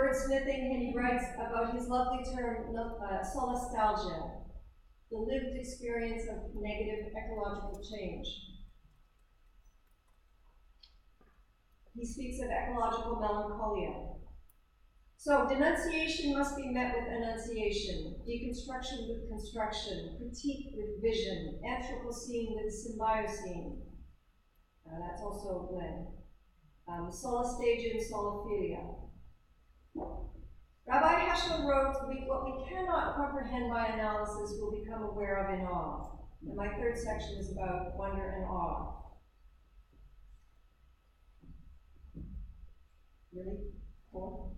wordsmithing, and he writes about his lovely term, solastalgia, the lived experience of negative ecological change. He speaks of ecological melancholia. So denunciation must be met with enunciation, deconstruction with construction, critique with vision, Anthropocene with symbiocene. That's also Glenn. Solastagia and soliphilia. Rabbi Heschel wrote, what we cannot comprehend by analysis will become aware of in awe. And my third section is about wonder and awe. Really? Cool.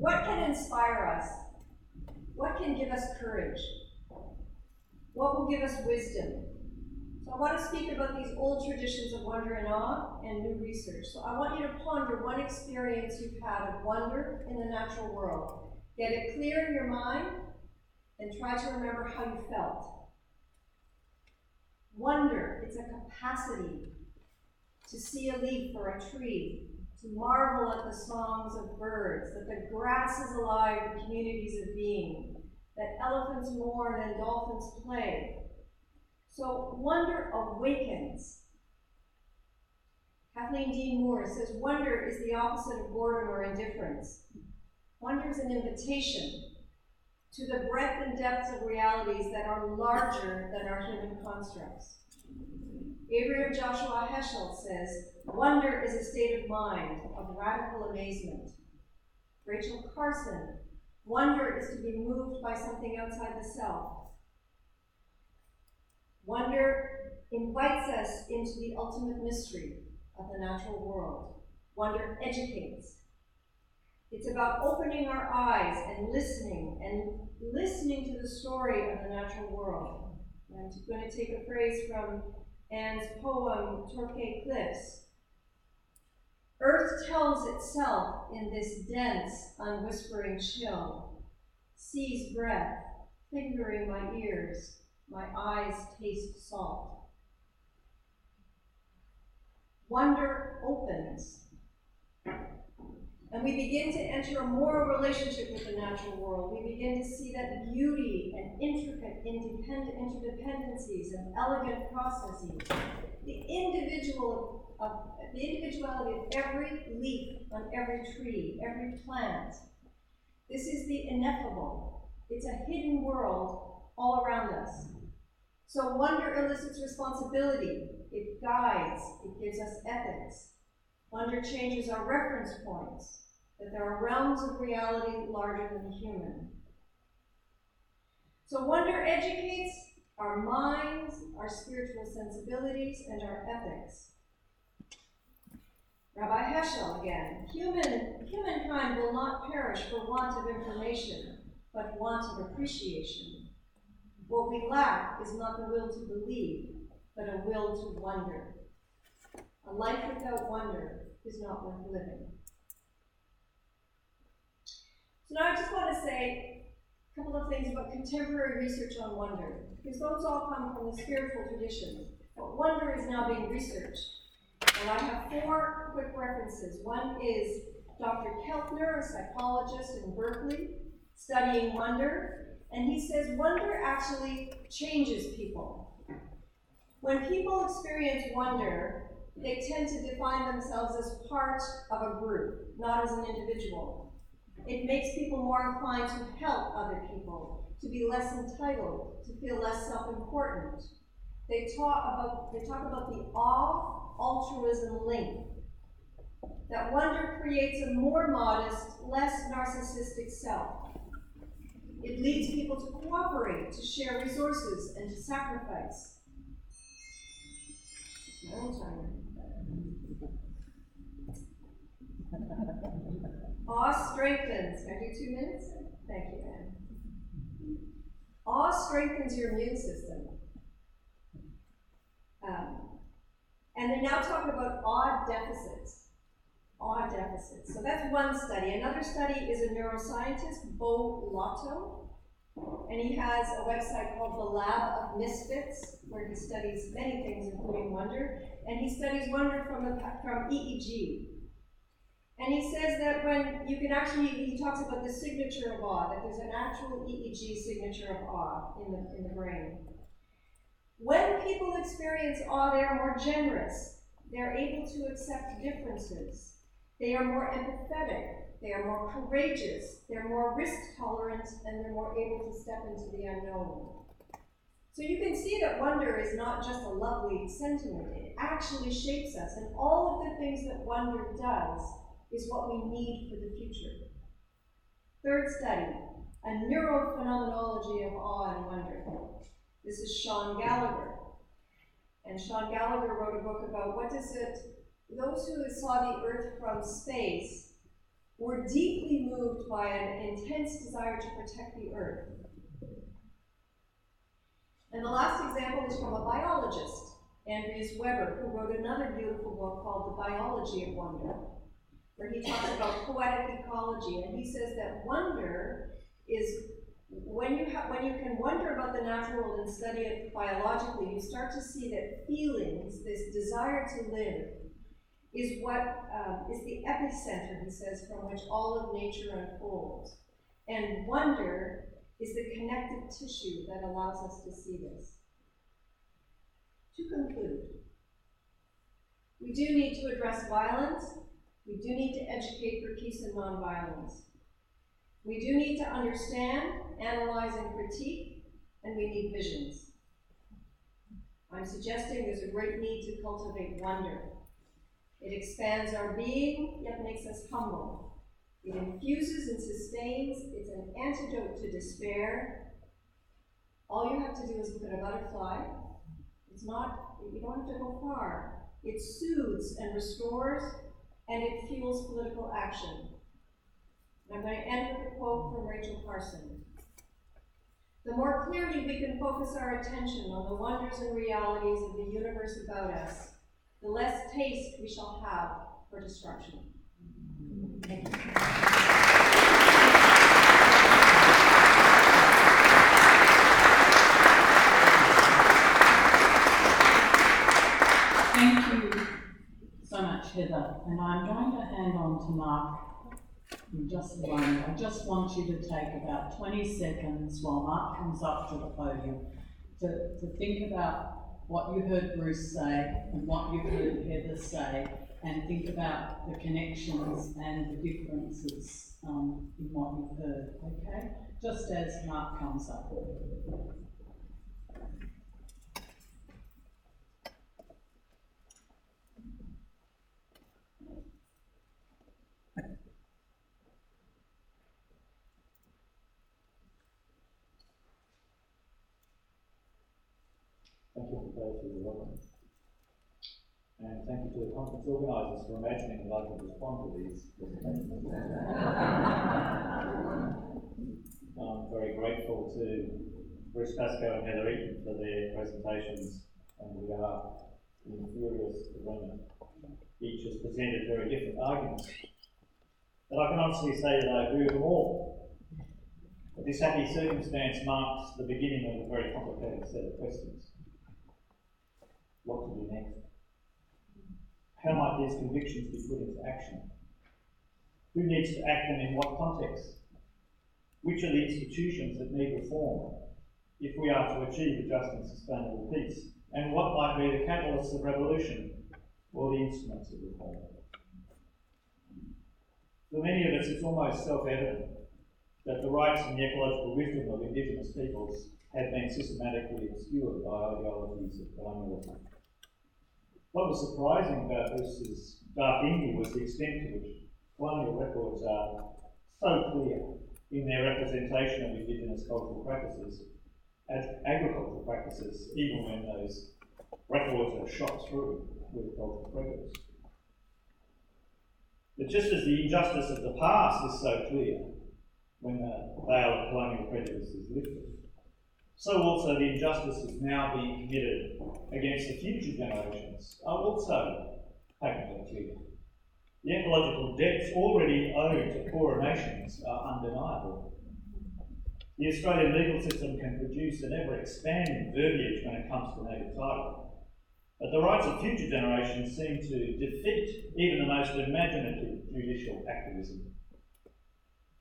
What can inspire us? What can give us courage? What will give us wisdom? So I want to speak about these old traditions of wonder and awe and new research. So I want you to ponder one experience you've had of wonder in the natural world. Get it clear in your mind and try to remember how you felt. Wonder, it's a capacity to see a leaf or a tree, to marvel at the songs of birds, that the grass is alive with communities of being, that elephants mourn and dolphins play. So wonder awakens. Kathleen D. Moore says, wonder is the opposite of boredom or indifference. Wonder is an invitation to the breadth and depths of realities that are larger than our human constructs. Abraham Joshua Heschel says, wonder is a state of mind, of radical amazement. Rachel Carson, wonder is to be moved by something outside the self. Wonder invites us into the ultimate mystery of the natural world. Wonder educates. It's about opening our eyes and listening to the story of the natural world. I'm going to take a phrase from Anne's poem, Torquay Cliffs. Earth tells itself in this dense, unwhispering chill. Sea's breath, fingering my ears, my eyes taste salt. Wonder opens, and we begin to enter a moral relationship with the natural world. We begin to see that beauty and intricate interdependencies and elegant processes, the individuality of every leaf on every tree, every plant. This is the ineffable. It's a hidden world all around us. So wonder elicits responsibility. It guides. It gives us ethics. Wonder changes our reference points, that there are realms of reality larger than the human. So wonder educates our minds, our spiritual sensibilities, and our ethics. Rabbi Heschel again, humankind will not perish for want of information, but want of appreciation. What we lack is not the will to believe, but a will to wonder. A life without wonder is not worth living. So now I just want to say a couple of things about contemporary research on wonder, because those all come from the spiritual tradition. But wonder is now being researched. And I have 4 quick references. One is Dr. Keltner, a psychologist in Berkeley, studying wonder. And he says wonder actually changes people. When people experience wonder, they tend to define themselves as part of a group, not as an individual. It makes people more inclined to help other people, to be less entitled, to feel less self-important. They talk about the awe-altruism link. That wonder creates a more modest, less narcissistic self. It leads people to cooperate, to share resources, and to sacrifice. My own time. Awe strengthens. Can I do 2 minutes? Thank you, Anne. Awe strengthens your immune system. And they're now talking about awe deficits. Awe deficits. So that's one study. Another study is a neuroscientist, Bo Lotto, and he has a website called The Lab of Misfits, where he studies many things, including wonder, and he studies wonder from EEG. And he says that when you can actually, he talks about the signature of awe, that there's an actual EEG signature of awe in the brain. When people experience awe, they are more generous. They are able to accept differences. They are more empathetic. They are more courageous. They're more risk tolerant, and they're more able to step into the unknown. So you can see that wonder is not just a lovely sentiment. It actually shapes us. And all of the things that wonder does is what we need for the future. Third study, a neurophenomenology of awe and wonder. This is Sean Gallagher. And Sean Gallagher wrote a book about those who saw the Earth from space were deeply moved by an intense desire to protect the Earth. And the last example is from a biologist, Andreas Weber, who wrote another beautiful book called The Biology of Wonder, where he talks about poetic ecology. And he says that wonder is, when you can wonder about the natural world and study it biologically, you start to see that feelings, this desire to live, is what is the epicenter, he says, from which all of nature unfolds. And wonder is the connective tissue that allows us to see this. To conclude, we do need to address violence. We do need to educate for peace and nonviolence. We do need to understand, analyze, and critique, and we need visions. I'm suggesting there's a great need to cultivate wonder. It expands our being, yet makes us humble. It infuses and sustains. It's an antidote to despair. All you have to do is look at a butterfly. You don't have to go far. It soothes and restores, and it fuels political action. And I'm going to end with a quote from Rachel Carson. The more clearly we can focus our attention on the wonders and realities of the universe about us, the less taste we shall have for destruction. Thank you. Thank you so much, Heather. And I'm going to hand on to Mark in just a moment. I just want you to take about 20 seconds while Mark comes up to the podium to think about what you heard Bruce say and what you heard Heather say, and think about the connections and the differences in what you've heard, okay? Just as Mark comes up. Thank you for those who welcome. And thank you to the conference organisers for imagining that I could respond to these presentations. I'm very grateful to Bruce Pascoe and Heather Eaton for their presentations, and we are in furious agreement. Each has presented very different arguments. But I can honestly say that I agree with them all. But this happy circumstance marks the beginning of a very complicated set of questions. What to do next? How might these convictions be put into action? Who needs to act and in what context? Which are the institutions that need reform if we are to achieve a just and sustainable peace? And what might be the catalysts of revolution or the instruments of reform? For many of us, it's almost self-evident that the rights and the ecological wisdom of Indigenous peoples have been systematically obscured by ideologies of colonialism. What was surprising about Bruce's dark inky was the extent to which colonial records are so clear in their representation of Indigenous cultural practices as agricultural practices, even when those records are shot through with cultural prejudice. But just as the injustice of the past is so clear when the veil of colonial prejudice is lifted, so also the injustices now being committed against the future generations are also patently clear. The ecological debts already owed to poorer nations are undeniable. The Australian legal system can produce an ever-expanding verbiage when it comes to native title. But the rights of future generations seem to defeat even the most imaginative judicial activism.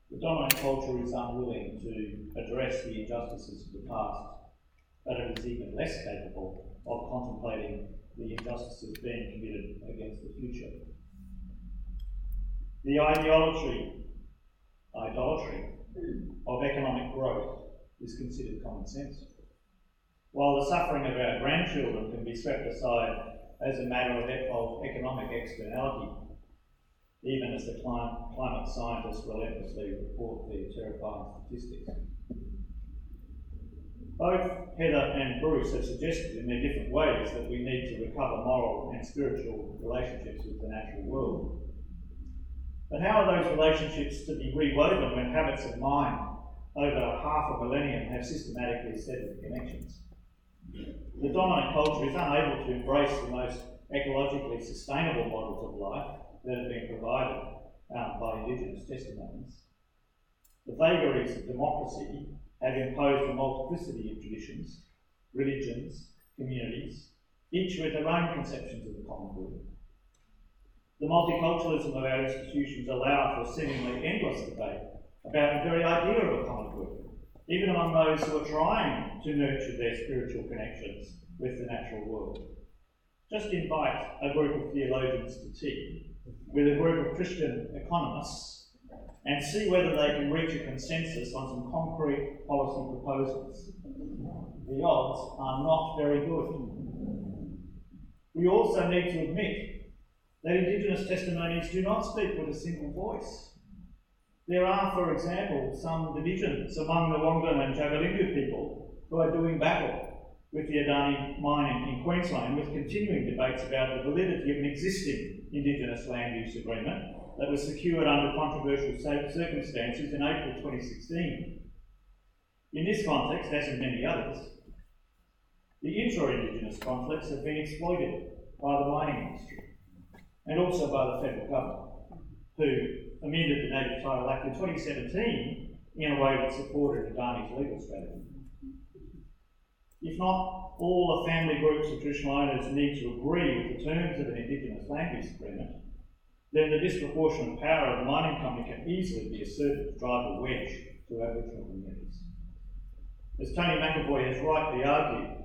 The dominant culture is unwilling to address the injustices of the past, but it is even less capable of contemplating the injustices being committed against the future. The idolatry of economic growth is considered common sense, while the suffering of our grandchildren can be swept aside as a matter of economic externality, even as the climate scientists relentlessly report their terrifying statistics. Both Heather and Bruce have suggested in their different ways that we need to recover moral and spiritual relationships with the natural world. But how are those relationships to be rewoven when habits of mind over half a millennium have systematically severed connections? The dominant culture is unable to embrace the most ecologically sustainable models of life that have been provided by Indigenous testimonies. The vagaries of democracy have imposed a multiplicity of traditions, religions, communities, each with their own conceptions of the common good. The multiculturalism of our institutions allow for a seemingly endless debate about the very idea of a common good, even among those who are trying to nurture their spiritual connections with the natural world. Just invite a group of theologians to tea with a group of Christian economists and see whether they can reach a consensus on some concrete policy proposals. The odds are not very good. We also need to admit that Indigenous testimonies do not speak with a single voice. There are, for example, some divisions among the Wongan and Jagalingou people who are doing battle with the Adani mine in Queensland, with continuing debates about the validity of an existing Indigenous land use agreement that was secured under controversial circumstances in April 2016. In this context, as in many others, the intra-Indigenous conflicts have been exploited by the mining industry and also by the federal government, who amended the Native Title Act in 2017 in a way that supported Adani's legal strategy. If not, all the family groups of traditional owners need to agree with the terms of an Indigenous land use agreement, then the disproportionate power of the mining company can easily be asserted to drive a wedge to Aboriginal communities. As Tony McAvoy has rightly argued,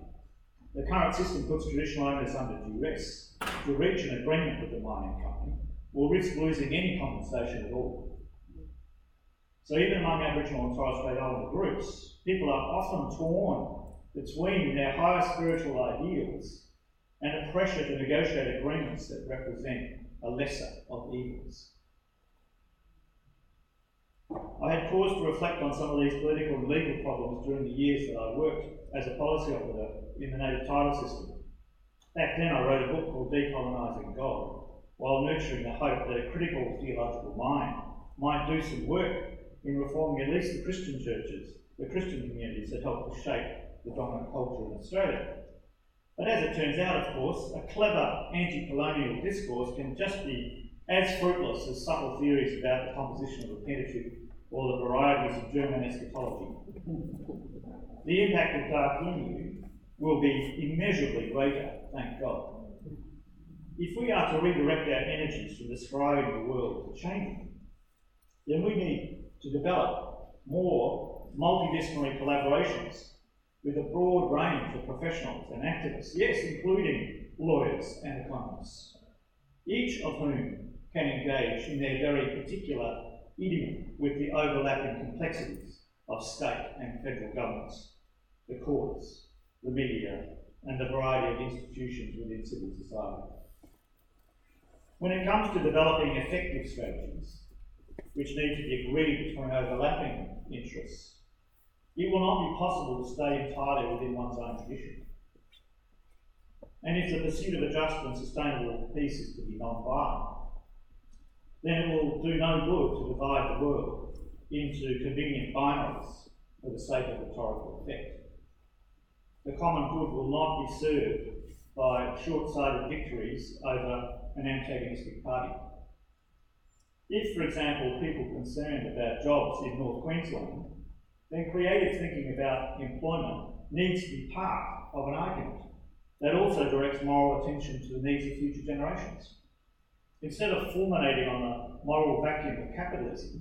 the current system puts traditional owners under duress to reach an agreement with the mining company or risk losing any compensation at all. So even among Aboriginal and Torres Strait Islander groups, people are often torn between their higher spiritual ideals and the pressure to negotiate agreements that represent a lesser of evils. I had cause to reflect on some of these political and legal problems during the years that I worked as a policy officer in the native title system. Back then I wrote a book called Decolonising God, while nurturing the hope that a critical theological mind might do some work in reforming at least the Christian churches, the Christian communities that help to shape the dominant culture in Australia. But as it turns out, of course, a clever anti-colonial discourse can just be as fruitless as subtle theories about the composition of the Pentateuch or the varieties of German eschatology. The impact of dark Hindu will be immeasurably greater, thank God. If we are to redirect our energies from describing the world to changing, then we need to develop more multidisciplinary collaborations with a broad range of professionals and activists, yes, including lawyers and economists, each of whom can engage in their very particular idiom with the overlapping complexities of state and federal governments, the courts, the media, and the variety of institutions within civil society. When it comes to developing effective strategies, which need to be agreed between overlapping interests, it will not be possible to stay entirely within one's own tradition. And if the pursuit of a just and sustainable peace is to be non-violent, then it will do no good to divide the world into convenient binaries for the sake of rhetorical effect. The common good will not be served by short-sighted victories over an antagonistic party. If, for example, people concerned about jobs in North Queensland, then creative thinking about employment needs to be part of an argument that also directs moral attention to the needs of future generations. Instead of fulminating on the moral vacuum of capitalism,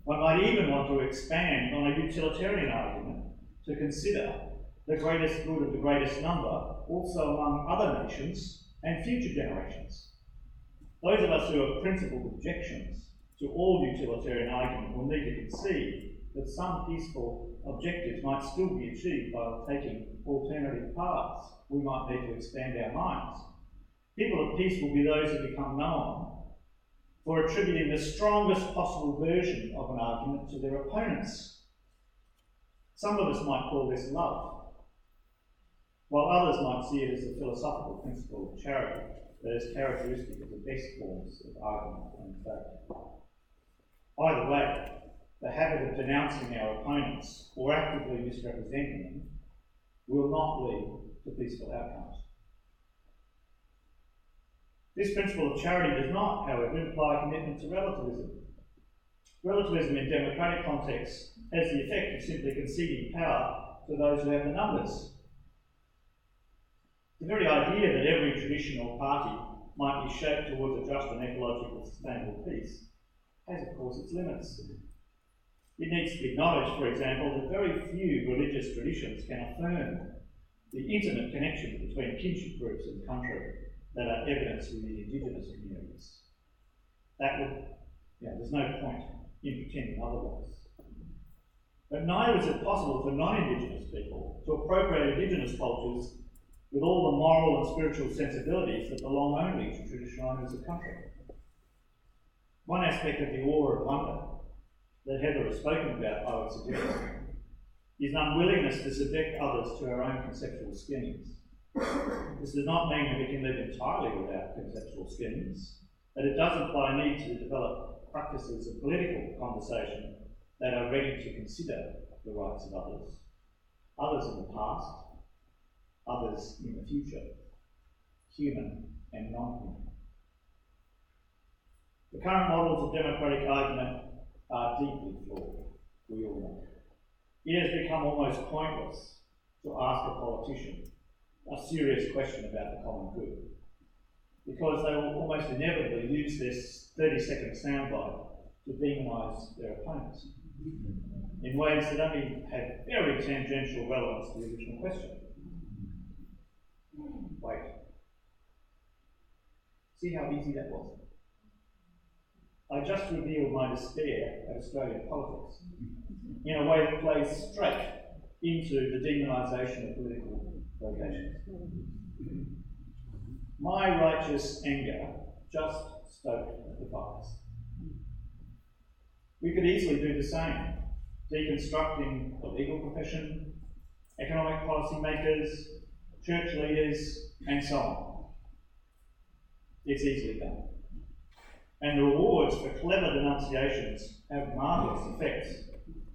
one might even want to expand on a utilitarian argument to consider the greatest good of the greatest number also among other nations and future generations. Those of us who have principled objections to all utilitarian argument will need to concede that some peaceful objectives might still be achieved by taking alternative paths. We might need to expand our minds. People of peace will be those who become known for attributing the strongest possible version of an argument to their opponents. Some of us might call this love, while others might see it as a philosophical principle of charity that is characteristic of the best forms of argument and fact. Either way, the habit of denouncing our opponents or actively misrepresenting them will not lead to peaceful outcomes. This principle of charity does not, however, imply a commitment to relativism. Relativism in democratic contexts has the effect of simply conceding power to those who have the numbers. The very idea that every traditional party might be shaped towards a just and ecological sustainable peace has, of course, its limits. It needs to be acknowledged, for example, that very few religious traditions can affirm the intimate connection between kinship groups and country that are evidenced with the indigenous communities. There's no point in pretending otherwise. But neither is it possible for non-indigenous people to appropriate indigenous cultures with all the moral and spiritual sensibilities that belong only to traditional owners of country. One aspect of the awe and wonder that Heather has spoken about, I would suggest, is an unwillingness to subject others to our own conceptual schemes. This does not mean that we can live entirely without conceptual schemes, but it does imply a need to develop practices of political conversation that are ready to consider the rights of others in the past, others in the future, human and non-human. The current models of democratic argument are deeply flawed, we all know. It has become almost pointless to ask a politician a serious question about the common good, because they will almost inevitably use this 30-second soundbite to demonise their opponents in ways that only have very tangential relevance to the original question. Wait. See how easy that was? I just revealed my despair at Australian politics in a way that plays straight into the demonisation of political vocations. My righteous anger just stoked the fires. We could easily do the same, deconstructing the legal profession, economic policy makers, church leaders, and so on. It's easily done. And the rewards for clever denunciations have marvellous effects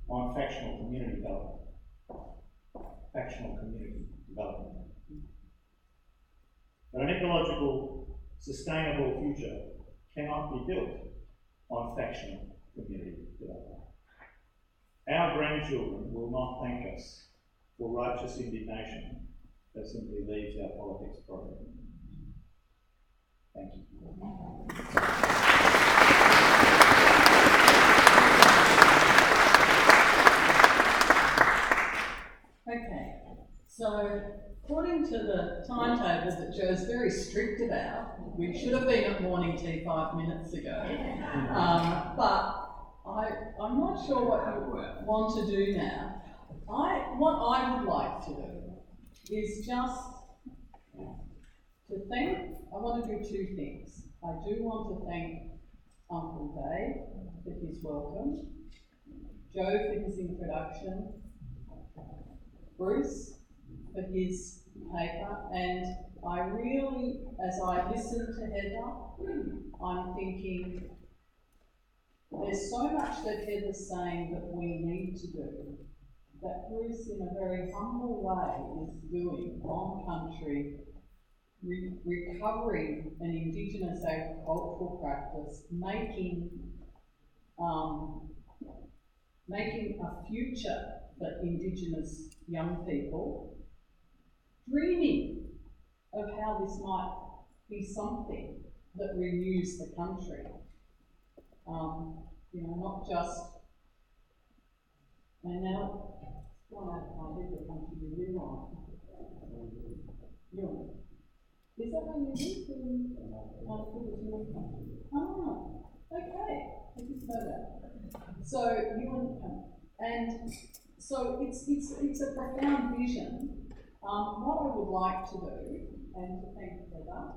on factional community development. But an ecological, sustainable future cannot be built on factional community development. Our grandchildren will not thank us for righteous indignation that simply leaves our politics program. Thank you. Okay, so according to the timetable that Joe's very strict about, we should have been at morning tea 5 minutes ago, but I'm not sure what you want to do now. What I would like to do is just to thank, I want to do two things. I do want to thank Uncle Dave for his welcome, Joe for his introduction, Bruce for his paper, and I really, as I listen to Heather, I'm thinking there's so much that Heather's saying that we need to do, that Bruce in a very humble way is doing on country, recovering an Indigenous agricultural practice, making a future for Indigenous young people, dreaming of how this might be something that renews the country. Not just, and now, one out of my head, the country you live on. Is that where you live? Okay. I didn't know that. So and so it's a profound vision. What I would like to do, and to thank Heather,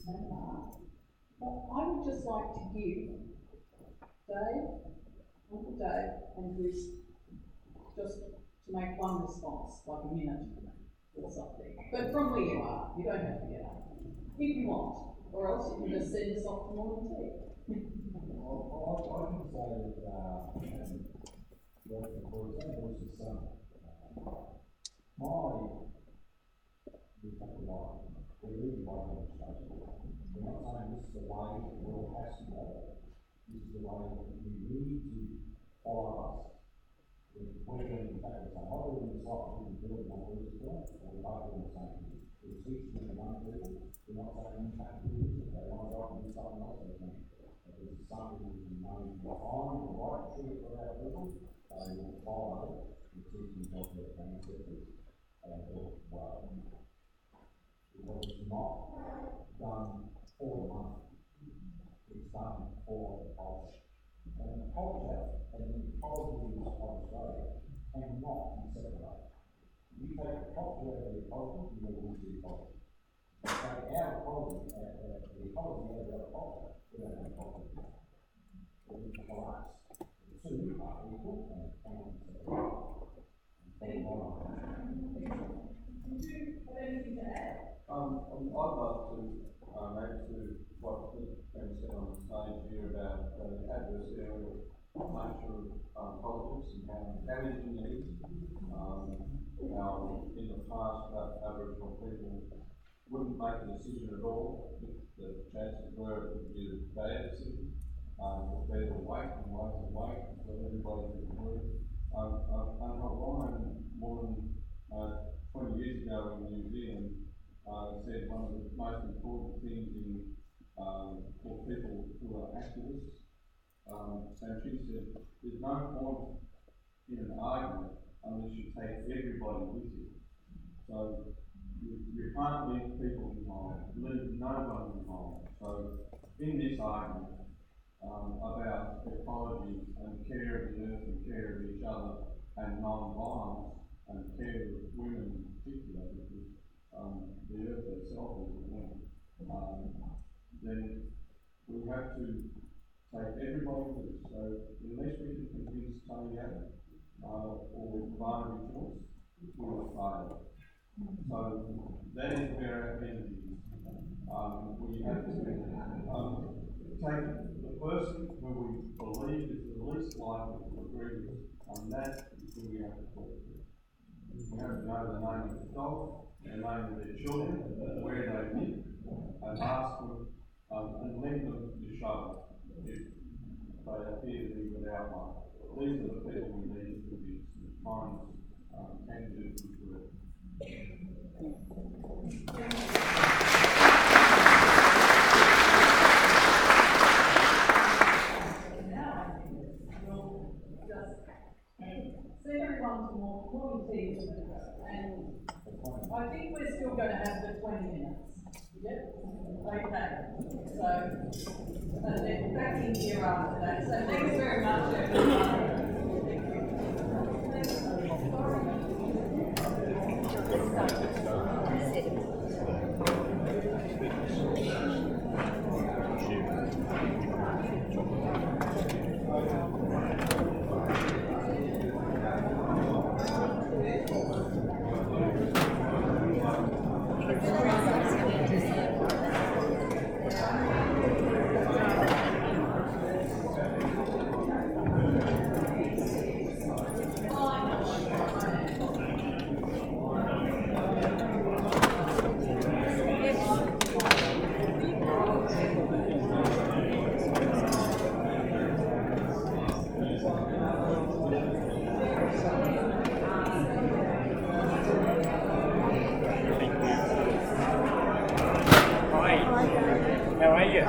and Mark, but I would just like to give Uncle Dave, and Bruce, just to make one response, like a minute or something. But from where you are, you don't have to get up. If you want, or else you can just send us off to morning tea. I can say that, for example, this is we really like legislation. We're not saying this is the way the world has to go. This is the way we need to follow us. We're going to take the same model in the site, we can build what we're doing, so we're both doing the same thing. We're teaching the young people, we're not saying you have to do this, if they want to go and do something else, they can. If there's something we can know behind the right truth for our people, they will follow the teachings of their ancestors and their way. Because it's not done for the money, it's done for the culture. And the culture and the ecology of Australia cannot be separated. You take the culture out of the ecology, you will lose the ecology. You take our ecology, the ecology out of our culture, we don't have ecology. It will collapse. The two are equal and it cannot be separated. Thank you. Would you have anything to add? I'd love to add to what has been said on the stage here about the adversarial nature of politics and how damaging it is. How in the past Aboriginal people wouldn't make a decision at all if the chances were it would be a bad decision. Prepared to wait until everybody could agree. An Hawaiian woman 20 years ago in New Zealand said one of the most important things for people who are activists, and she said, there's no point in an argument unless you take everybody with you. So you can't leave people behind, leave no one behind. So in this argument about ecology and care of the earth and care of each other and non-violence and care of women in particular, because the earth itself is a woman, then we have to take everybody with us. So unless we can convince Tony Abbott or Barnaby Joyce, we will fail. So that is where our energy is. We have to take the person who we believe is the least likely to agree with, and that is who we have to talk to. We have to know the name of the dog, the name of their children, where they live, and ask them and lend them the show if they appear to be without one. These are the people we need to be trying can do good work. Send everyone to morning tea, and I think we're still going to have the 20 minutes. Yep. Okay. So, and then back in here after that. So thanks very much, everyone.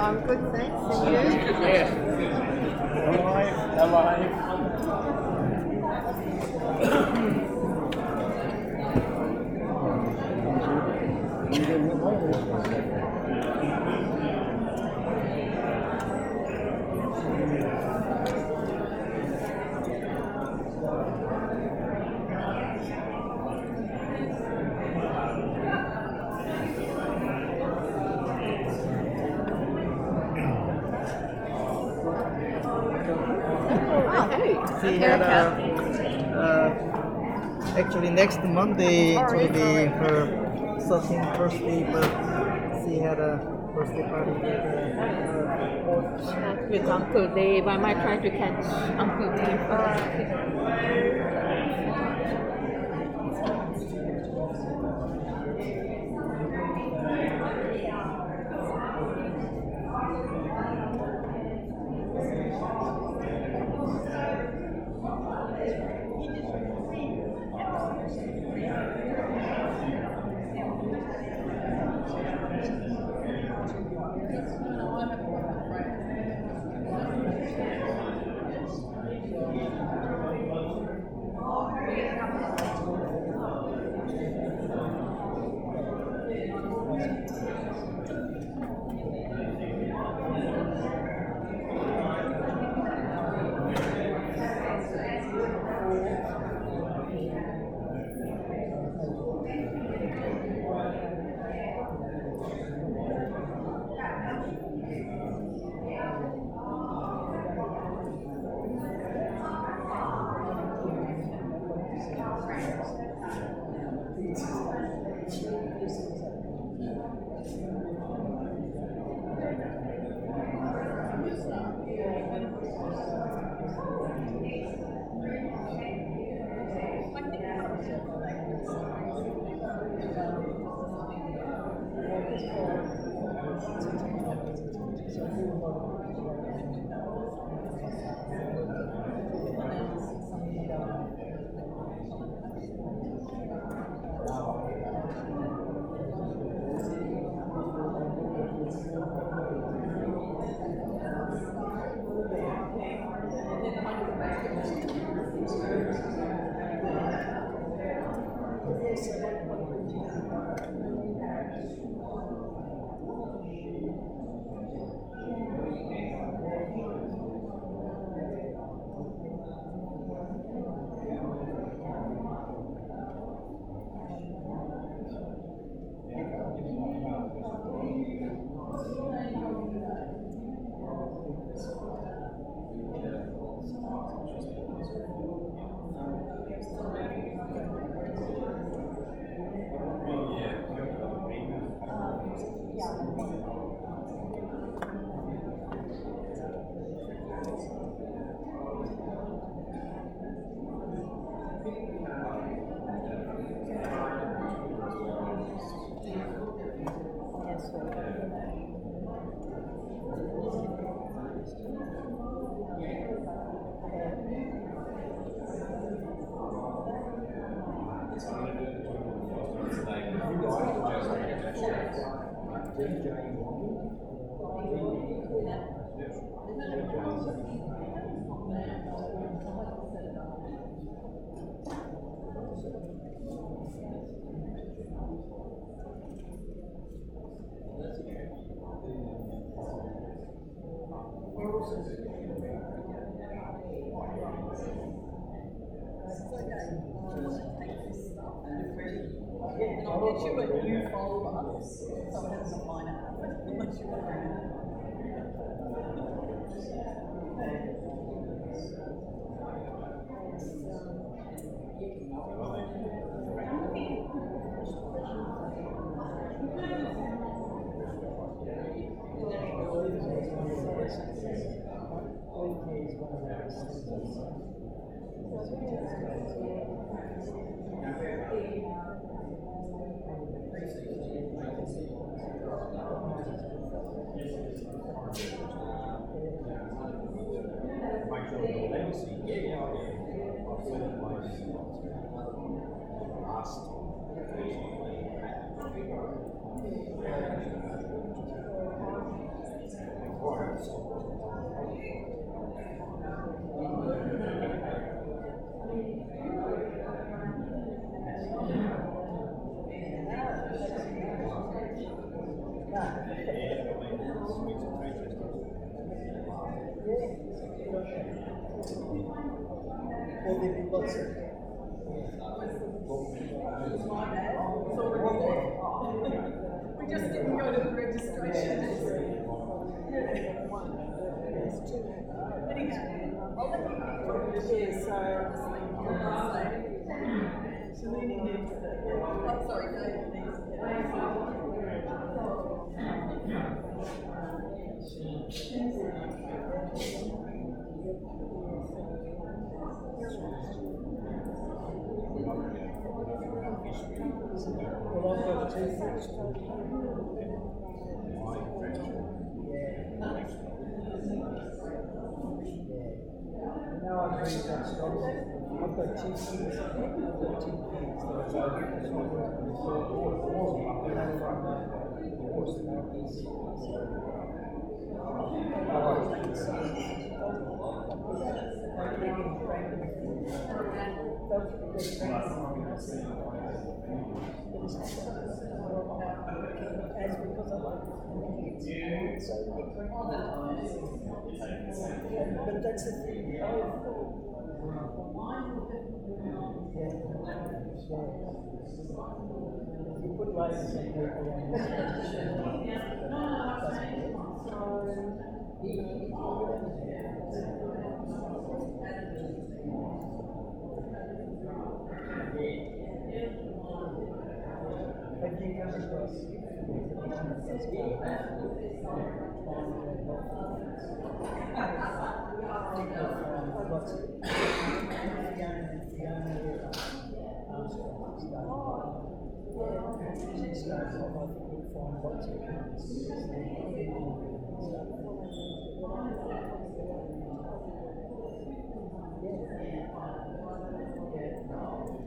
I'm good, thanks. And you? Yeah. Alive. She had actually next Monday it will be her 13th birthday, but she had a birthday party With Uncle Dave. I might try to catch Uncle Dave first. And I'll get you a new folder so it doesn't line up unless you want to. Well, there'd be lots of We just didn't go to the registration. Anyhow, I'll let you so leaning into the, oh, sorry, David needs to well, I've got two things. Now I agree that strongly. I've got two kids. I've got two kids. As because I like kids. But that's the thing. You put labels on have you come across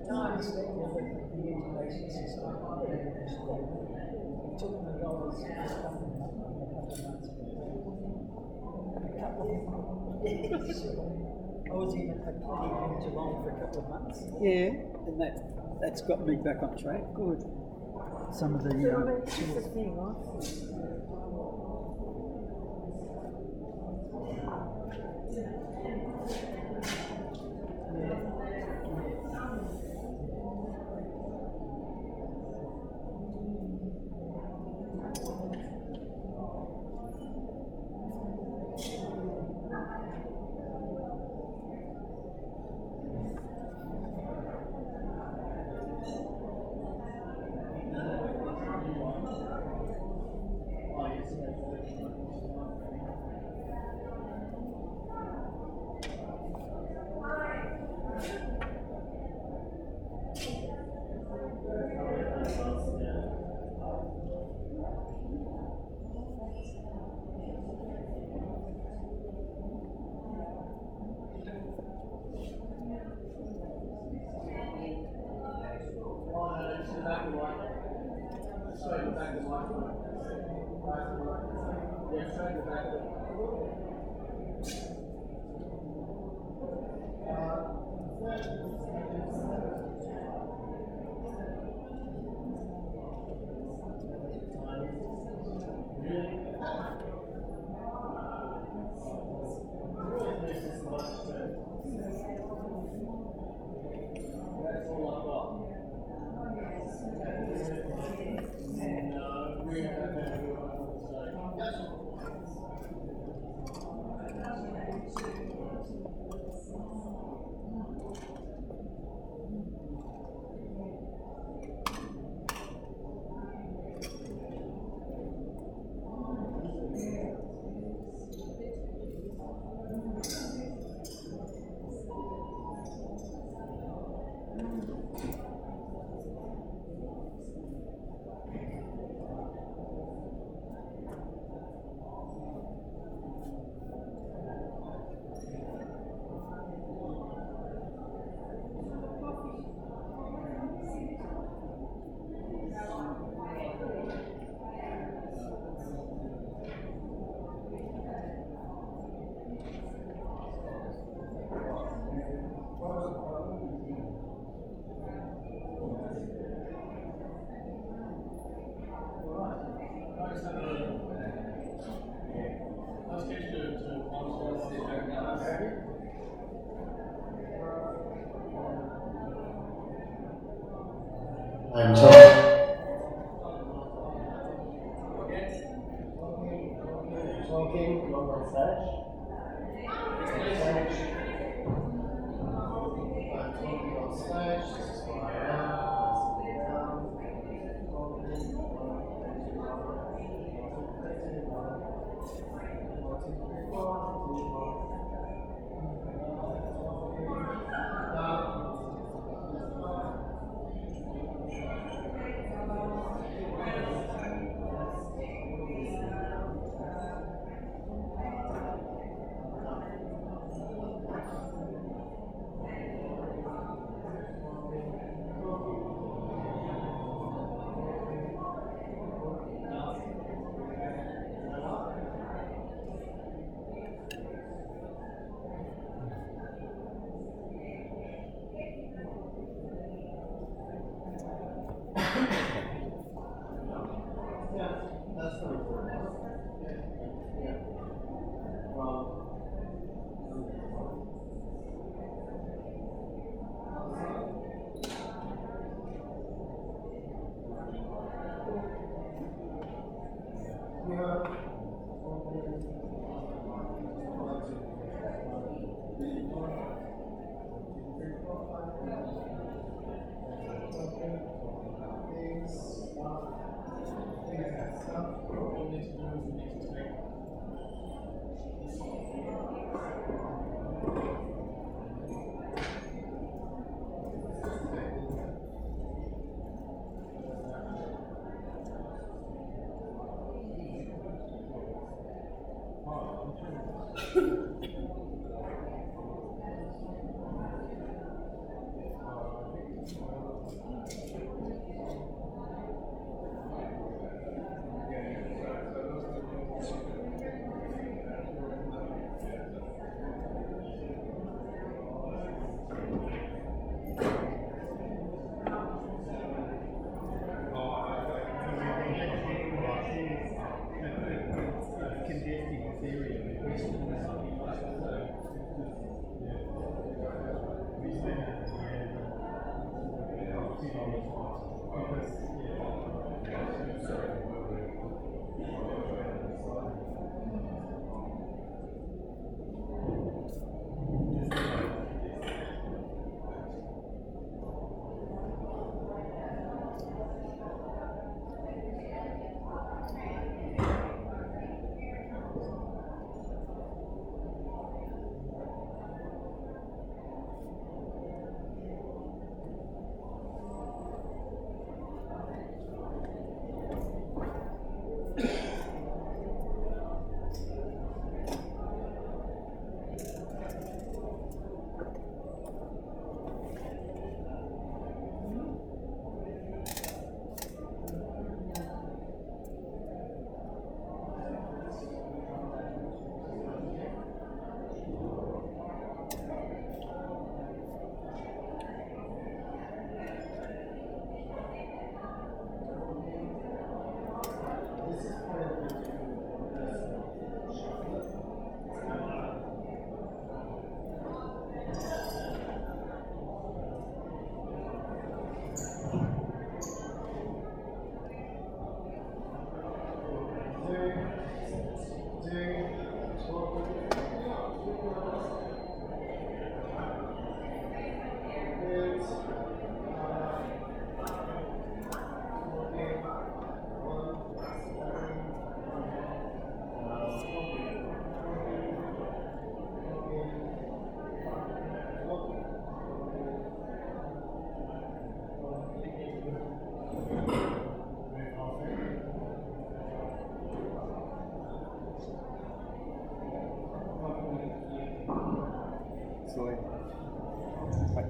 No, I understand that the education system took me dollars a couple of months. I was in a clinic in Geelong for a couple of months. Yeah. And that's got me back on track. Good. Some of the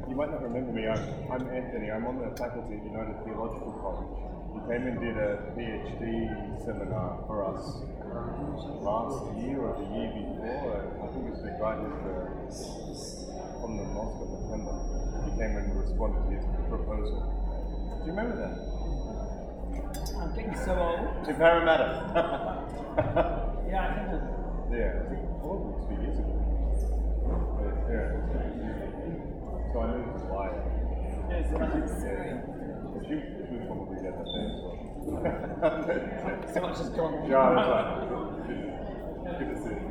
You might not remember me. I'm Anthony. I'm on the faculty at United Theological College. You came and did a PhD seminar for us last year or the year before. I think it was the guy from the Mosque of September. You came and responded to his proposal. Do you remember that? I'm getting so old. To Parramatta. Yeah, I think Yeah, I think probably 2 years ago. But, yeah. So I knew it was why. Yes, But you probably get that there as well. so much has gone. Yeah, that's right. Good to see you.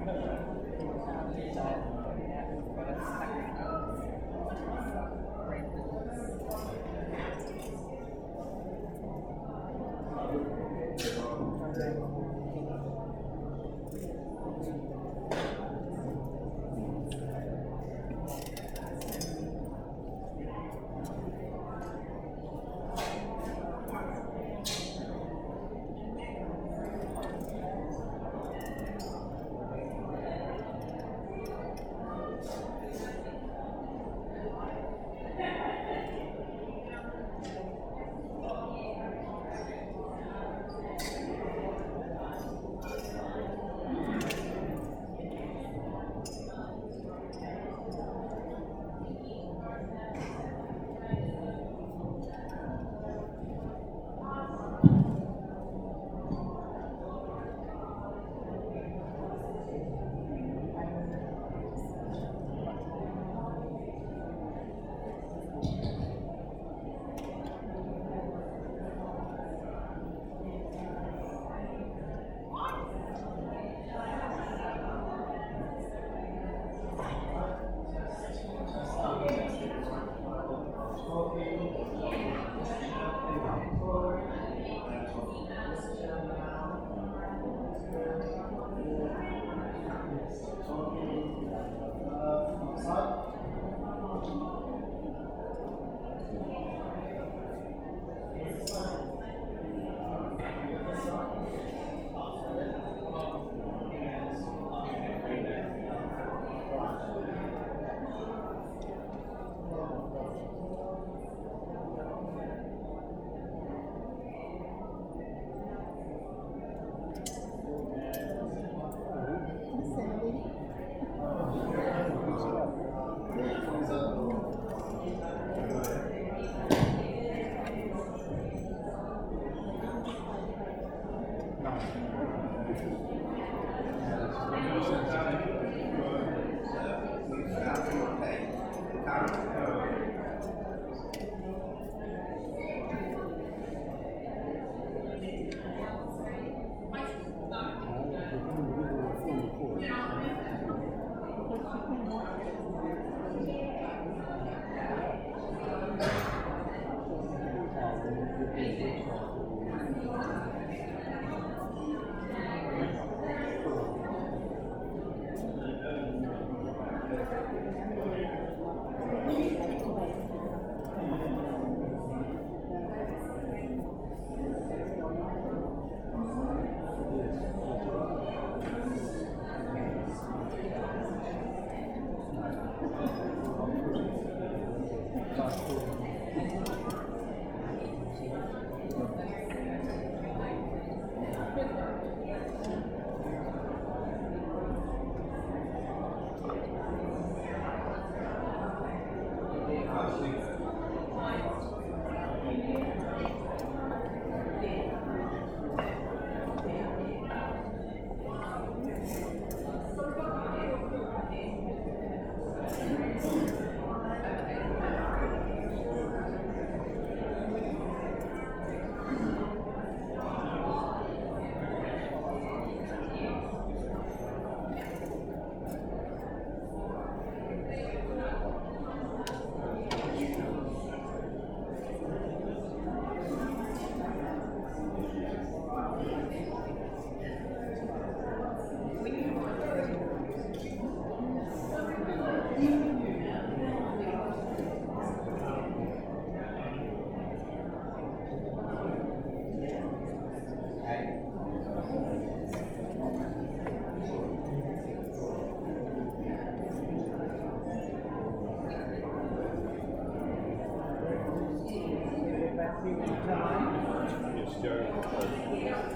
Yes, Joe.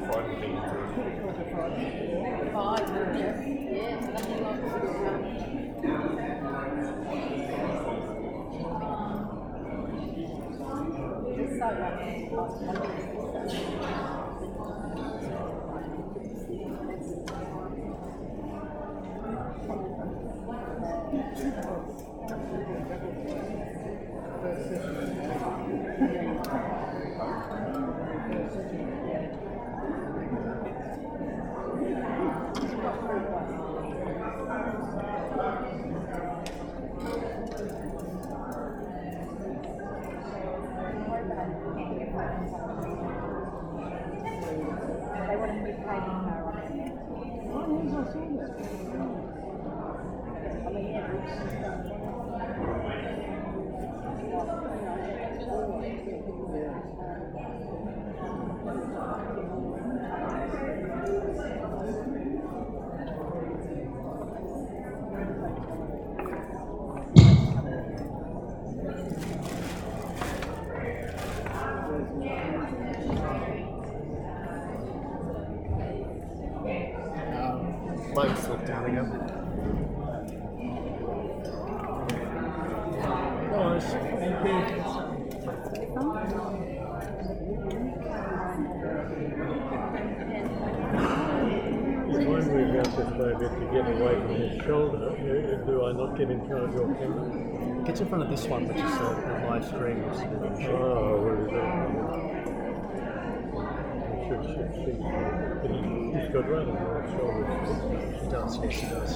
Friday thing. cable car on it. Oh, yes, I saw that. I mean, Bloke's looked down again. Nice, thank you. Remind me about this baby to get away from his shoulder. Do I not get in front of your camera? Get in front of this one, which is the live stream. Oh, where is it? He's got rather broad shoulders. She does, yes, she does.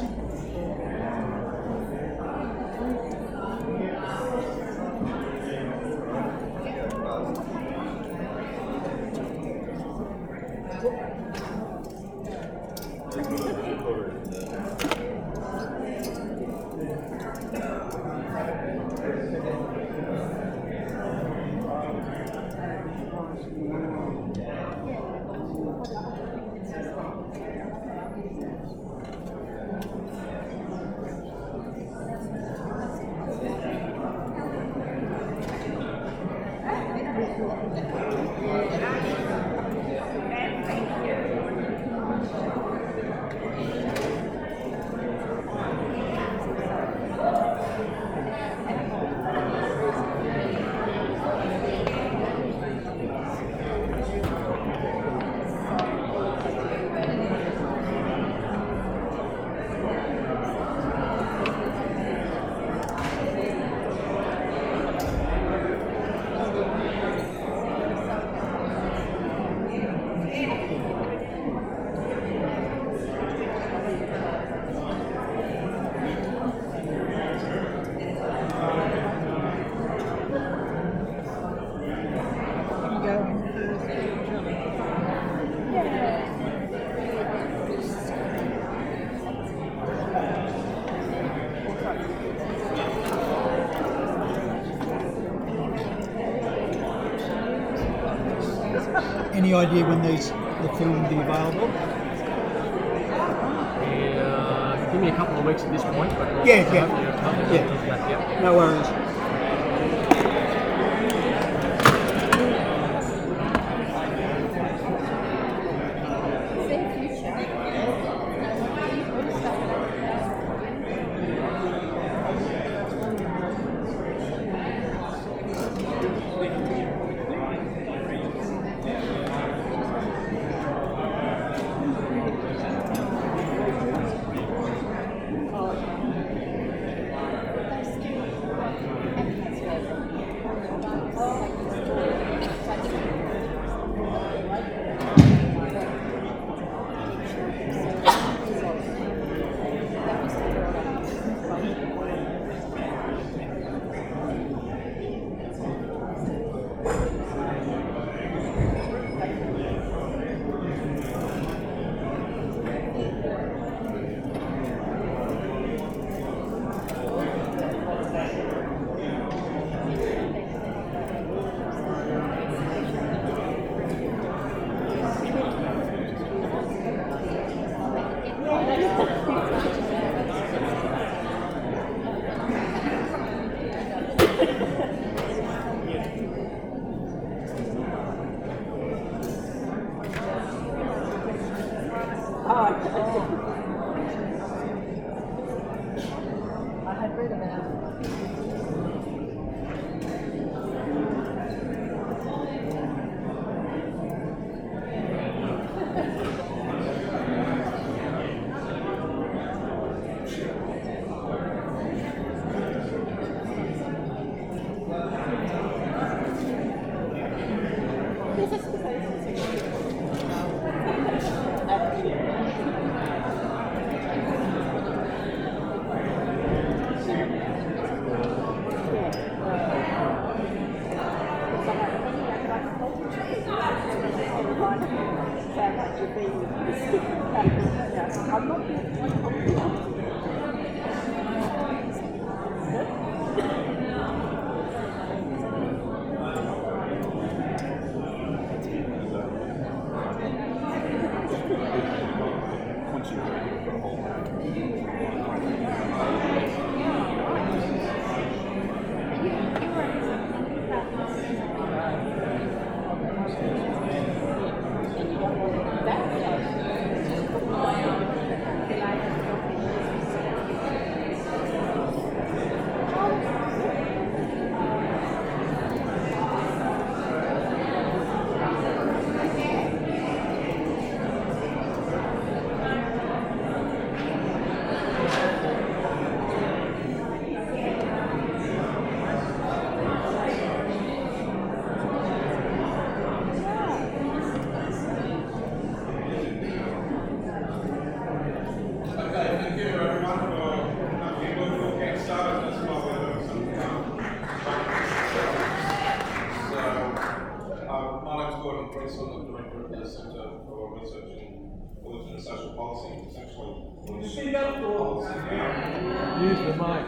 Any idea when the film will be available? Give me a couple of weeks at this point, but Yeah. No worries. I had read about it. research in religion and social policy. It's actually Speak up, policy. Use the mic.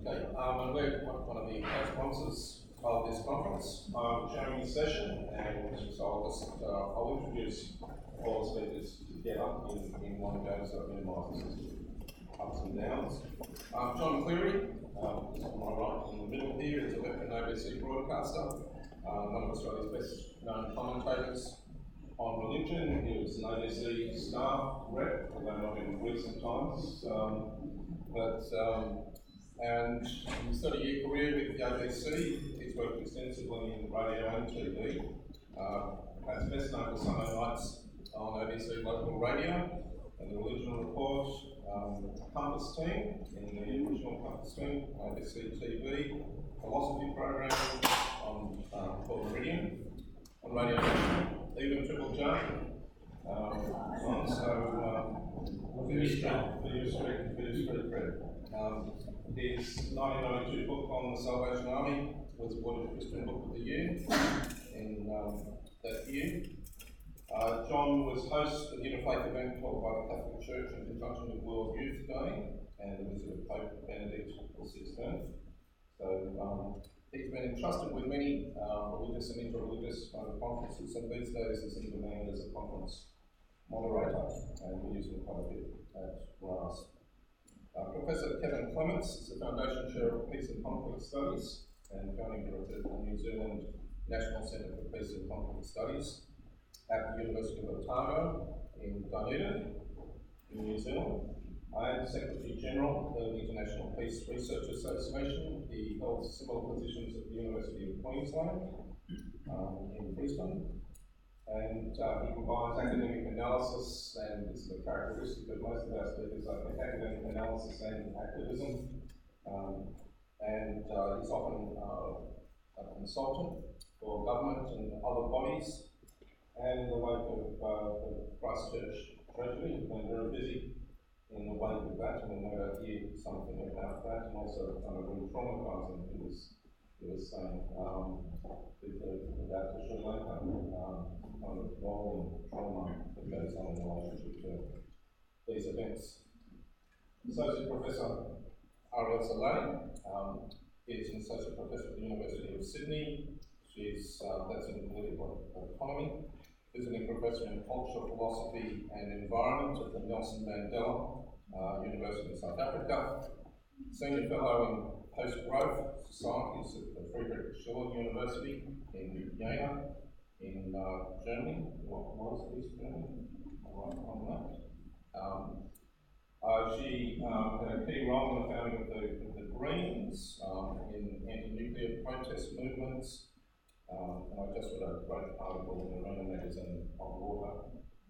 Okay, and we're one of the co-sponsors of this conference. I'm chairing this session, and so I'll introduce all the speakers together in one go, so it minimises ups and downs. John Cleary, on my right in the middle here, is a veteran ABC broadcaster, one of Australia's best known commentators on religion. He was an ABC staff rep, although not in recent times, and in his 30-year career with the ABC, he's worked extensively in radio and TV. Perhaps best known for Sunday nights on ABC local radio and the Religion Report, Compass team, in the original Compass team, ABC TV, philosophy program on called Meridian, on Radio National, even Triple J. For your street credit. His 1992 book on the Salvation Army was awarded Christian Book of the Year in that year. John was host of the interfaith event held by the Catholic Church in conjunction with World Youth Day and the visit of Pope Benedict XVI. So he's been entrusted with many religious and interreligious conferences, and these days is in demand as a conference moderator, and we use him quite a bit at RAS. Professor Kevin Clements is the Foundation Chair of Peace and Conflict Studies and founding director of the New Zealand National Centre for Peace and Conflict Studies at the University of Otago in Dunedin, in New Zealand. And Secretary General of the International Peace Research Association. He holds similar positions at the University of Queensland in Brisbane. And he combines academic analysis, and this is a characteristic of most of our speakers, I think, academic analysis and activism. He's often a consultant for government and other bodies. And in the wake of the Christchurch tragedy, he's been very busy in the wake of that, and we'll no doubt hear something about that, and also kind of re-traumatising, he was saying, about the Sri Lanka, kind of rolling trauma that goes on in relationship to these events. Associate Professor Ariel Saleh is an Associate Professor at the University of Sydney. That's in political economy. Visiting Professor in Culture, Philosophy and Environment at the Nelson Mandela University in South Africa. Senior Fellow in Post-Growth Societies at the Friedrich Schiller University in Jena, in Germany, what was East Germany, right on that. She had a key role in the founding of the Greens, in anti-nuclear protest movements, and I just read a great article in the Arena magazine on water,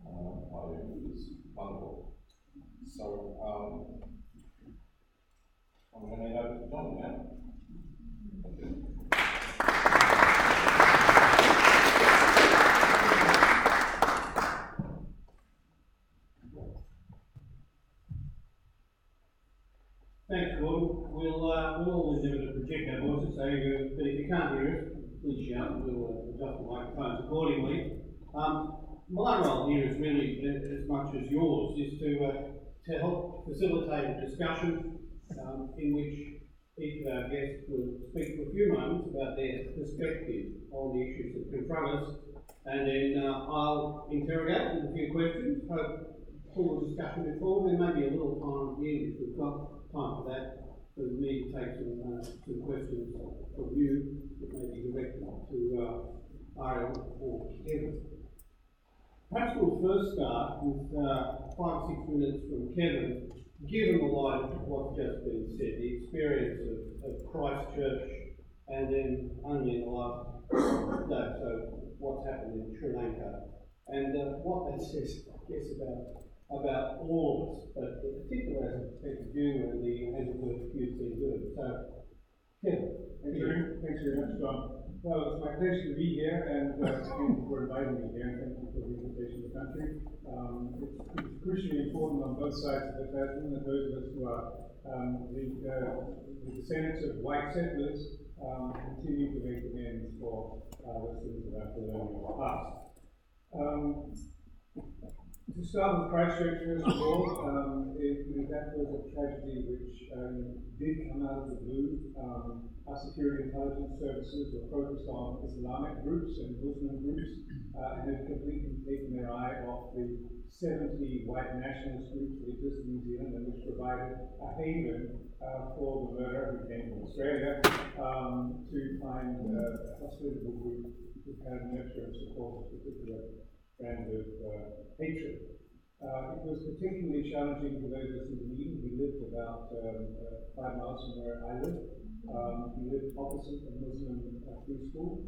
it was wonderful. So, I'm going to hand over to John now. Thank you. Thanks, Gordon. We'll all endeavour to project our voices, so but if you can't hear us, please shout and we'll adjust the microphones accordingly. My role here is really, as much as yours, is to help facilitate a discussion in which each of our guests will speak for a few moments about their perspective on the issues that confront us, and then I'll interrogate with a few questions, hope pull the discussion before. There may be a little time at the end if we've got time for that, for me to take some questions from you that may be directed to Ariel or Kevin. Perhaps we'll first start with 5 or 6 minutes from Kevin, given the light of what's just been said, the experience of Christchurch, and then only in the last day, so what's happened in Sri Lanka, and what that says, I guess, about all of us, but in particular as a perspective you and the work you've been doing. So, Kevin. Thanks very much, John. Well, it's my pleasure to be here, and thank you for inviting me here, and thank you for the invitation to the country. It's crucially important on both sides of the Tasman that those of us who are the descendants of white settlers continue to make amends for those things that are colonial past. To start with Christchurch, first of all, that was a tragedy which did come out of the blue. Our security intelligence services were focused on Islamic groups and Muslim groups and had completely taken their eye off the 70 white nationalist groups that exist in New Zealand and which provided a haven for the murderer who came from Australia to find a hospitable group who can nurture and support a particular brand of hatred. It was particularly challenging for those of us in Eden. He lived about 5 miles from where I live. He lived opposite a Muslim free school.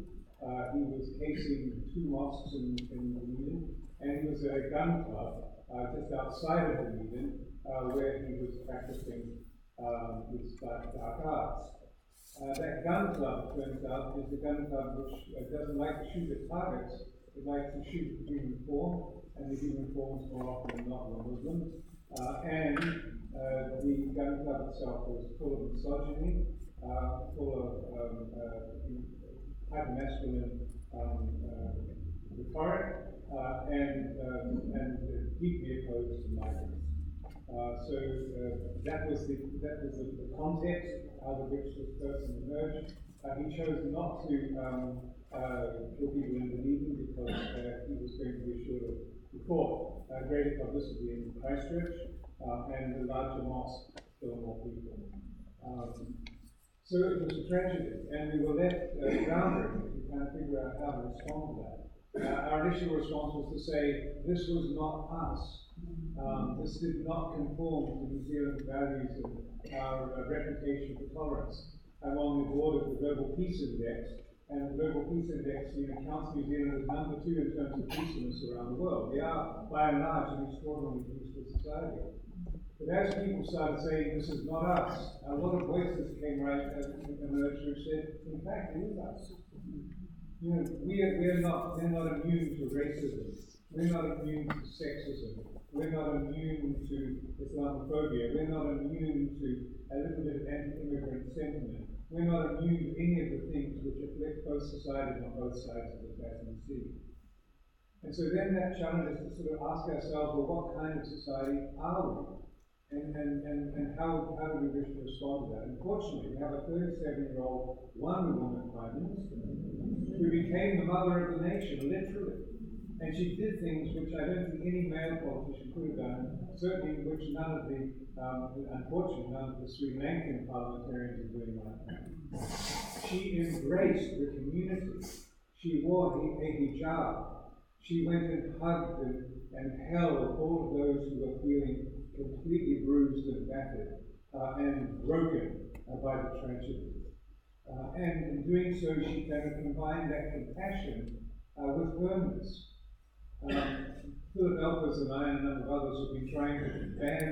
He was casing 2 mosques in Eden, and he was at a gun club just outside of Eden where he was practicing his dark arts. That gun club, turns out, is a gun club which doesn't like to shoot at targets. It likes to shoot at human form, and the human forms more often than not were Muslims. And the gun club itself was full of misogyny, full of hyper-masculine rhetoric, and deeply opposed to migrants. So that was the context out of which this person emerged. He chose not to kill people in Dunedin because he was going to be assured of before greater publicity in Christchurch and the larger mosque kill more people. So it was a tragedy, and we were left grounded to kind of figure out how to respond to that. Our initial response was to say, this was not us. This did not conform to New Zealand's values and our reputation for tolerance. Along the board of the Global Peace Index, and the Global Peace Index counts New Zealand as number 2 in terms of peacefulness around the world. We are, by and large, an extraordinarily peaceful society. But as people started saying, this is not us, a lot of voices came emerged who said, in fact, it is us. You know, we're not immune to racism. We're not immune to sexism. We're not immune to Islamophobia. We're not immune to a little bit of anti-immigrant sentiment. We're not immune to any of the things which afflict both societies on both sides of the Tasman Sea. And so then that challenged us to sort of ask ourselves, well, what kind of society are we? And how do we wish to respond to that? Unfortunately, we have a 37-year-old Wonder Woman Prime Minister who became the mother of the nation, literally. And she did things which I don't think any male politician could have done, certainly which unfortunately, none of the Sri Lankan parliamentarians are doing right now. She embraced the community. She wore a hijab. She went and hugged and held all of those who were feeling completely bruised and battered and broken by the tragedy. And in doing so, she kind of combined that compassion with firmness. Philip Elpers and I and a number of others have been trying to ban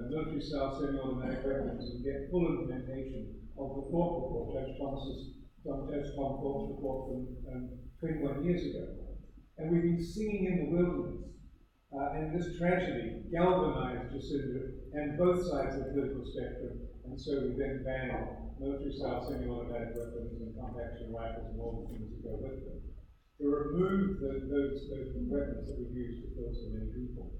military-style semi-automatic weapons and get full implementation of the Thorpe report, Judge Tom Thorpe's report from 21 years ago. And we've been singing in the wilderness. And this tragedy galvanized Jacinda and both sides of the political spectrum, and so we then banned military-style semi-automatic weapons and pump-action rifles and all the things that go with them, to remove those weapons that we use to kill so many people.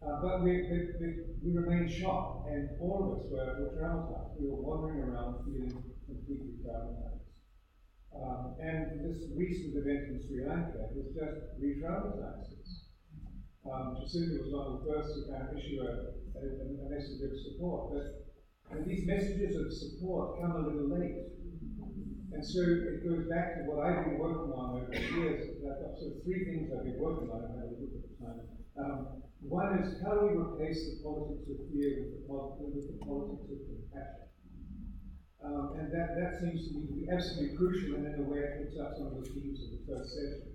But we remained shocked, and all of us were traumatized. We were wandering around feeling completely traumatized. And this recent event in Sri Lanka has just re-traumatized us. Jacinda was one of the first to kind of issue a message of support, but these messages of support come a little late. And so it goes back to what I've been working on over the years. I've got sort of 3 things I've been working on. I've had a little bit of time. One is, how do we replace the politics of fear with the politics of compassion? And that seems to me to be absolutely crucial, and in a way it picks up some of the themes of the first session.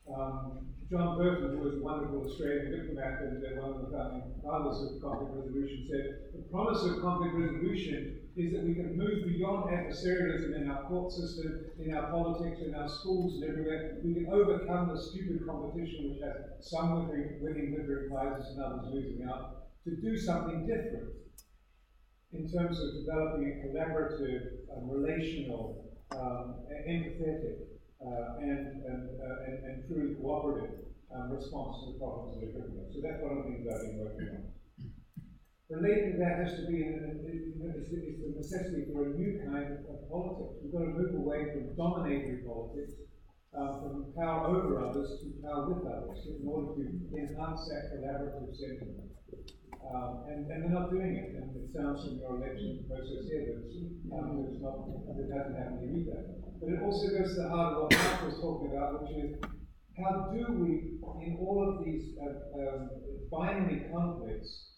John Burton, who was a wonderful Australian diplomat and one of the founding fathers of conflict resolution, said, the promise of conflict resolution is that we can move beyond adversarialism in our court system, in our politics, in our schools and everywhere. We can overcome the stupid competition which has some winning literary prizes and others losing out, to do something different in terms of developing a collaborative, relational, empathetic, and truly cooperative response to the problems that are occurring. So that's one of the things I've been working on. Related to that has to be it's the necessity for a new kind of politics. We've got to move away from dominatory politics, from power over others to power with others, in order to enhance that collaborative sentiment. And they're not doing it, and it sounds from your election process here that it hasn't happened here either. But it also goes to the heart of what Mark was talking about, which is how do we, in all of these binary conflicts,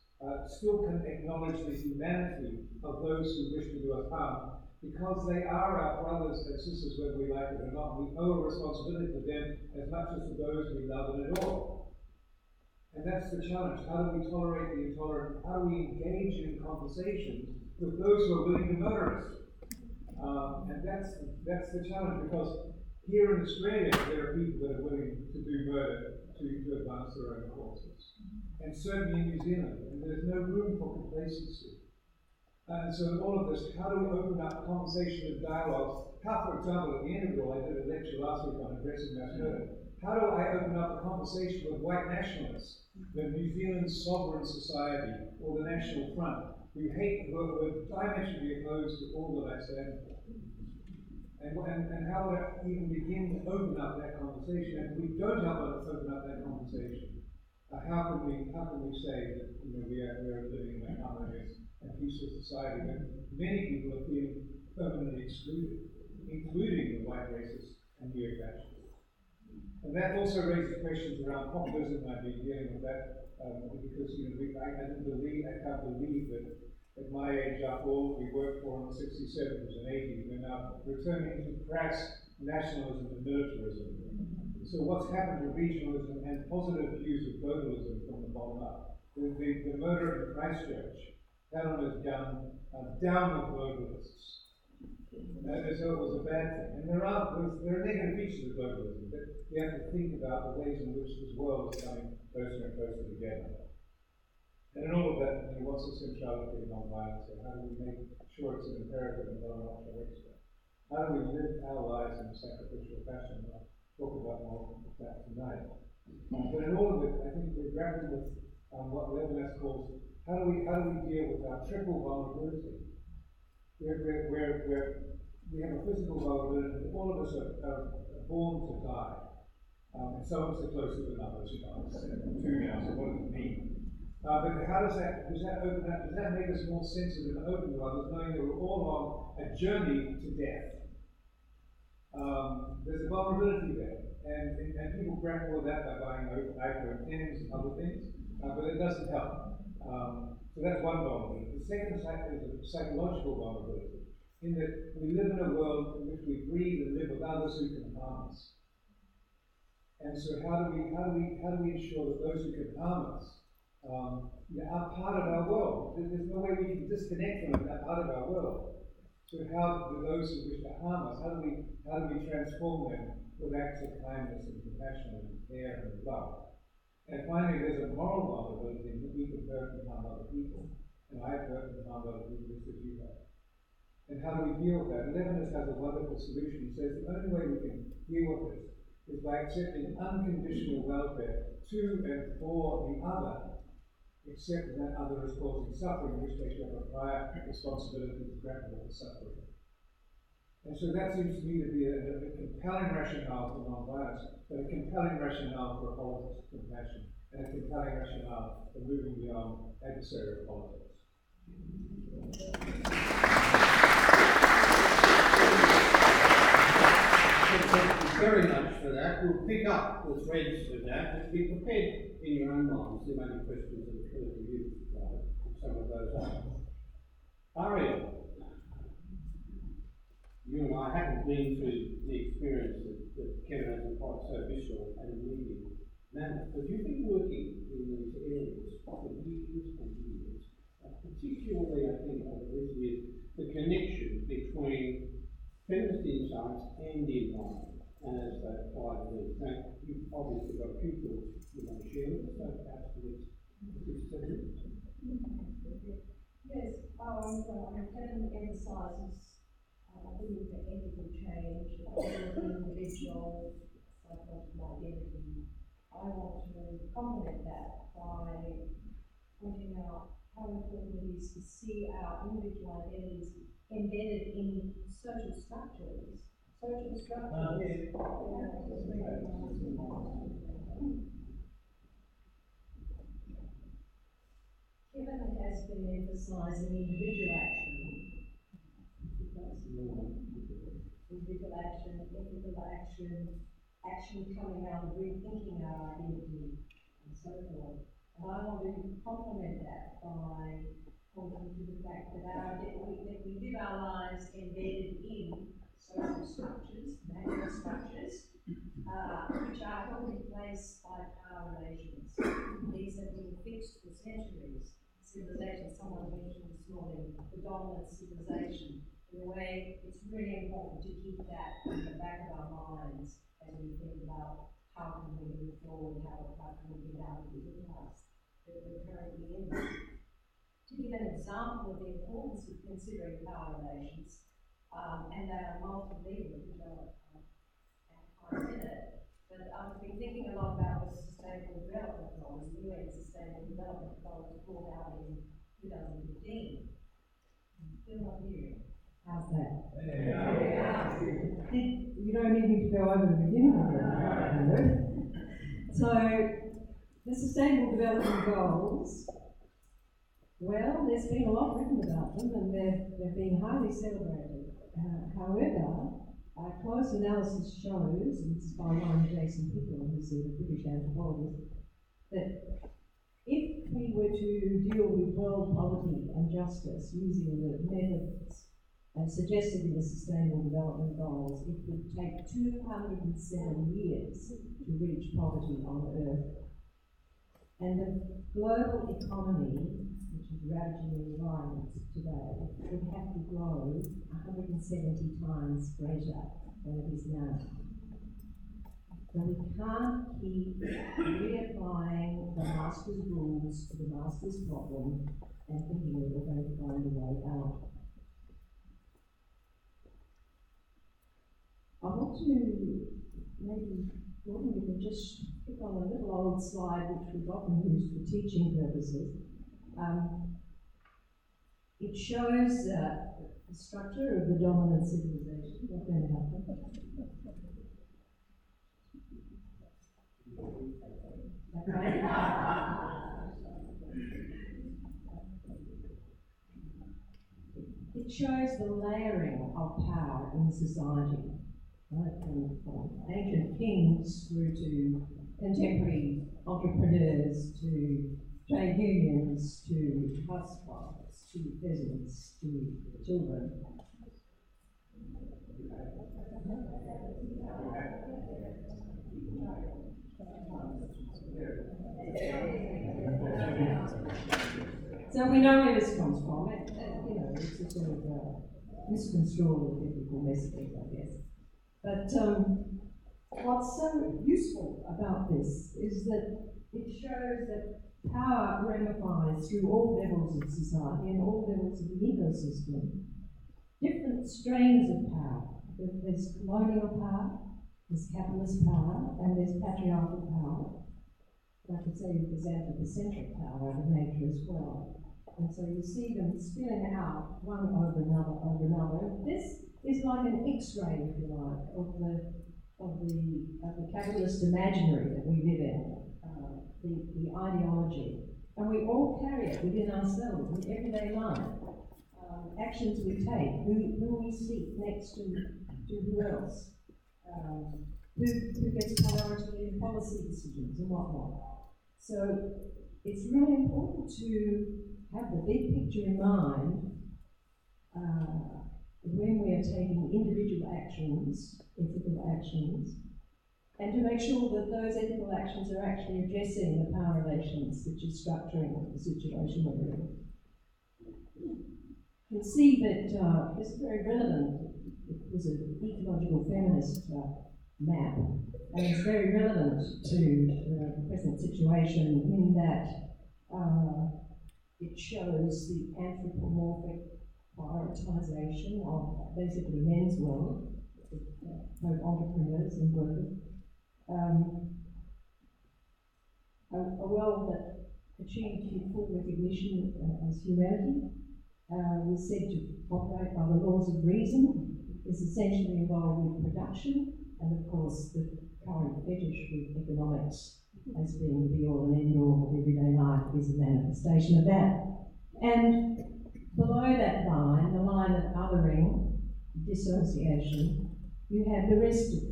still can acknowledge the humanity of those who wish to do us harm, because they are our brothers and sisters, whether we like it or not. We owe a responsibility to them as much as to those we love and adore. And that's the challenge. How do we tolerate the intolerant? How do we engage in conversations with those who are willing to murder us? And that's the challenge, because here in Australia there are people that are willing to do murder to advance their own causes. And certainly in New Zealand, and there's no room for complacency. And so in all of this, how do we open up conversation and dialogues? How, for example, at the end of it all, I did a lecture last week on addressing mass murder. How do I open up a conversation with white nationalists, the New Zealand Sovereign Society or the National Front, who who are diametrically opposed to all that I stand for? And how would I even begin to open up that conversation? And if we don't open up that conversation, how can we say that we are living in a harmonious and peaceful society when many people are feeling permanently excluded, including the white racists and neo-fascists? And that also raises questions around populism. I've been dealing with that because I can't believe that at my age, after all we worked for in the 60s, 70s, and 80s, we're now returning to crass nationalism and militarism. So what's happened to regionalism and positive views of globalism from the bottom up? The murder in Christchurch, Helen is down with globalists. As though it was a bad thing. And there are negative features of globalism, but we have to think about the ways in which this world is coming closer and closer together. And in all of that, what's the centrality of non-violence? And how do we make sure it's an imperative and not an optional extra? How do we live our lives in a sacrificial fashion? I'll talk about more of that tonight. But in all of it, I think we're grappling with what Levinas calls how do we deal with our triple vulnerability? We have a physical vulnerability, but all of us are born to die. And some of us are closer than others, I'm 2 now, so what does it mean? But how does that open up? Does that make us more sensitive and open to others, knowing that we're all on a journey to death? There's a vulnerability there, and people grapple with that by buying iPhone 10s and other things, but it doesn't help. So that's one vulnerability. The second factor is a psychological vulnerability, in that we live in a world in which we breathe and live with others who can harm us. And so how do we ensure that those who can harm us are part of our world? There's no way we can disconnect from them. They're part of our world. So how do those who wish to harm us, how do we transform them with acts of kindness and compassion and care and love? And finally, there's a moral vulnerability in that we can hurt and harm other people. And I've hurt and harmed other people just as you have. And how do we deal with that? Levinas has a wonderful solution. He says the only way we can deal with this is by accepting unconditional welfare to and for the other, except when that other is causing suffering, in which case you have a prior responsibility to grapple with the suffering. And so that seems to me to be a compelling rationale for non-violence, but a compelling rationale for politics of compassion, and a compelling rationale for moving beyond adversarial politics. Thank you very much for that. We'll pick up the threads with that, but be prepared in your own minds. There may be questions that occur to you, some of those are. Ariel, you and I haven't been through the experience that Kevin has been quite so visceral and immediate manner. But you've been working in these areas for years and years, particularly I think over recent years, the connection between feminist insights and the environment and as they apply to these. Now, you've obviously got a few thoughts you want to share with us, so perhaps for this segment. Yes, Kevin emphasises the need for ethical change, individual psychological identity. I want to complement that by pointing out how important it is to see our individual identities embedded in social structures. Social structures. Kevin has been emphasising individual action. Individual action, ethical action, action coming out of rethinking our identity, and so forth. And I want to complement that by pointing to the fact that we live our lives embedded in social structures, natural structures, which are held in place by power relations. These have been fixed for centuries. Civilization, someone mentioned this morning, the dominant civilization. In a way, it's really important to keep that in the back of our minds as we think about how can we move forward, how can we get out of the impasse that we're currently in. To give an example of the importance of considering power relations, and that are multi-level, which I'll quite a minute, but I've been thinking a lot about the Sustainable Development Goals, the UN Sustainable Development Goals brought out in 2015. Still not hearing. How's that? Yeah. You don't need me to go over the beginning of it. So, the Sustainable Development Goals, well, there's been a lot written about them and they've been highly celebrated. However, close analysis shows, and this is by one Jason Pickle, who's a British anthropologist, that if we were to deal with world poverty and justice using the methods suggested in the Sustainable Development Goals, it would take 207 years to reach poverty on Earth. And the global economy, which is ravaging the environment today, would have to grow 170 times greater than it is now. So we can't keep reapplying the master's rules to the master's problem and thinking that we're going to find a way out. I want to maybe, Gordon, you can just pick on a little old slide which we've often used for teaching purposes. It shows the structure of the dominant civilization. What's going to happen? Okay. It shows the layering of power in society. Right, from ancient kings through to contemporary entrepreneurs, to trade unions, to housewives, to peasants, to children. So we know where this comes from. It's a sort of misconstrued biblical messages, I guess. But what's so useful about this is that it shows that power ramifies through all levels of society and all levels of the ecosystem. Different strains of power. There's colonial power, there's capitalist power, and there's patriarchal power. I could say there's anthropocentric power over nature as well. And so you see them spilling out one over another. This is like an X-ray, if you like, of the capitalist imaginary that we live in, the ideology. And we all carry it within ourselves in everyday life. Actions we take, who we seek next to who else, who gets priority in policy decisions and whatnot. So it's really important to have the big picture in mind when we are taking individual actions, ethical actions, and to make sure that those ethical actions are actually addressing the power relations which is structuring the situation we're in. You can see that this is very relevant. It was an ecological feminist map, and it's very relevant to the present situation in that it shows the anthropomorphic prioritization of basically men's world, both entrepreneurs and workers. A world that achieved full recognition as humanity was said to operate by the laws of reason, is essentially involved with production, and of course the current fetish with economics as being the be-all and end-all of everyday life is a manifestation of that. And below that line, the line of othering, dissociation, you have the rest of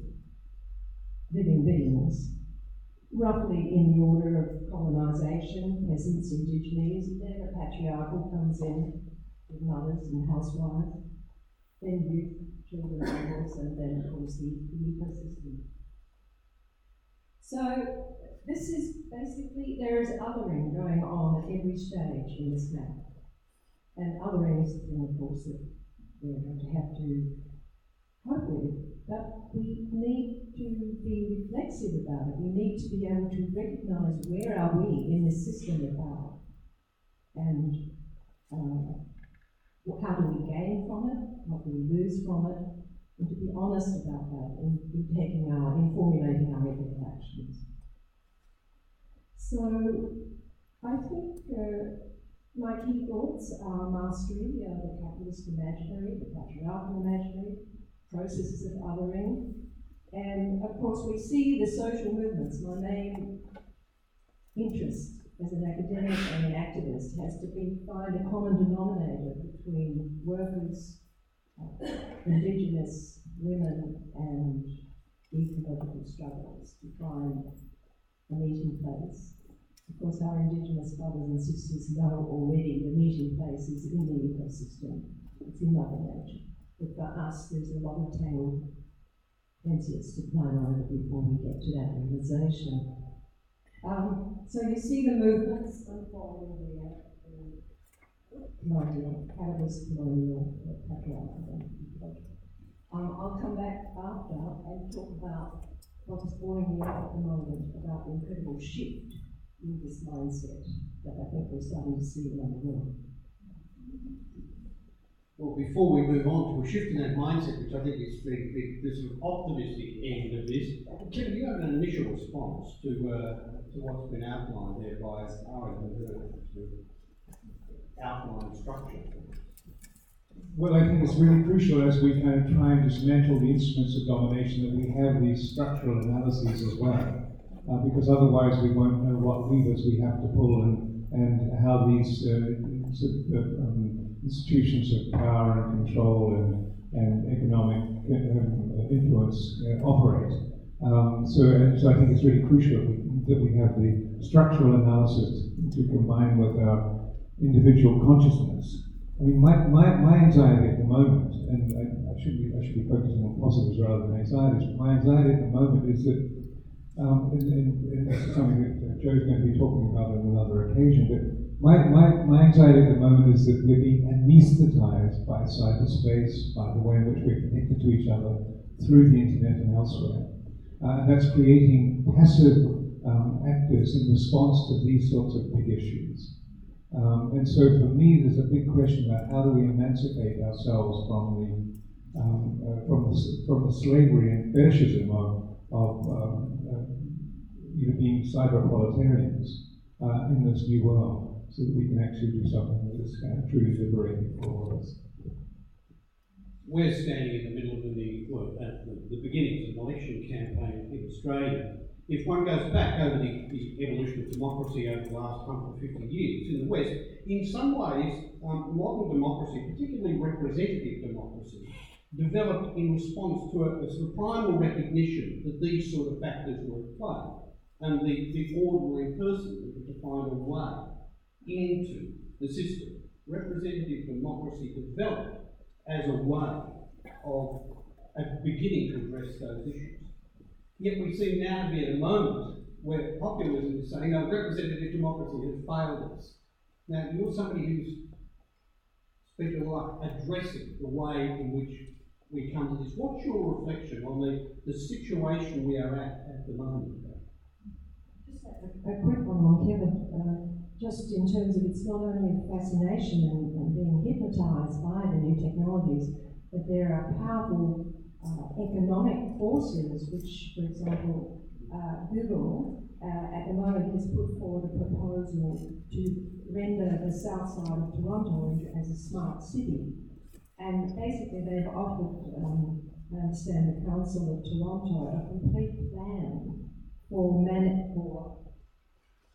living beings, roughly in the order of colonisation, peasants, indigenes, and then the patriarchal comes in with mothers and housewives, then youth, children, animals, and then of course the ecosystem. So this is basically, there is othering going on at every stage in this map. And othering is the thing, of course, that we're going to have to cope with. But we need to be reflexive about it. We need to be able to recognise where are we in this system of power, and how do we gain from it, what do we lose from it, and to be honest about that in formulating our ethical actions. So I think my key thoughts are mastery, the capitalist imaginary, the patriarchal imaginary, processes of othering, and of course we see the social movements. My main interest as an academic and an activist has to be find a common denominator between workers, indigenous women, and ecological struggles to find a meeting place. Of course, our indigenous brothers and sisters know already the meeting place is in the ecosystem. It's in Mother Nature. But for us, there's a lot of tangled fences to climb over before we get to that realization. So you see the movements unfolding there, colonial, capitalist, colonial, patriarchal, and ecological. I'll come back after and talk about what's boiling me up at the moment, about the incredible shift in this mindset that I think we're starting to see around the world. Well, before we move on to a shift in that mindset, which I think is the sort of optimistic end of this, Kevin, do you have an initial response to what's been outlined there by Aaron and the outline structure? Well, I think it's really crucial as we kind of try and dismantle the instruments of domination that we have these structural analyses as well, because otherwise we won't know what levers we have to pull and how these institutions of power and control and economic influence operate. So I think it's really crucial that we have the structural analysis to combine with our individual consciousness. I mean, my anxiety at the moment, and I should be focusing on positives rather than anxieties, but my anxiety at the moment is that, and this is something that Joe's going to be talking about on another occasion, but my anxiety at the moment is that we're being anesthetized by cyberspace, by the way in which we're connected to each other through the internet and elsewhere. And that's creating passive actors in response to these sorts of big issues. And so for me, there's a big question about how do we emancipate ourselves from the slavery and fetishism of being cyber-proletarians in this new world, so that we can actually do something that is kind of truly liberating for all of us. We're standing in the middle of the beginnings of an election campaign in Australia. If one goes back over the evolution of democracy over the last 150 years in the West, in some ways, modern democracy, particularly representative democracy, developed in response to a sort of primal recognition that these sort of factors were at play, and the ordinary person needed to find a way into the system. Representative democracy developed as a way of beginning to address those issues. Yet we seem now to be at a moment where populism is saying, no, representative democracy has failed us. Now, you're somebody who's speaking a lot, addressing the way in which we come to this. What's your reflection on the situation we are at the moment? Just a quick one on Kevin. Just in terms of it's not only fascination and being hypnotised by the new technologies, but there are powerful economic forces which, for example, Google at the moment has put forward a proposal to render the south side of Toronto as a smart city. And basically they've offered, I understand, the Council of Toronto a complete plan for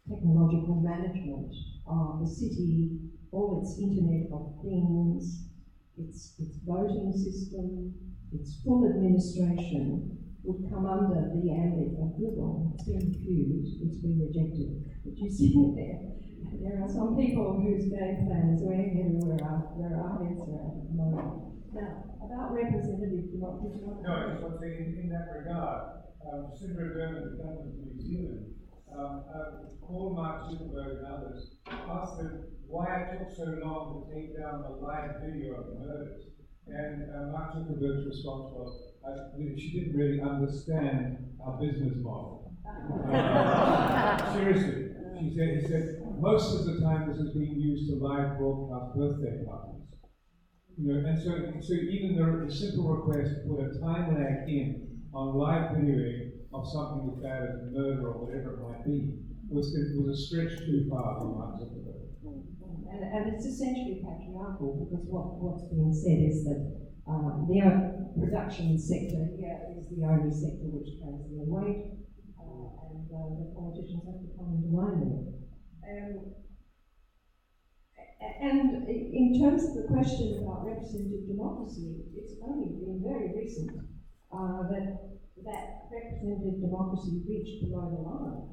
technological management of the city, all its Internet of Things, its voting system, its full administration would come under the ambit of Google. It's been refused, it's been rejected. But you see there are some people whose game plan is way ahead of where our heads are at the moment. Now, about representative democracy. No, I just want to say in that regard, Jacinda Ardern, the government of New Zealand, called Mark Zuckerberg and others, asked them why it took so long to take down the live video of the murders. And Mark Zuckerberg's response was, she didn't really understand our business model. Seriously, he said, most of the time this is being used to live broadcast birthday parties. You know, and so even the simple request to put a time lag in on live videoing of something as bad as murder or whatever it might be was a stretch too far for Mark Zuckerberg. And it's essentially patriarchal because what's being said is that the production sector here is the only sector which carries their weight, and the politicians have to come into line there. And in terms of the question about representative democracy, it's only been very recent that representative democracy reached below the line.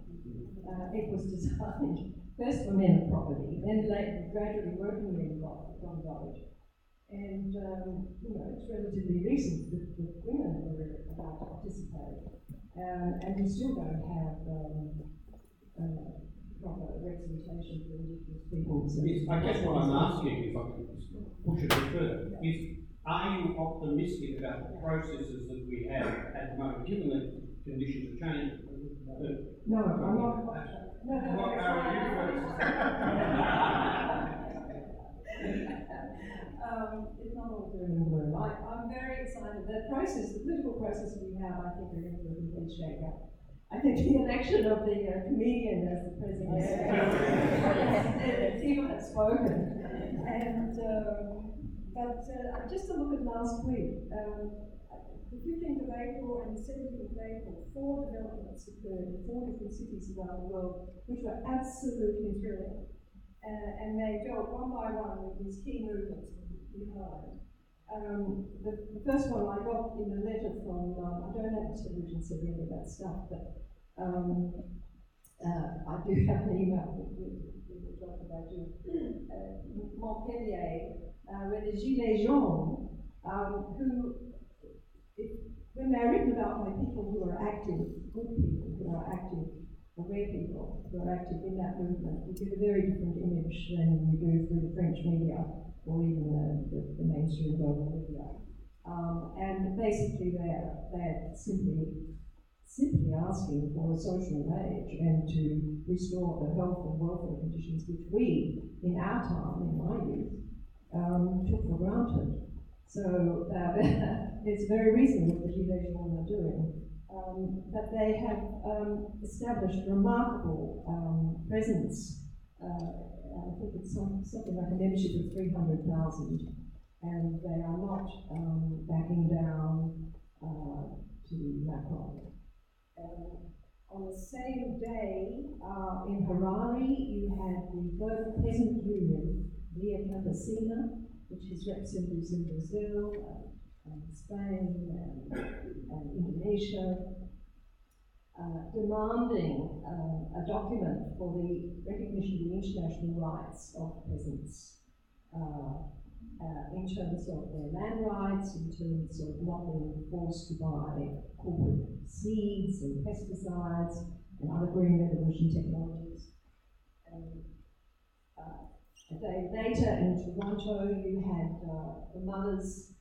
It was designed first for men of property, then later gradually working men got vote. And it's relatively recent that women were allowed to participate, and we still don't have proper representation for Indigenous peoples. I guess what I'm asking, if I can push it a bit further, is are you optimistic about the processes that we have at the moment, given that conditions are changing? No, I'm not. What are you first? It's not all doom and gloom. I'm very excited. The political process we have, I think, are in for a complete shake-up. I think the election of the comedian as the president, people have spoken. And but just to look at last week, the 15th of April and the 17th of April, 4 developments occurred in 4 different cities around the world, which were absolutely thrilling. And they dealt one by one with these key movements behind. The first one I got in a letter from, I don't have intelligence of any of that stuff, but I do have an email we will talk about Montpellier, where the Gilets jaunes, who, when they're written about by people who are active, good people who are active, aware people who are active in that movement, you get a very different image than you do through the French media or even the mainstream global media. And basically they're simply asking for a social wage and to restore the health and welfare conditions which we, in our time, in my youth, took for granted. So it's very reasonable what the Gilets jaunes are doing. But they have established remarkable presence. I think it's something like a membership of 300,000, and they are not backing down to Macron. On the same day, in Harare, you had the Global Peasant Union, Via Campesina, which has representatives in Brazil, and Spain, and Indonesia, demanding a document for the recognition of the international rights of peasants. in terms of their land rights, in terms of not being forced to buy corporate seeds and pesticides and other green revolution technologies. And a day later in Toronto, you had the mothers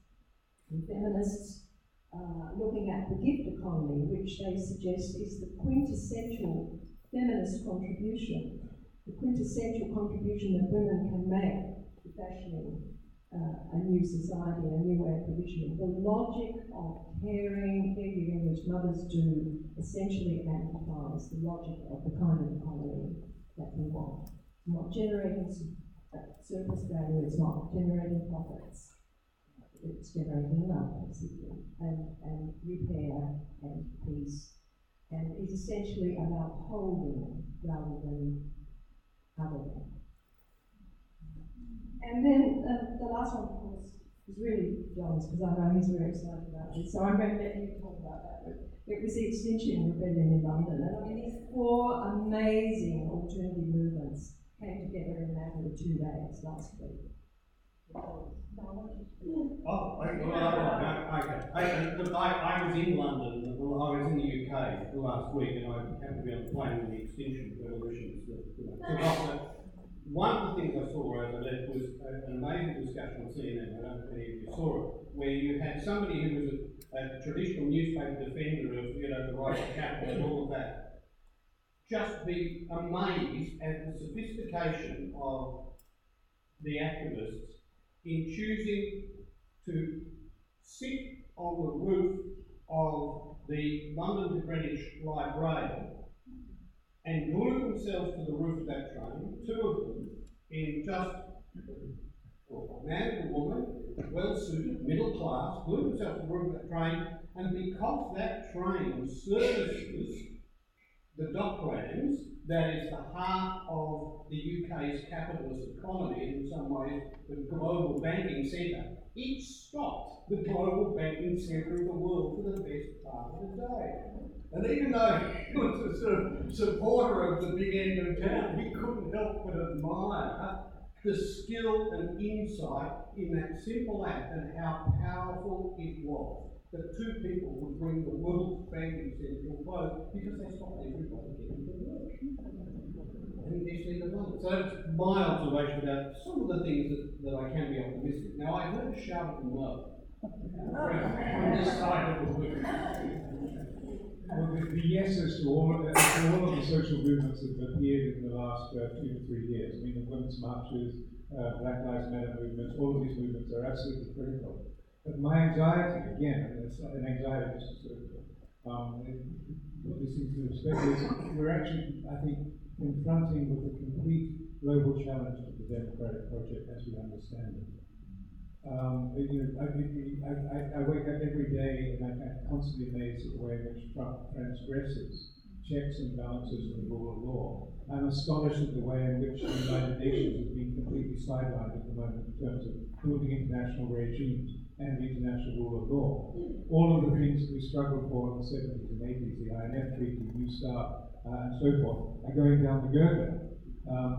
and feminists looking at the gift economy, which they suggest is the quintessential feminist contribution, the quintessential contribution that women can make to fashioning a new society, a new way of provisioning. The logic of caregiving, which mothers do, essentially amplifies the logic of the kind of economy that we want. It's not generating surplus value, it's not generating profits. It's generating love, basically, and repair and peace, and is essentially about holding rather than othering. And then the last one, of course, is really John's, because I know he's very excited about this, so I'm going to let you talk about that. But it was the Extinction Rebellion in London, and I mean, these 4 amazing alternative movements came together in a matter of 2 days last week. Look, I was in London, well, I was in the UK last week, and I happened to be on the plane when the Extinction Revolution took off. One of the things I saw as I left was an amazing discussion on CNN, I don't know if any of you saw it, where you had somebody who was a traditional newspaper defender of, the right to capital and all of that, just be amazed at the sophistication of the activists in choosing to sit on the roof of the London to Greenwich light rail and glue themselves to the roof of that train, 2 of them, in just a man and a woman, well suited, middle class, glue themselves to the roof of that train, and because that train services the docklands, that is the heart of the UK's capitalist economy, and in some ways the global banking centre, it stopped the global banking centre of the world for the best part of the day. And even though he was a sort of supporter of the big end of town, he couldn't help but admire the skill and insight in that simple act and how powerful it was. That 2 people would bring the world's banking centre to a close because they stopped everybody getting to work. And this need of money. So that's my observation about some of the things that I can be optimistic. Now I heard a shout of no from this side of the room. Well, the yeses to all of the social movements that have appeared in the last 2 to 3 years. I mean, the women's marches, Black Lives Matter movements, all of these movements are absolutely critical. But my anxiety, again, and it's an anxiety just to sort of put this into perspective, is we're actually, I think, confronting with a complete global challenge to the democratic project as we understand it. I wake up every day and I'm constantly amazed at the way in which Trump transgresses checks and balances of the rule of law. I'm astonished at the way in which the United Nations has been completely sidelined at the moment in terms of building international regimes and the international rule of law. All of the things that we struggled for in the 70s and 80s, the INF Treaty, New START, and so forth, are going down the gurgler.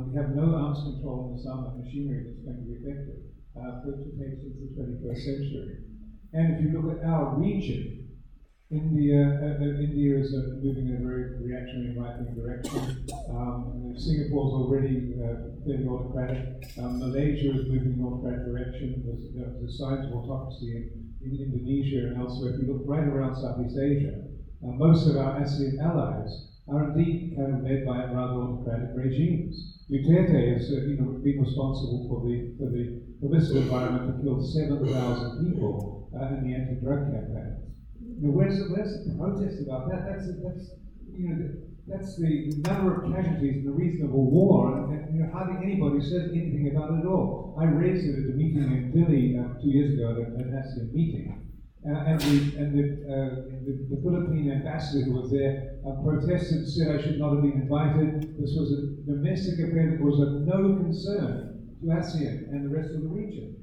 We have no arms control in the armament machinery that's going to be effective to take since the 21st century. And if you look at our region, India is moving in a very reactionary right-wing direction. Singapore's already fairly autocratic. Malaysia is moving in an autocratic direction. There's signs of autocracy in Indonesia and elsewhere. If you look right around Southeast Asia, most of our ASEAN allies are indeed kind of led by rather autocratic regimes. Duterte has been responsible for the political environment to kill 7,000 people in the anti-drug campaigns. Where's the protest about that? That's the number of casualties in a reasonable war, and hardly anybody says anything about it at all. I raised it at a meeting in Delhi 2 years ago, at an ASEAN meeting, and the Philippine ambassador who was there protested and said I should not have been invited. This was a domestic affair that was of no concern to ASEAN and the rest of the region.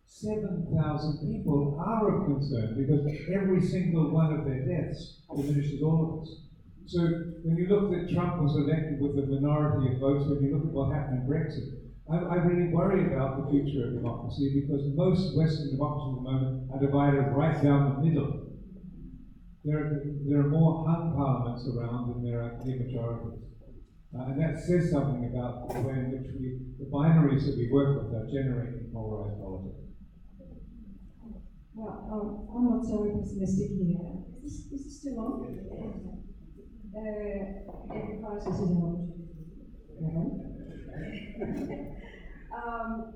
7,000 people are of concern because every single one of their deaths diminishes all of us. So when you look that Trump was elected with a minority of votes, when you look at what happened in Brexit, I really worry about the future of democracy because most Western democracies at the moment are divided right down the middle. There are more hung parliaments around than there are clear majorities. And that says something about the way in which the binaries that we work with are generating polarized politics. Well, I'm not so pessimistic here. Is this still on? Every crisis is an opportunity.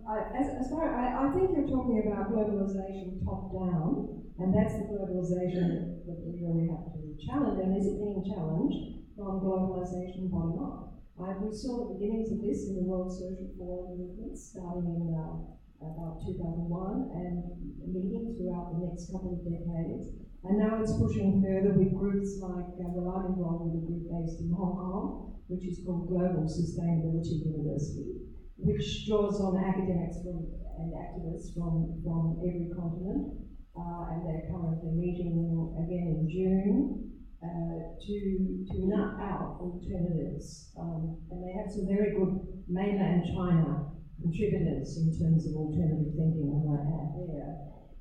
I think you're talking about globalization top down, and that's the globalization that we really have to challenge. And is it being challenged from globalization bottom up? We saw the beginnings of this in the World Social Forum movement starting in about 2001 and leading throughout the next couple of decades. And now it's pushing further with groups like, well, I'm involved with a group based in Hong Kong, which is called Global Sustainability University, which draws on academics and activists from every continent. And they're currently meeting again in June to nut out alternatives. And they have some very good mainland China contributors in terms of alternative thinking, I might add there.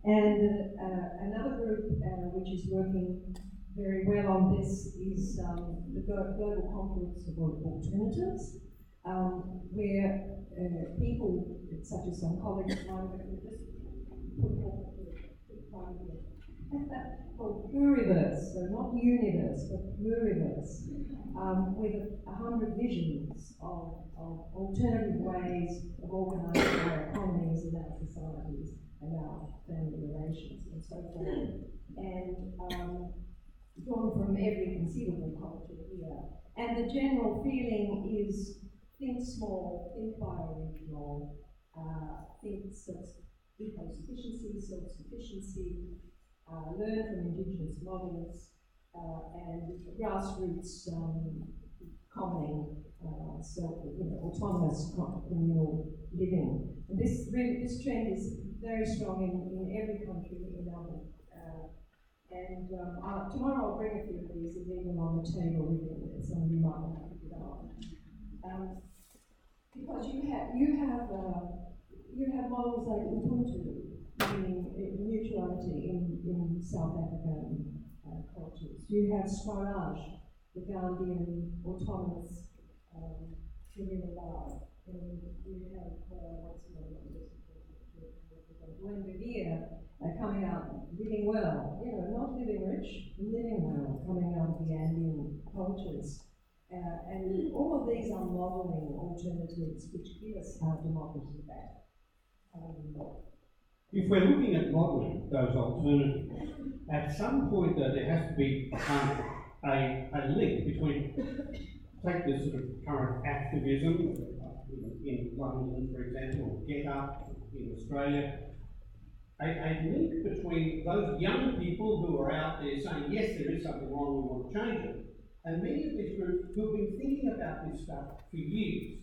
And another group which is working very well on this is the Global Conference of Alternatives, where people such as some colleagues of mine will just put called pluriverse, so not universe, but pluriverse, with 100 visions of alternative ways of organising our economies and our societies and our family relations and so forth. And drawn from every conceivable culture here. And the general feeling is think small, think bioregional, think eco-sufficiency, self-sufficiency, learn from indigenous models, and grassroots commoning, autonomous communal living. And this trend is very strong in every country in our and tomorrow I'll bring a few of these and leave them on the table with you. Some of you might want to pick it up. Because you have models like Ubuntu, meaning mutuality in South African cultures. You have Swaraj, the Gandhian autonomous living alive. And you have Gwen Revere coming out living well, not living rich, living well, coming out of the Andean cultures. And all of these are modeling alternatives which give us our democracy back. If we're looking at modelling those alternatives, at some point though there has to be a link between, take the sort of current activism in London, for example, or Get Up in Australia, a link between those young people who are out there saying, yes, there is something wrong, we want to change it, and many of these groups who have been thinking about this stuff for years.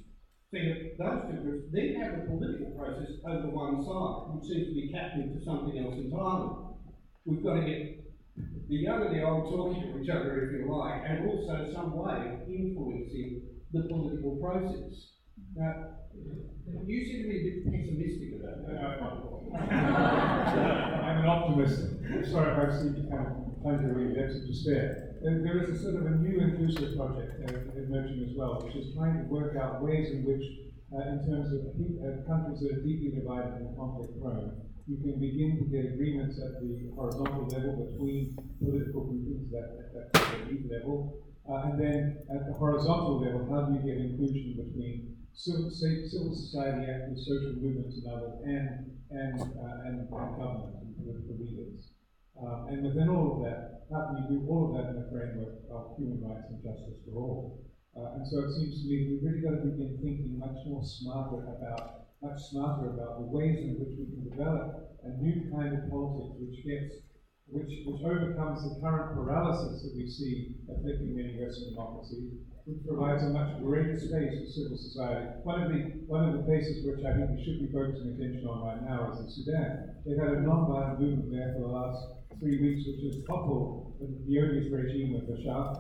So those two groups then have the political process over one side, which seems to be captive to something else entirely. We've got to get the young and the old talking to each other, if you like, and also some way of influencing the political process. Now, you seem to be a bit pessimistic about that. I'm an optimist. Sorry if I seem to kind of plunge away depths of despair. There is a sort of a new inclusive project emerging as well, which is trying to work out ways in which, in terms of countries that are deeply divided and conflict prone, you can begin to get agreements at the horizontal level between political groupings at the elite level, and then at the horizontal level, how do you get inclusion between civil society actors, social movements, and others, and government and political leaders. And within all of that, how can you do all of that in the framework of human rights and justice for all? And so it seems to me we've really got to begin thinking much smarter about the ways in which we can develop a new kind of politics which overcomes the current paralysis that we see afflicting many Western democracies, which provides a much greater space for civil society. One of the places which I think we should be focusing attention on right now is in Sudan. They've had a non-violent movement there for the last 3 weeks, which has toppled the odious regime of Bashar,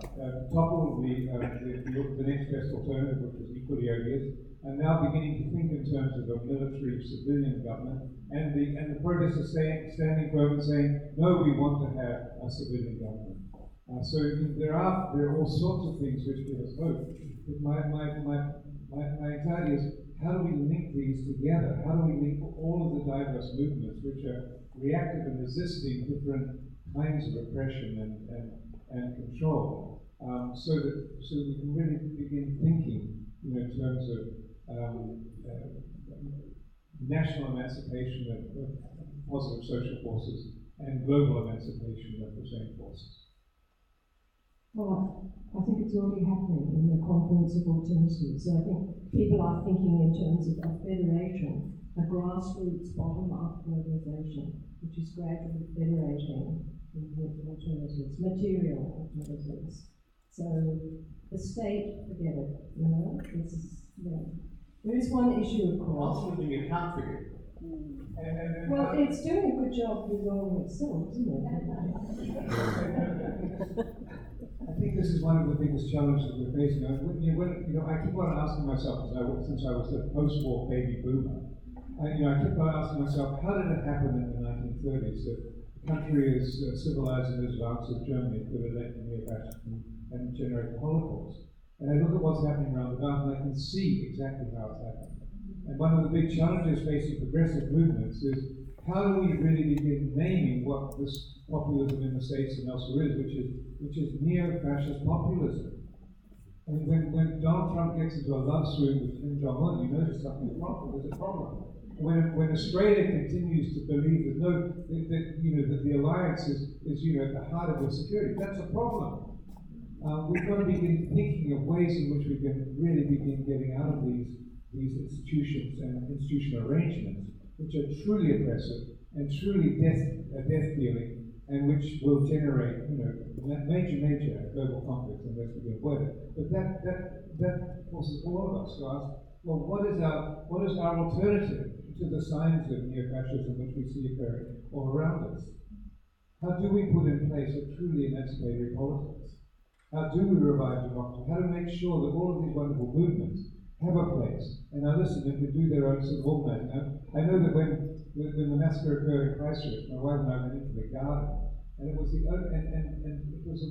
toppled the next best alternative, which was equally odious, and now beginning to think in terms of a military civilian government, and the protesters standing firm and saying, no, we want to have a civilian government. So there are all sorts of things which give us hope. But my anxiety is, how do we link these together? How do we link all of the diverse movements which are reactive and resisting different kinds of oppression and control, so that we can really begin thinking, in terms of national emancipation of positive social forces and global emancipation of the same forces. Well, I think it's already happening in the Conference of Alternatives. So I think people are thinking in terms of a federation, a grassroots bottom-up organisation, which is gradually federating into alternatives, material alternatives. So the state, forget it, this is, There is one issue, of course. Ultimately, you can't forget it. Well, it's doing a good job resolving itself, isn't it? I think this is one of the biggest challenges we're facing. I keep on asking myself, since I was a post-war baby boomer, I keep on asking myself, how did it happen in the 1930s that a country as civilized and as advanced as Germany could elect a neo-fascist and generate the Holocaust? And I look at what's happening around the world, and I can see exactly how it's happening. And one of the big challenges facing progressive movements is, how do we really begin naming what this populism in the States and elsewhere is, which is neo-fascist populism? I mean, when Donald Trump gets into a love swoon with Kim Jong-un, you notice something wrong. There's a problem. When Australia continues to believe that the alliance is at the heart of their security, that's a problem. We've got to begin thinking of ways in which we can really begin getting out of these institutions and institutional arrangements, which are truly oppressive and truly death-dealing, and which will generate, major global conflicts unless we can avoid it. But that forces all of us to ask, well, what is our alternative to the signs of neo-fascism which we see occurring all around us? How do we put in place a truly emancipatory politics? How do we revive democracy? How do we make sure that all of these wonderful movements have a place? And now listen, and can do their own sort of organizing. I know that when the massacre occurred in Christchurch, my wife and I went into the garden, and it was the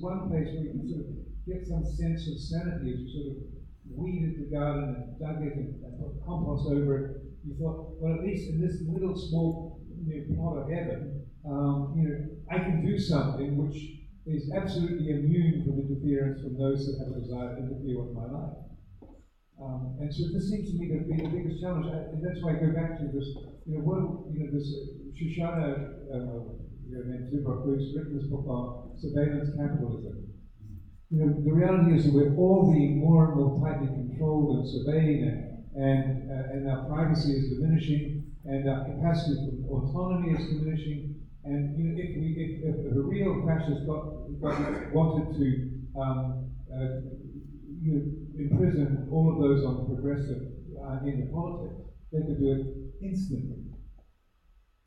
one place where you could sort of get some sense of sanity as you sort of weeded the garden and dug it and put compost over it. You thought, well, at least in this little small plot of heaven, I can do something which is absolutely immune from interference from those that have a desire to interfere with my life. And so this seems to me to be the biggest challenge, and that's why I go back to this. This Shoshana named Zubrock, who's written this book on surveillance capitalism. The reality is that we're all being more and more tightly controlled and surveyed, and our privacy is diminishing, and our capacity for autonomy is diminishing. And if a real fascist wanted to imprison all of those on the progressive end of politics, they could do it instantly.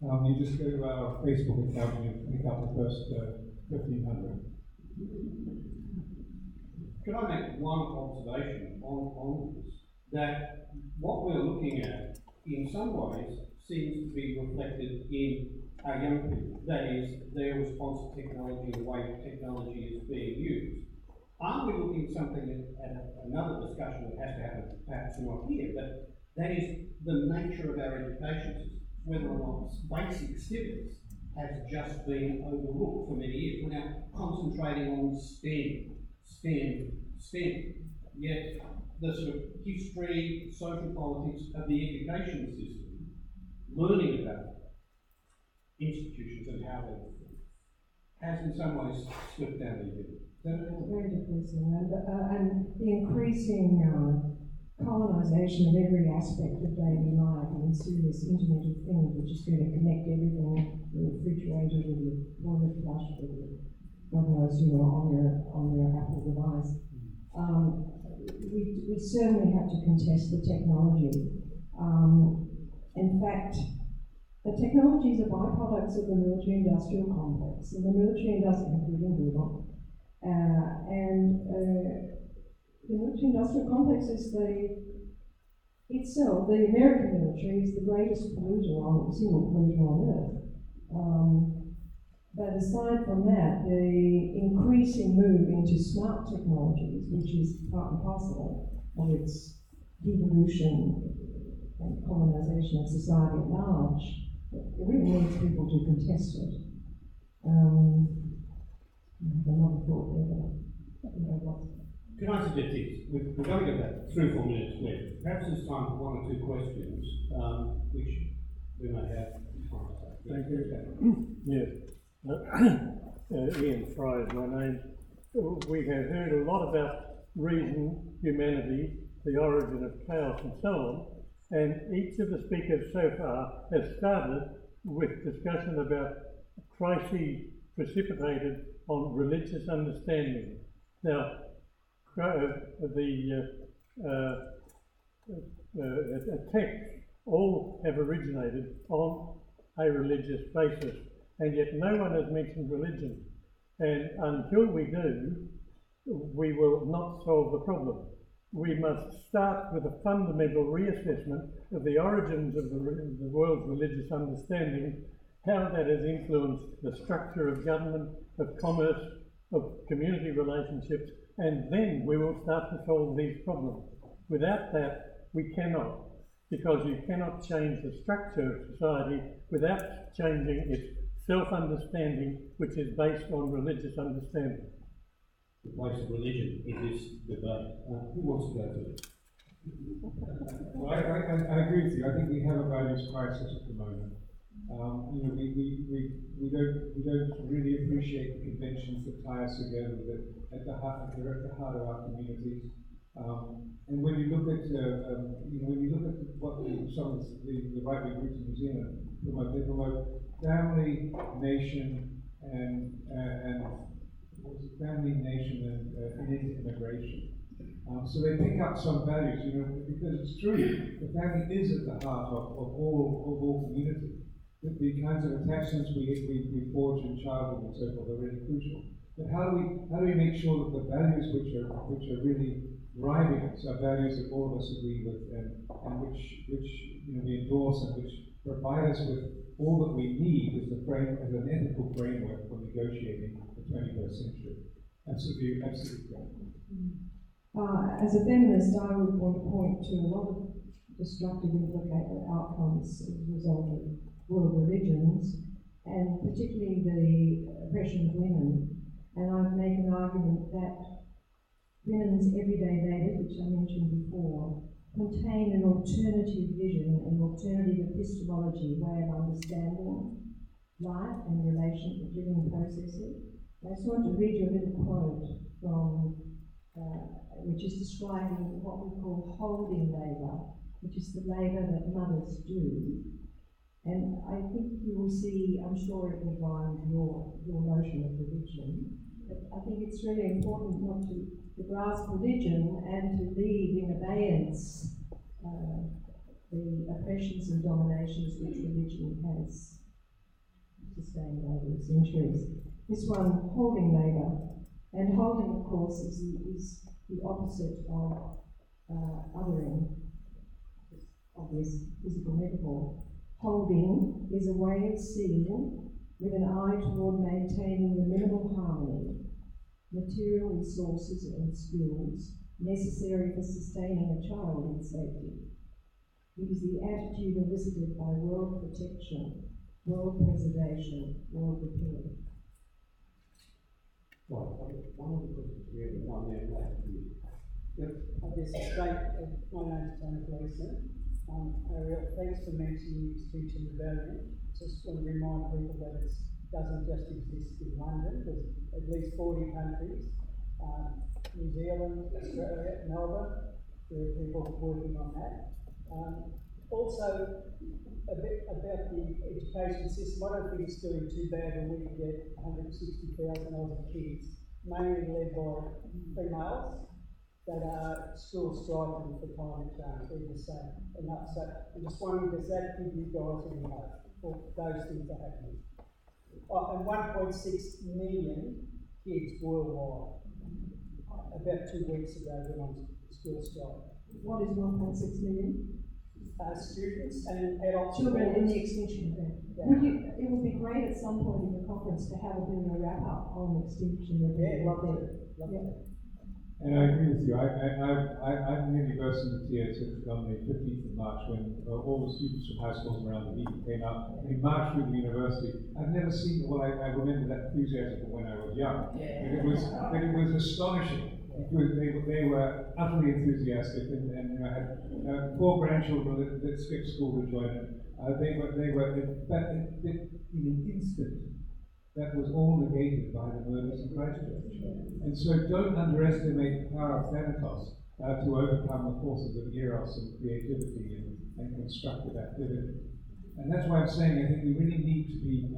You just go to our Facebook account and you pick up the first 1,500. Can I make one observation on this? That what we're looking at, in some ways, seems to be reflected in our young people. That is, their response to technology, the way technology is being used. Aren't we looking at something at another discussion that has to happen, perhaps not here, but that is the nature of our education system, whether or not basic civics has just been overlooked for many years. We're now concentrating on STEM. Yet the sort of history, social politics of the education system, learning about institutions and how they has in some ways slipped down the hill. Very depressing, and the increasing colonisation of every aspect of daily life, and we see this Internet of Things, which is going to connect everything, the refrigerator with your toilet flush, with your, God knows, on your Apple device. We certainly have to contest the technology. In fact, the technologies are byproducts of the military-industrial complex, and the military-industrial, including Google, the military-industrial complex is itself, the American military is the greatest single polluter on Earth. But aside from that, the increasing move into smart technologies, which is part and parcel of its devolution and colonization of society at large, it really needs people to contest it. Another thought there, Can I suggest this? We've only got about 3 or 4 minutes left. Perhaps it's time for 1 or 2 questions, which we may have. Thank you. Yes. Ian Fry is my name. We have heard a lot about reason, humanity, the origin of chaos and so on, and each of the speakers so far has started with discussion about crises precipitated on religious understanding. Now, texts all have originated on a religious basis, and yet no one has mentioned religion. And until we do, we will not solve the problem. We must start with a fundamental reassessment of the origins of the world's religious understanding, how that has influenced the structure of government, of commerce, of community relationships, and then we will start to solve these problems. Without that, we cannot, because you cannot change the structure of society without changing its self-understanding, which is based on religious understanding. The place of religion in this debate. Who wants to go to it? Well, I agree with you. I think we have a values crisis at the moment. We don't really appreciate the conventions that tie us together, that at the heart of our communities. And when you look at what some of the right-wing groups in New Zealand promote, they promote family, nation, and immigration. So they pick up some values, because it's true. The family is at the heart of all community. The kinds of attachments we forge in childhood and so forth are really crucial. But how do we make sure that the values which are really driving us are values that all of us agree with and which we endorse and which provide us with all that we need as an ethical framework for negotiating the 21st century. Absolutely correct. As a feminist, I would want to point to a lot of destructive outcomes as a result of world religions, and particularly the oppression of women. And I'd make an argument that women's everyday data, which I mentioned before, contain an alternative vision, an alternative epistemology, way of understanding life and relations, living processes. I just want to read you a little quote from, which is describing what we call holding labour, which is the labour that mothers do. And I think you will see, I'm sure it will bind your notion of religion, but I think it's really important not to grasp religion and to leave in abeyance the oppressions and dominations which religion has sustained over the centuries. This one, holding labour, and holding, of course, is the opposite of othering, obvious physical metaphor. Holding is a way of seeing with an eye toward maintaining the minimal harmony, material resources and skills necessary for sustaining a child in safety. It is the attitude elicited by world protection, world preservation, world repair. One of the questions we have on there last year. Yep. I guess my name's Camilleri. Ariel, thanks for mentioning Extinction Rebellion. Just want to remind people that it doesn't just exist in London. There's at least 40 countries, New Zealand, Australia, Melbourne. There are people working on that. Also, a bit about the education system. I don't think it's doing too bad when we get 160,000 Aussie kids, mainly led by females, that are still striving for climate change. They're just saying enough. So I'm just wondering, does that give you guys any hope? for those things to happen. And 1.6 million kids worldwide. About 2 weeks ago when I was school start. What is 1.6 million? Students and adults. Children in the extinction event. Yeah. It would be great at some point in the conference to have a bit of a wrap up on extinction event. Yeah, love it. And I agree with you. I've nearly burst into tears on the 15th of March when all the students from high schools around the region came out and marched through the university. I've never seen, I remember that enthusiasm from when I was young. Yeah. But it was astonishing. They were utterly enthusiastic and had 4 grandchildren that skipped school to join them. They were, but in an instant, that was all negated by the murders in Christchurch. And so don't underestimate the power of Thanatos to overcome the forces of Eros and creativity and constructive activity. And that's why I'm saying I think we really need to be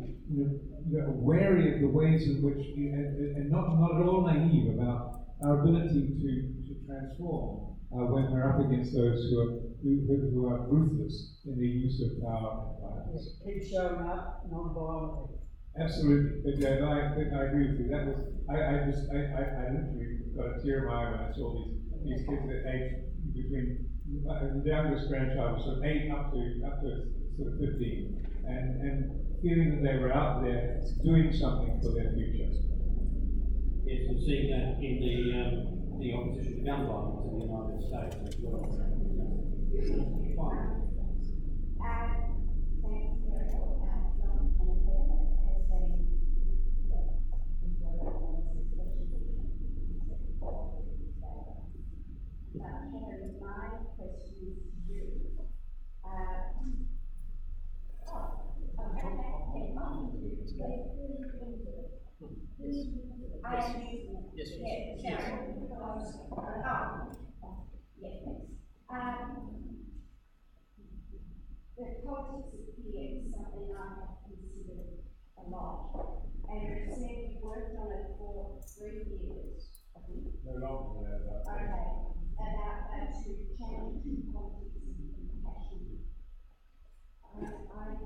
wary of the ways in which, and not at all naive about our ability to transform when we're up against those who are ruthless in the use of power and violence. Keep showing up non-violently. Absolutely, but I agree with you. That was I literally got a tear in my eye when I saw these kids at age between the youngest grandchild was sort of 8 up to sort of 15, and feeling that they were out there doing something for their future. Yes, we've seen that in the opposition to gun violence in the United States as well. Fine. Henry, my question is to you. The politics of fear is something I have considered a lot, and you said you worked on it for 3 years, I think. No longer than that. Okay, about to change politics and compassion. I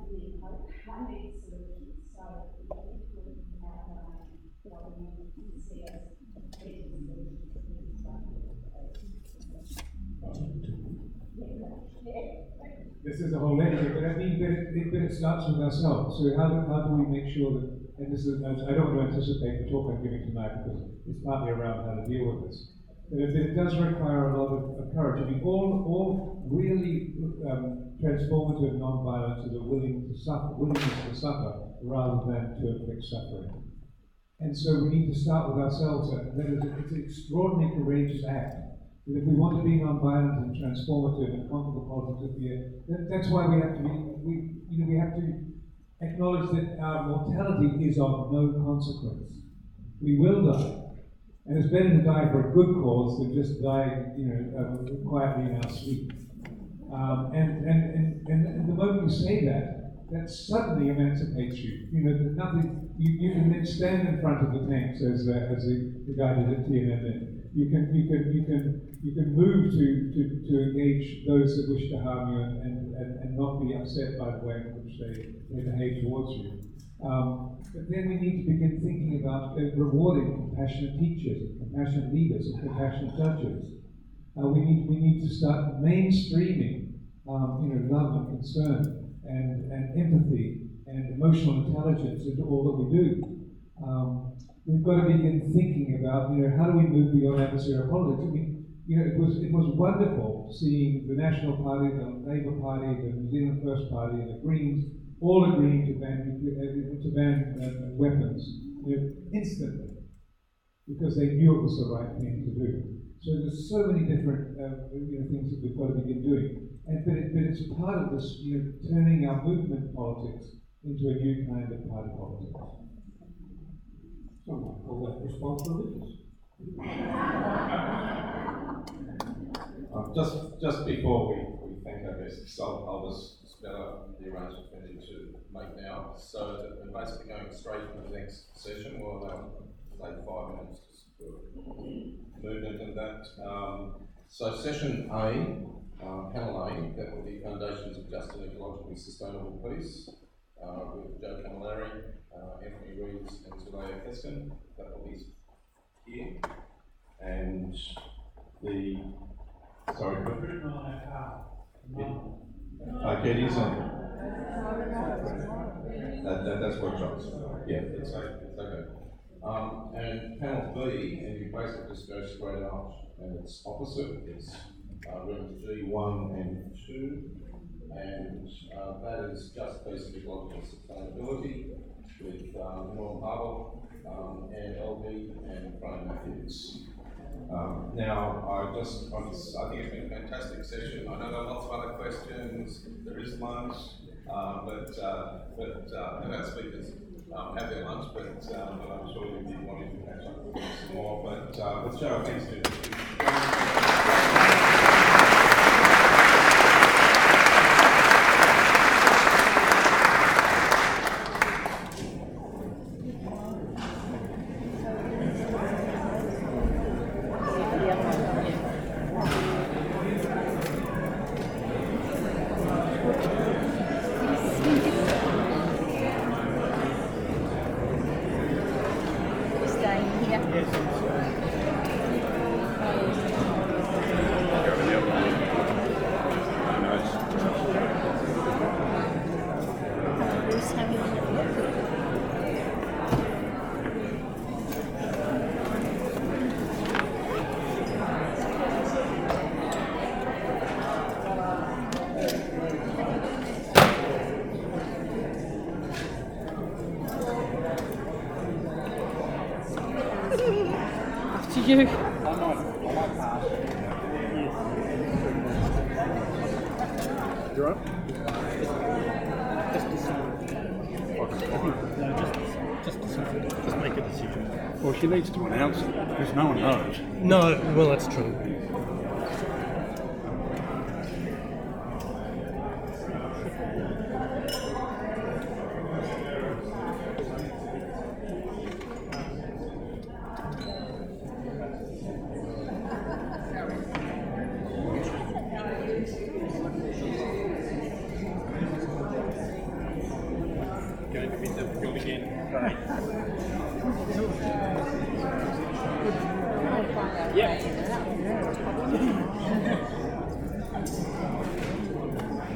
really hope I need solutions, so if you could outline what you see as better solutions to this This is a whole lecture, but I mean, but it starts with ourselves. So how do we make sure that, and this is, I don't want to anticipate the talk I'm giving tonight because it's partly around how to deal with this. But it does require a lot of courage. I mean, all really transformative non-violence is a willingness to suffer rather than to inflict suffering. And so we need to start with ourselves. It's an extraordinarily courageous act. That if we want to be non-violent and transformative and conquer the politics of fear, that's why we have to we have to acknowledge that our mortality is of no consequence. We will die. And it's better to die for a good cause than just die, quietly in our sleep. And the moment you say that suddenly emancipates you. That nothing. You can then stand in front of the tanks as the guy did at TNN. You can move to engage those that wish to harm you and not be upset by the way in which they behave towards you. But then we need to begin thinking about rewarding compassionate teachers, compassionate leaders, and compassionate judges. We need to start mainstreaming, love and concern and empathy and emotional intelligence into all that we do. We've got to begin thinking about, how do we move beyond adversarial politics? I mean, it was wonderful seeing the National Party, the Labour Party, the New Zealand First Party, and the Greens all agreeing to ban weapons instantly because they knew it was the right thing to do. So there's so many different things that we've got to begin doing, but it's part of this turning our movement politics into a new kind of party politics. Some might call that response religious. Just before we thank our guests, I'll just spell out the arrangement we need to make now, so that we're basically going straight into the next session. We'll allow, say, 5 minutes for movement and that. So session A, panel A, that will be Foundations of Just and Ecologically Sustainable Peace. with Joe Camilleri, Anthony Reeves, and Zulaya Keskin, that will be here. And the, sorry, Katie's on. That's workshops. Yeah, it's okay. And panel B, and you basically just go straight out, and it's opposite. It's rooms G1 and 2, and that is just basic ecological sustainability with Norm Harbour and LB and Brian Matthews. Now, I think it's been a fantastic session. I know there are lots of other questions. There is lunch, but our speakers have their lunch, but I'm sure you'll be wanting to catch up with some more. But let's show our thanks to you. You're up? Just make a decision. Well, she needs to announce it because no one knows. No, well, that's true.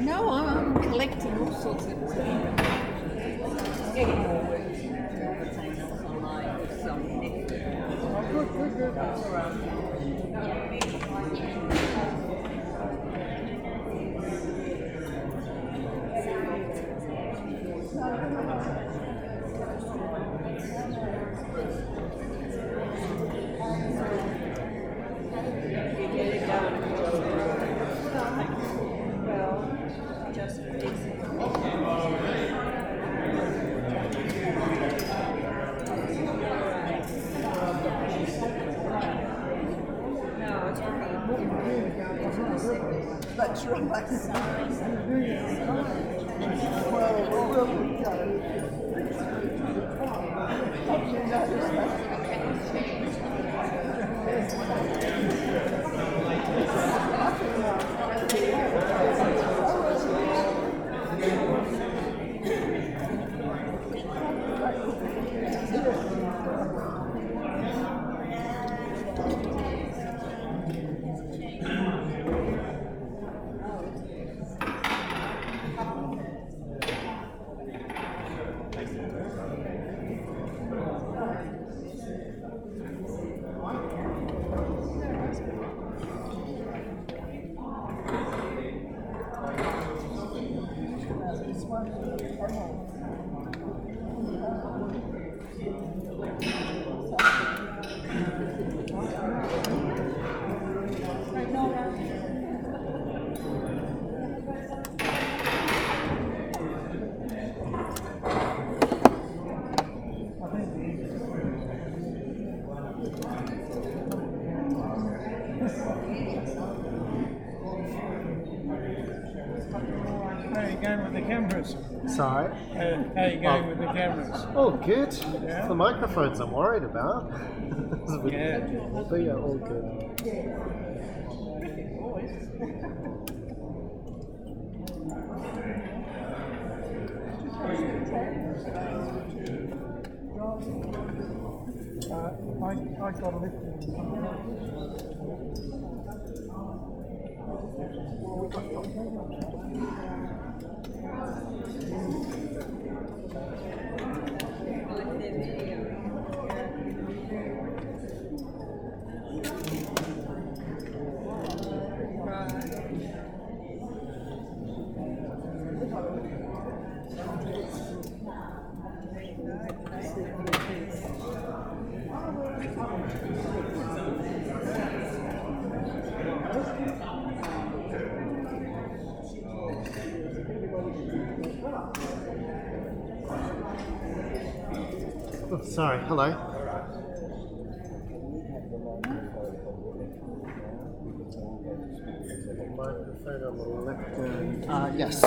No, I'm collecting all sorts of getting more work all the time online with some good. That's right. How are you going with the cameras? Sorry? How are you going with the cameras? Oh, good. Yeah. The microphones I'm worried about. Yeah. But yeah, all good. I got a lift. Oh, sorry, hello. Microphone on the left. Yes.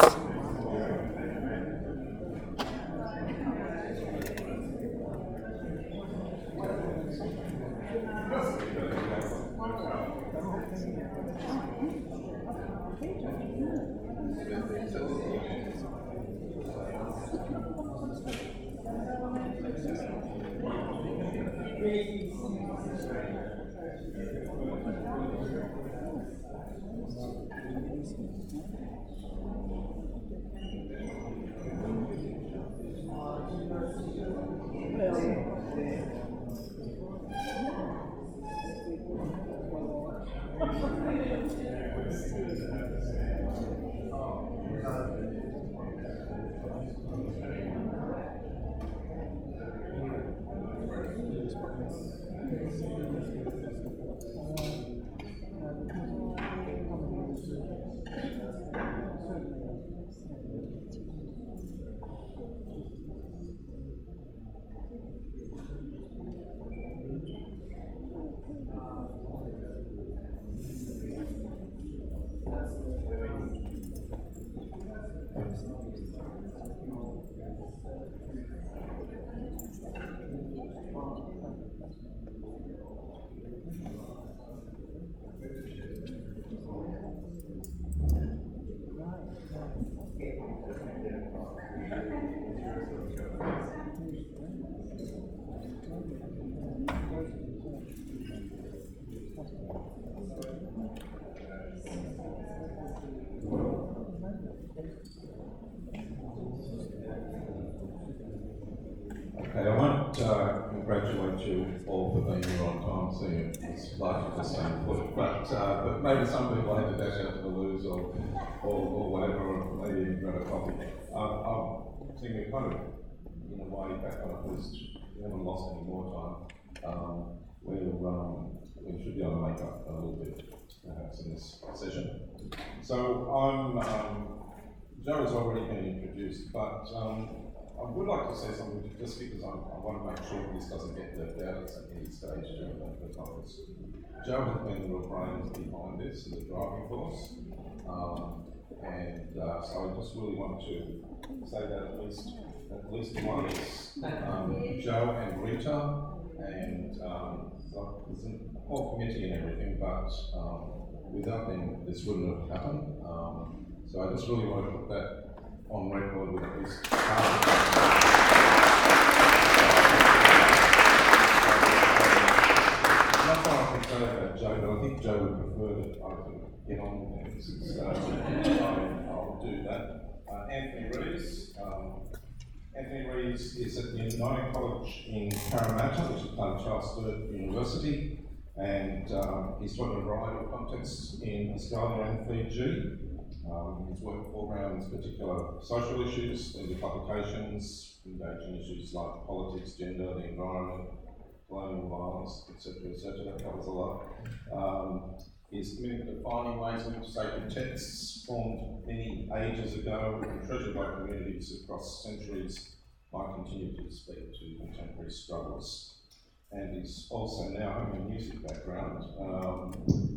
Okay, I won't congratulate you all for being here on time, seeing it's largely the same foot, but maybe some people had to dash out to the loos or whatever, or maybe even grab a coffee. I'm thinking kind of, in a way, back on it, because we haven't lost any more time. We should be able to make up a little bit, perhaps, in this session. So Joe has already been introduced, but I would like to say something just because I want to make sure this doesn't get left out at any stage during the conference. Joe has been the real brains behind this and the driving force, and so I just really want to say that at least once. Joe and Rita and there's a whole committee and everything, but without them this wouldn't have happened. So I just really want to put that on record with at least half Not that I can say about Joe, but I think Joe would prefer that I can get on with things. So I'll do that. Anthony Rees is at the Uniting College in Parramatta, which is part of Charles Sturt University, and he's taught in a variety of contexts in Australia and Fiji. He's worked all around particular social issues in the publications, engaging issues like politics, gender, the environment, colonial violence, etc., etc. That covers a lot. He's committed to finding ways in which sacred texts formed many ages ago and treasured by communities across centuries might continue to speak to contemporary struggles. And he's also now having a music background.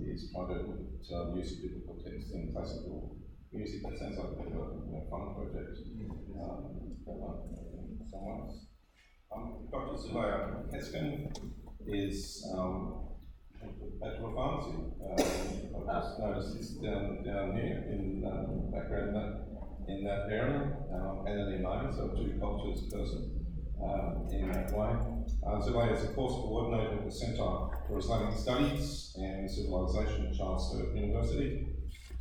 He's tried to look at use of biblical text in classical music. That sounds like a bit of a fun project. Someone else. Dr. Zulaya Keskin is Bachelor of Pharmacy. I just noticed this down here in background in that area, and an so a two cultures person. in that way. Zelaya is a course coordinator at the Centre for Islamic Studies and Civilization at Charles Sturt University.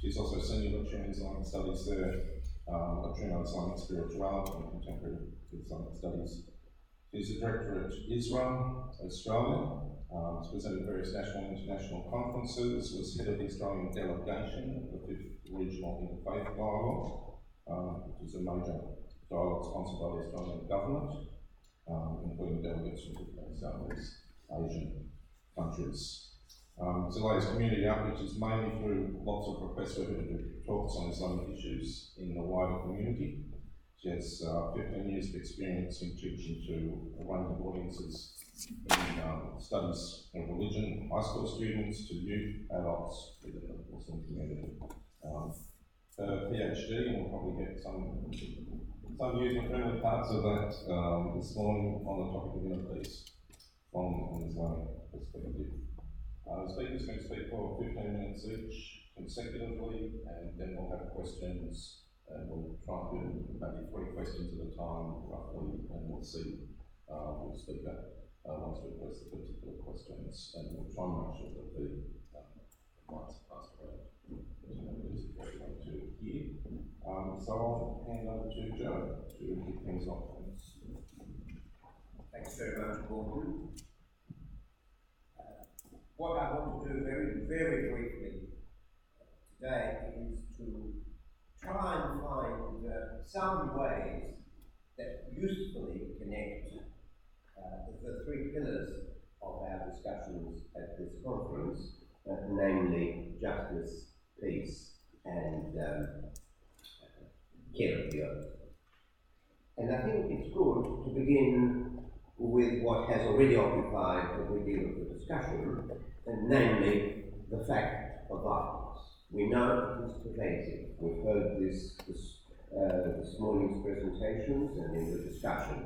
She's also senior lecturer in Islamic Studies there, lecturing on Islamic spirituality and contemporary Islamic studies. She's a director at Israel, Australia. Has presented various national and international conferences, was head of the Australian delegation of the 5th Regional Interfaith Dialogue, which is a major dialogue sponsored by the Australian government, including delegates from different Southeast Asian countries. Zelaya's community outreach is mainly through lots of requests for her to do talks on Islamic issues in the wider community. She has 15 years of experience in teaching to a range of audiences in studies of religion, high school students to youth, adults within the Muslim community. Her PhD, and we'll probably get some user-friendly parts of that this morning on the topic of inner peace from an Islamic perspective. The speakers can speak for 15 minutes each consecutively, and then we'll have questions, and we'll try and do maybe 3 questions at a time, roughly, and we'll see which speaker wants to address the particular questions, and we'll try and make sure that the mics are passed around to members if they want to hear. So I'll hand over to Joe to kick things off. Thanks very much, Gordon. What I want to do very, very briefly today is to try and find some ways that usefully connect the 3 pillars of our discussions at this conference, namely justice, peace, and care of the earth. And I think it's good to begin with what has already occupied a good deal of the discussion, and namely the fact of violence. We know it is pervasive. We've heard this morning's presentations and in the discussion.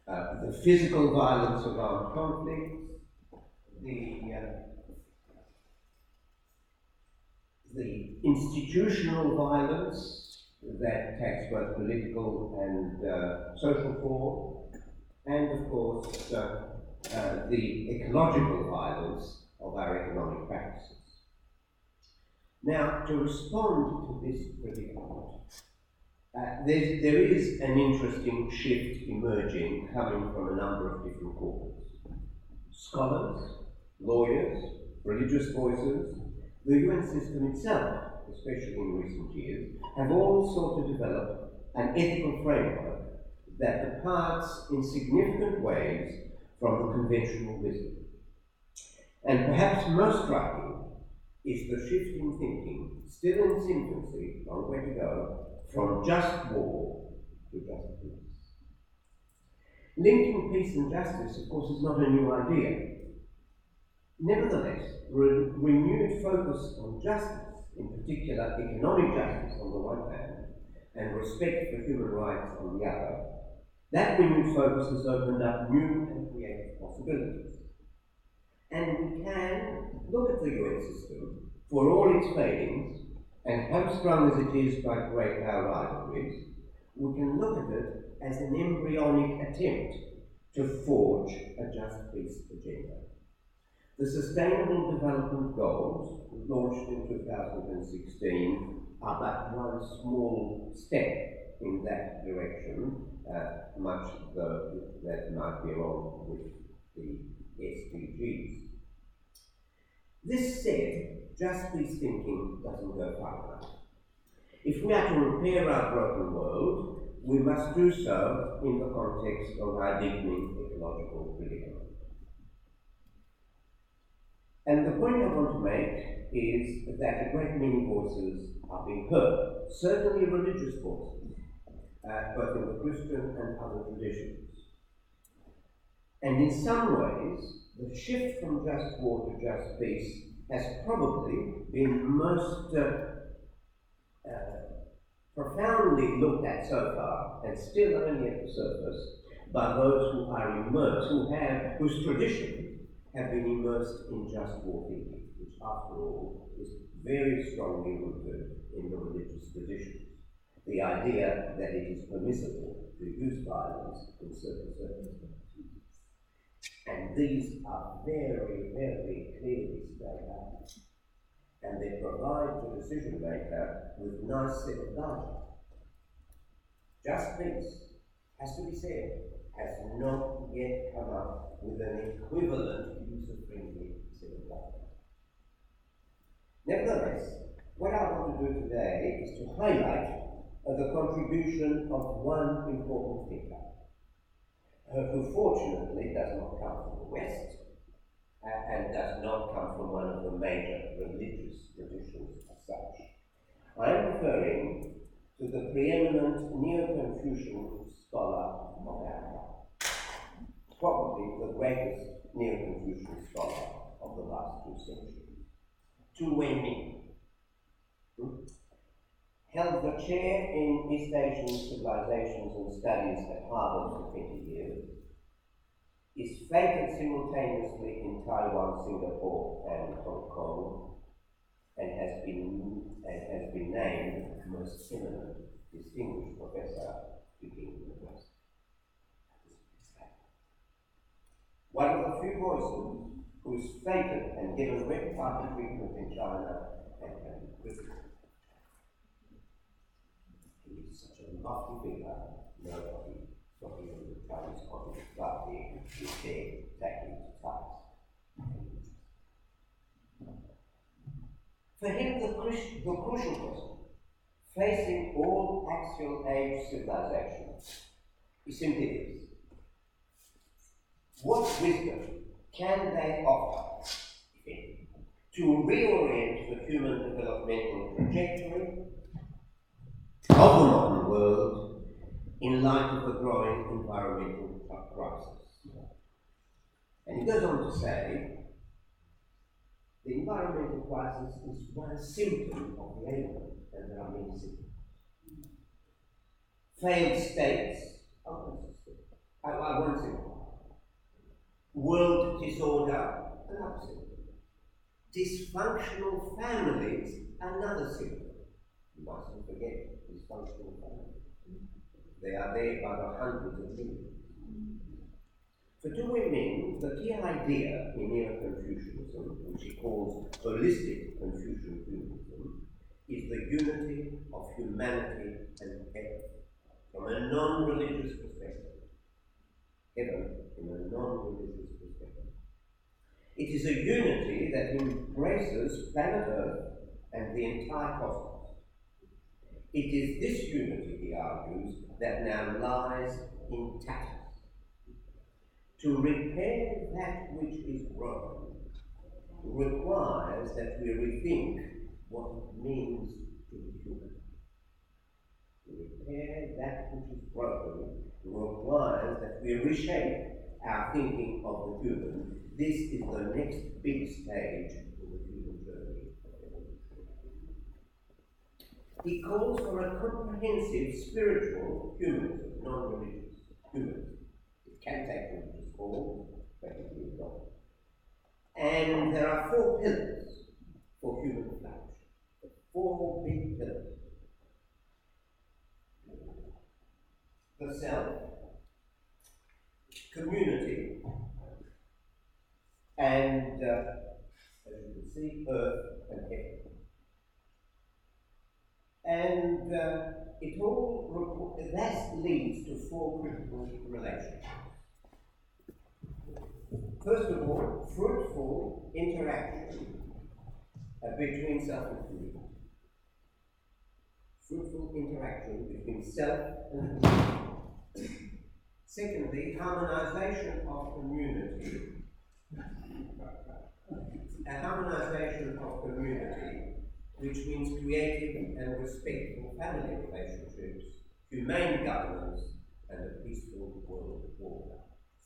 The physical violence of armed conflicts, the institutional violence that takes both political and social form, and of course the ecological violence of our economic practices. Now, to respond to this predicament, there is an interesting shift emerging, coming from a number of different corners. Scholars, lawyers, religious voices, the UN system itself, especially in recent years, have all sought to develop an ethical framework that departs in significant ways from the conventional wisdom. And perhaps most striking is the shift in thinking, still in its infancy, long way to go, from just war to just peace. Linking peace and justice, of course, is not a new idea. Nevertheless, renewed focus on justice, in particular economic justice on the one hand, and respect for human rights on the other, that renewed focus has opened up new and creative possibilities. And we can look at the UN system, for all its failings, and hamstrung as it is by great power rivalries, we can look at it as an embryonic attempt to forge a just peace agenda. The Sustainable Development Goals, launched in 2016, are but one small step in that direction, much though that might be along with the SDGs. This said, just peace thinking doesn't go far enough. If we are to repair our broken world, we must do so in the context of our deepening ecological predicament. And the point I want to make is that a great many voices are being heard, certainly religious voices, both in the Christian and other traditions. And in some ways, the shift from just war to just peace has probably been most profoundly looked at so far, and still only at the surface, by those who are immersed, whose traditions have been immersed in just war thinking, which after all is very strongly rooted in the religious traditions. The idea that it is permissible to use violence in certain circumstances. And these are very, very clearly spelled out. And they provide the decision maker with nice set of guidelines. Just this, has to be said, has not yet come up with an equivalent user-friendly set of guidelines. Nevertheless, what I want to do today is to highlight the contribution of one important thinker, who fortunately does not come from the West, and does not come from one of the major religious traditions as such. I am referring to the preeminent Neo-Confucian scholar of our time, probably the greatest Neo-Confucian scholar of the last 2 centuries, Tu Wenming, held the chair in East Asian civilizations and studies at Harvard for 20 years, is feted simultaneously in Taiwan, Singapore, and Hong Kong, and has been named most eminent distinguished professor speaking university. One of the few voices who is feted and given red carpet treatment in China and can be critical. He is such a lofty figure, nobody not even the Chinese Communist Party is there taking to task. For him, the crucial question, facing all axial age civilizations, is simply this: what wisdom can they offer, if any, to reorient the human developmental trajectory of the modern world in light of the growing environmental crisis? And he goes on to say, the environmental crisis is one symptom of the ailment, and there are many symptoms. Failed states are one symptom. World disorder, another symptom. Dysfunctional families, another symptom. You mustn't forget dysfunctional families. They are there by the hundreds of millions. For Tu Wenming, the key idea in Neo-Confucianism, which he calls holistic Confucian humanism, is the unity of humanity and heaven from a non-religious perspective. Heaven in a non-religious perspective. It is a unity that embraces planet Earth and the entire cosmos. It is this unity, he argues, that now lies in tatters. To repair that which is broken requires that we rethink what it means to be human. To repair that which is broken requires that we reshape our thinking of the human. This is the next big stage in the human journey of evolution. He calls for a comprehensive spiritual humanism, non-religious humanism. It can take religious form, but it is not. And there are 4 pillars for human flourishing. 4 big pillars. The self, community, and, as you can see, earth and heaven. And it all that leads to 4 critical relationships. First of all, fruitful interaction between self and community. Fruitful interaction between self and community. Secondly, harmonization of community. A harmonization of community, which means creative and respectful family relationships, humane governance, and a peaceful world order.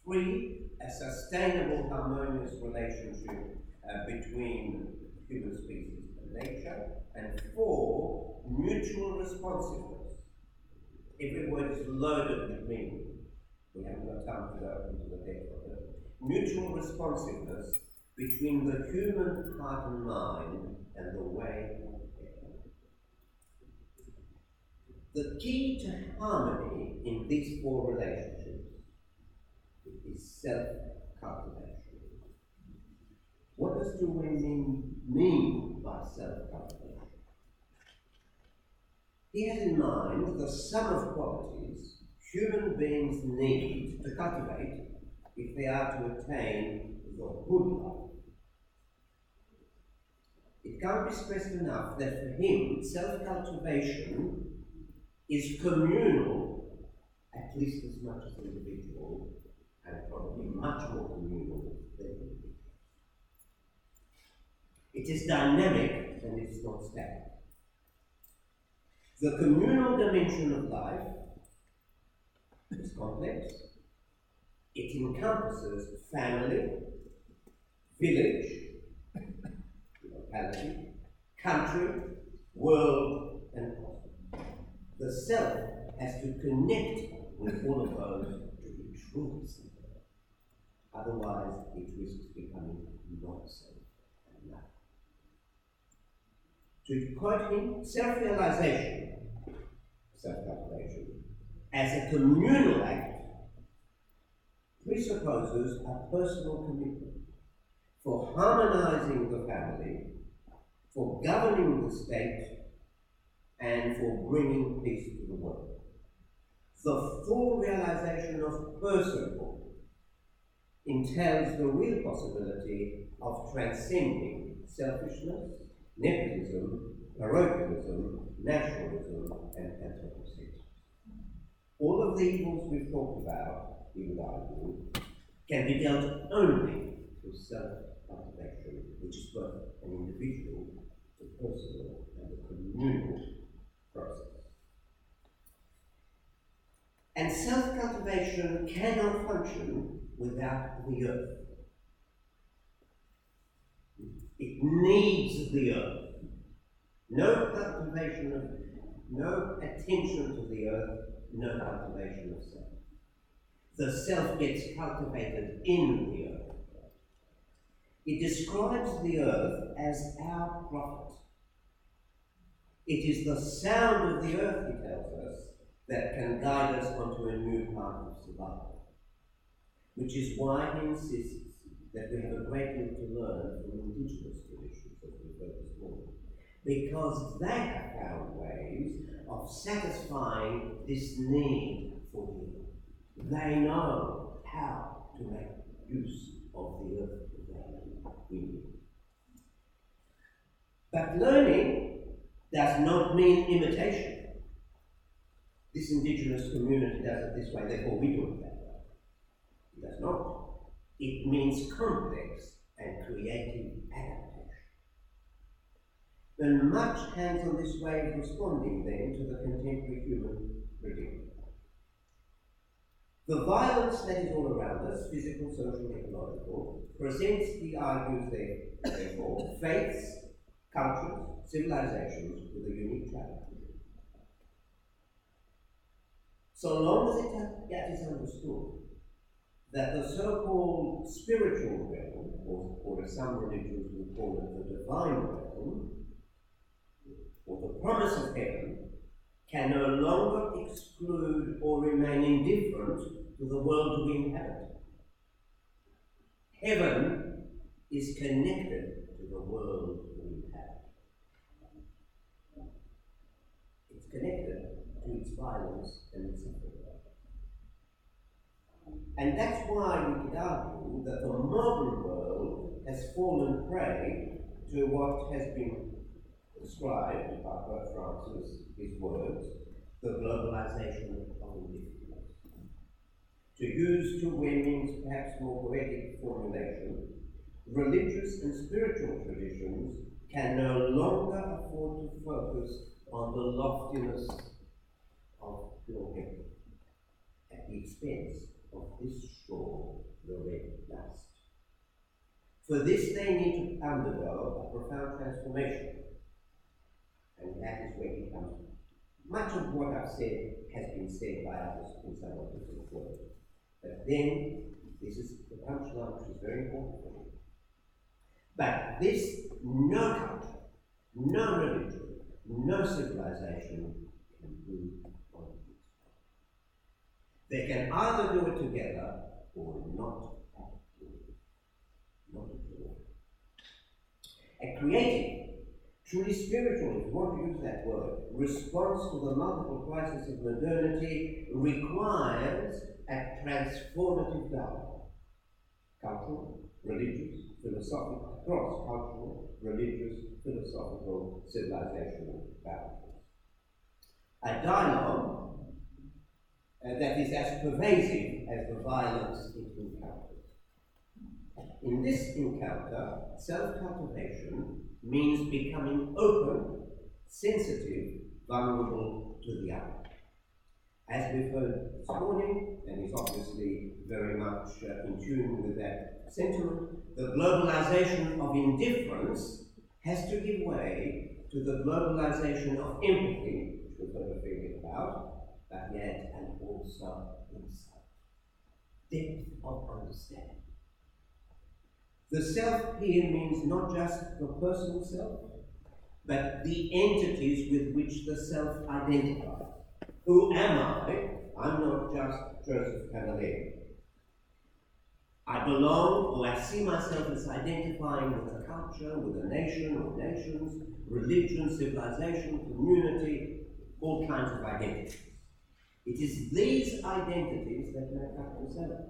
3, a sustainable, harmonious relationship between human species and nature. And 4, mutual responsiveness. Every word is loaded with meaning. We haven't got time to go into the depth of it. Mutual responsiveness between the human heart and mind and the way of heaven. The key to harmony in these four relationships is self-cultivation. What does two women mean by self-cultivation? He has in mind the sum of qualities human beings need to cultivate if they are to attain the good life. It can't be stressed enough that for him, self-cultivation is communal, at least as much as individual, and probably much more communal than individual. It is dynamic and it is not static. The communal dimension of life is complex. It encompasses family, village, locality, country, world, and cosmos. The self has to connect with all of those to be truly self. Otherwise, it risks becoming not self and nothing. To quote him, self-realization, self-cultivation, as a communal act presupposes a personal commitment for harmonizing the family, for governing the state, and for bringing peace to the world. The full realization of personhood entails the real possibility of transcending selfishness, nepotism, parochialism, nationalism, and anthropocentrism. All of the evils we've talked about, we would argue, can be dealt only through self-cultivation, which is both an individual, a personal, and a communal process. And self-cultivation cannot function without the earth. It needs the earth. No cultivation of, no attention to the earth, no cultivation of self. The self gets cultivated in the earth. It describes the earth as our prophet. It is the sound of the earth, he tells us, that can guide us onto a new path of survival. Which is why he insists that we have a great deal to learn from indigenous traditions, as we heard this morning. Because they have found ways of satisfying this need for healing. They know how to make use of the earth that we need. But learning does not mean imitation. This indigenous community does it this way, therefore we do it that way. It does not. It means complex and creative adaptation. And much hangs on this way of responding then to the contemporary human predicament. The violence that is all around us, physical, social, ecological, presents, he argues therefore, faiths, cultures, civilizations with a unique challenge. So long as it is understood that the so-called spiritual realm, or as some religions would call it, the divine realm, or the promise of heaven, can no longer exclude or remain indifferent to the world we inhabit. Heaven is connected to the world we inhabit. It's connected to its violence and its suffering. And that's why we could argue that the modern world has fallen prey to what has been described by Pope Francis, his words, the globalization of indifference. To use two women's perhaps more poetic formulation, religious and spiritual traditions can no longer afford to focus on the loftiness of pure heaven at the expense of this shore, the red dust. For this they need to undergo a profound transformation. And that is where he comes from. Much of what I've said has been said by others in somewhat different words. But then, this is the punchline which is very important for me. But this, no culture, no religion, no civilization conclude on this. They can either do it together or not have to do it. Not at all. A creative, truly spiritual, if you want to use that word, response to the multiple crises of modernity requires a transformative dialogue. Cultural, religious, philosophical, cross-cultural, religious, philosophical, civilizational boundaries. A dialogue that is as pervasive as the violence it encounters. In this encounter, self-cultivation means becoming open, sensitive, vulnerable to the other. As we've heard this morning, and is obviously very much in tune with that sentiment, the globalization of indifference has to give way to the globalization of empathy, which we've heard a fair bit about, but yet and also insight, depth of understanding. The self here means not just the personal self, but the entities with which the self identifies. Who am I? I'm not just Joseph Camilleri. I belong, or I see myself as identifying with a culture, with a nation or nations, religion, civilization, community, all kinds of identities. It is these identities that make up the self.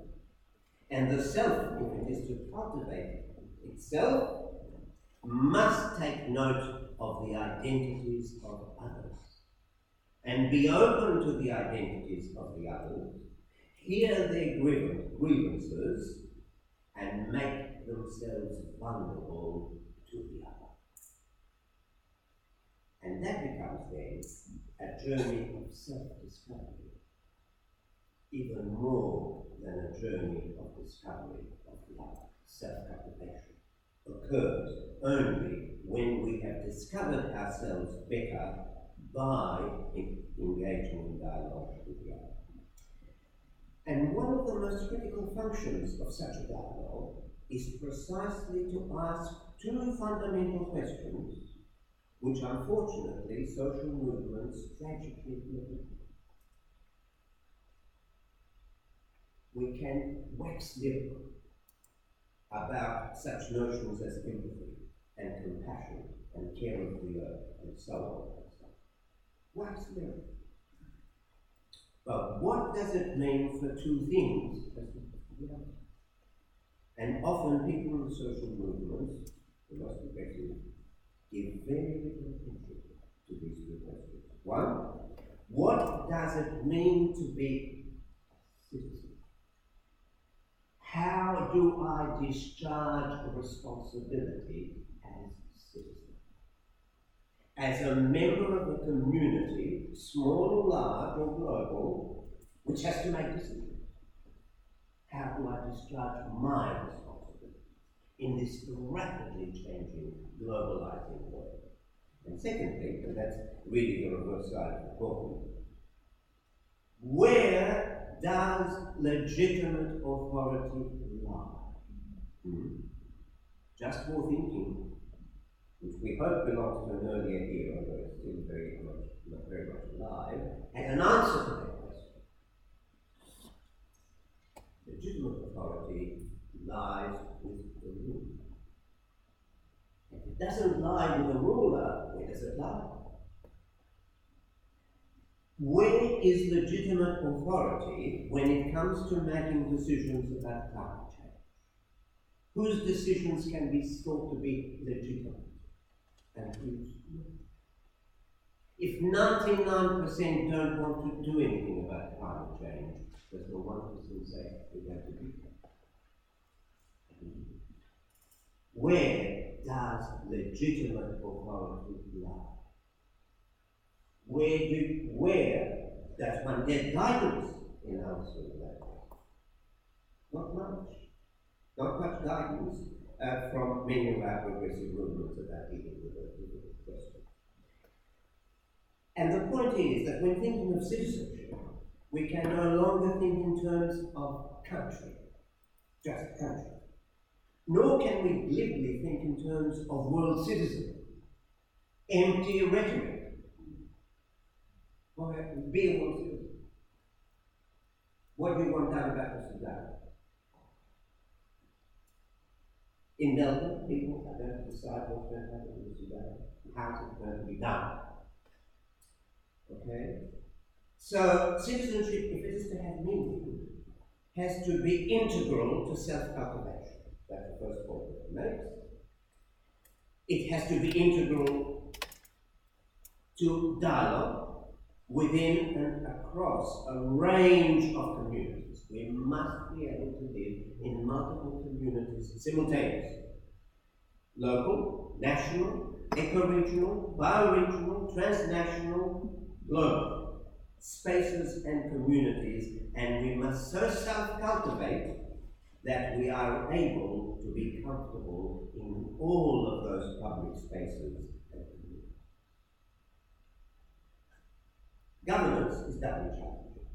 And the self, if it is to cultivate itself, must take note of the identities of others and be open to the identities of the others, hear their grievances, and make themselves vulnerable to the other. And that becomes then a journey of self-discovery, even more than a journey of discovery of the other. Self-cultivation occurs only when we have discovered ourselves better by engaging in dialogue with the other. And one of the most critical functions of such a dialogue is precisely to ask two fundamental questions, which unfortunately social movements tragically neglect. We can wax lyrical about such notions as empathy and compassion and care of the earth and so on. Wax lyrical. But what does it mean for two things? And often people in social movements, the most effective, give very little attention to these two questions. One, what does it mean to be a citizen? How do I discharge a responsibility as a citizen? As a member of a community, small or large or global, which has to make decisions. How do I discharge my responsibility in this rapidly changing, globalizing world? And secondly, and that's really the reverse side of the coin, where does legitimate authority lie? Just more thinking, which we hope belongs to an earlier era, but it's still very much alive, has an answer to that question. Legitimate authority lies with the ruler. If it doesn't lie with the ruler, where does it lie? Where is legitimate authority when it comes to making decisions about climate change? Whose decisions can be thought to be legitimate and whose not? If 99% don't want to do anything about climate change, does the 1% say we have to do that? Where does legitimate authority lie? Where does one get guidance in answering that question? Not much. Not much guidance from many of our progressive movements about dealing with those difficult questions. And the point is that when thinking of citizenship, we can no longer think in terms of country, just country. Nor can we glibly think in terms of world citizen, empty rhetoric. Be a one citizen. What do you want done about the Sudan? In Melbourne, people are going to decide what's going to happen in the Sudan, how it's going to be done. Okay? So, citizenship, if it is to have meaning, has to be integral to self-cultivation. That's the first point that it makes. It has to be integral to dialogue within and across a range of communities. We must be able to live in multiple communities simultaneously. Local, national, eco-regional, bioregional, transnational, global. Spaces and communities, and we must so self-cultivate that we are able to be comfortable in all of those public spaces and communities. Governance is doubly challenging,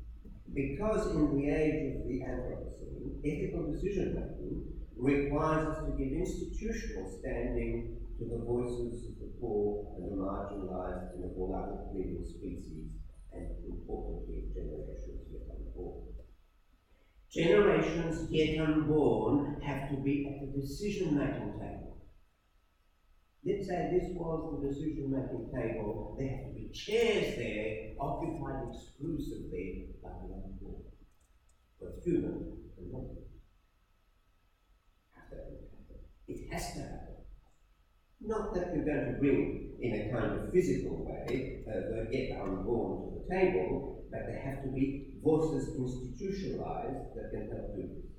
because in the age of the Anthropocene, ethical decision-making requires us to give institutional standing to the voices of the poor and the marginalized and of all other living species, and importantly, generations yet unborn. Generations yet unborn have to be at the decision-making table. Let's say this was the decision-making table, there have to be chairs there occupied exclusively by the unborn, both human and non-human. It has to happen. Not that you're going to bring in a kind of physical way the yet unborn to the table, but there have to be voices institutionalized that can help do this.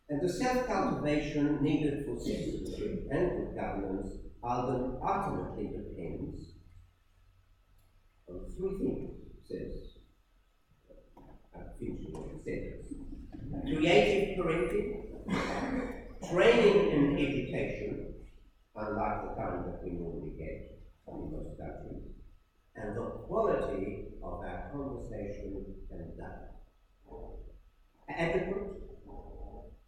And the self-cultivation needed for citizenship and good governance ultimately depends on three things, says, I'm finishing the sentence. Creative parenting, training and education, unlike the kind that we normally get in most countries, and the quality of our conversation and dialogue. Adequate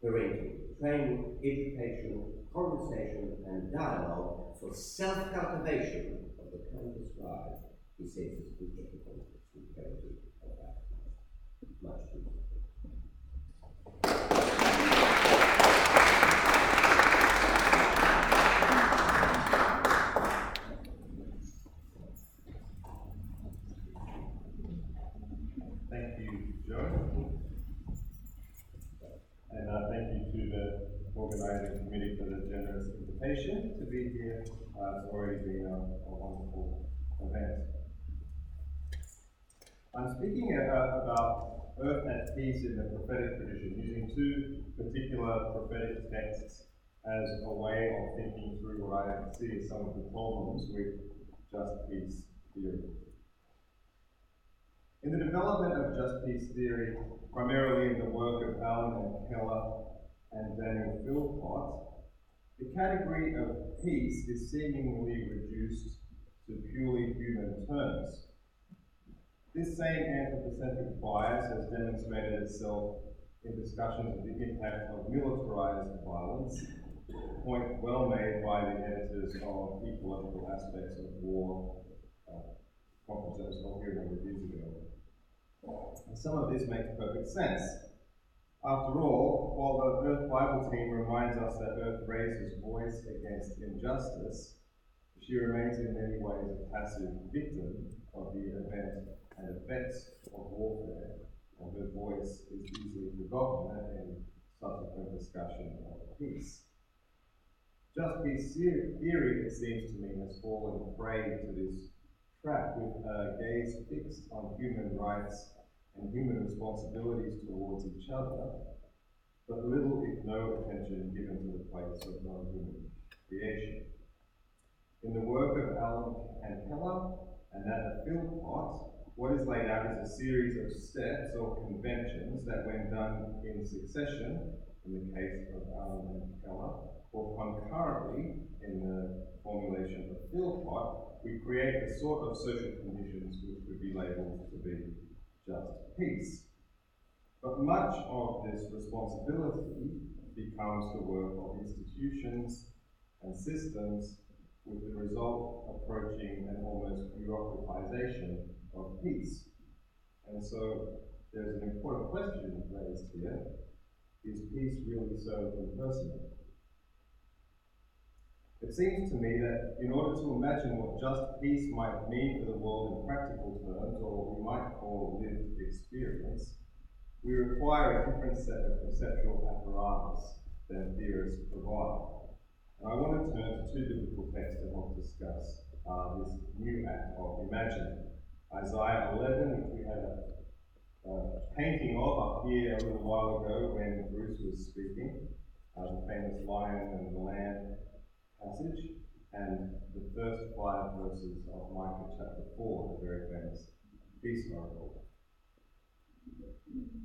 parenting, training, education, conversation, and dialogue for self-cultivation of the kind described, he says, is the ethical imperative of our time. Much too. Thank you, Joe. And thank you to the organising committee for the generous invitation to be here. It's already been a wonderful event. I'm speaking about Earth at Peace in the prophetic tradition, using two particular prophetic texts as a way of thinking through what I see as some of the problems with just peace theory. In the development of just peace theory, primarily in the work of Alan and Keller and Daniel Philpott, the category of peace is seemingly reduced to purely human terms. This same anthropocentric bias has demonstrated itself in discussions of the impact of militarized violence, a point well made by the editors of Ecological Aspects of War, conference that was held here a number of years ago. And some of this makes perfect sense. After all, while the Earth Bible team reminds us that Earth raised its voice against injustice, she remains in many ways a passive victim of the event and effects of warfare, and her voice is easily forgotten in subsequent discussion of peace. Just peace theory, it seems to me, has fallen prey to this trap with a gaze fixed on human rights and human responsibilities towards each other, but little if no attention given to the place of non-human creation. In the work of Alan and Keller and that of Philpott, what is laid out is a series of steps or conventions that, when done in succession, in the case of Alan and Keller, or concurrently in the formulation of Philpott, we create a sort of social conditions which would be labelled to be just peace. But much of this responsibility becomes the work of institutions and systems, with the result approaching an almost bureaucratization of peace. And so there's an important question raised here. Is peace really so impersonal? It seems to me that in order to imagine what just peace might mean for the world in practical terms, or what we might call lived experience, we require a different set of conceptual apparatus than theorists provide. And I want to turn to two biblical texts to help discuss this new act of imagining. Isaiah 11, which we had a painting of up here a little while ago when Bruce was speaking, the famous lion and the lamb passage, and the first 5 verses of Micah chapter 4, the very famous peace oracle.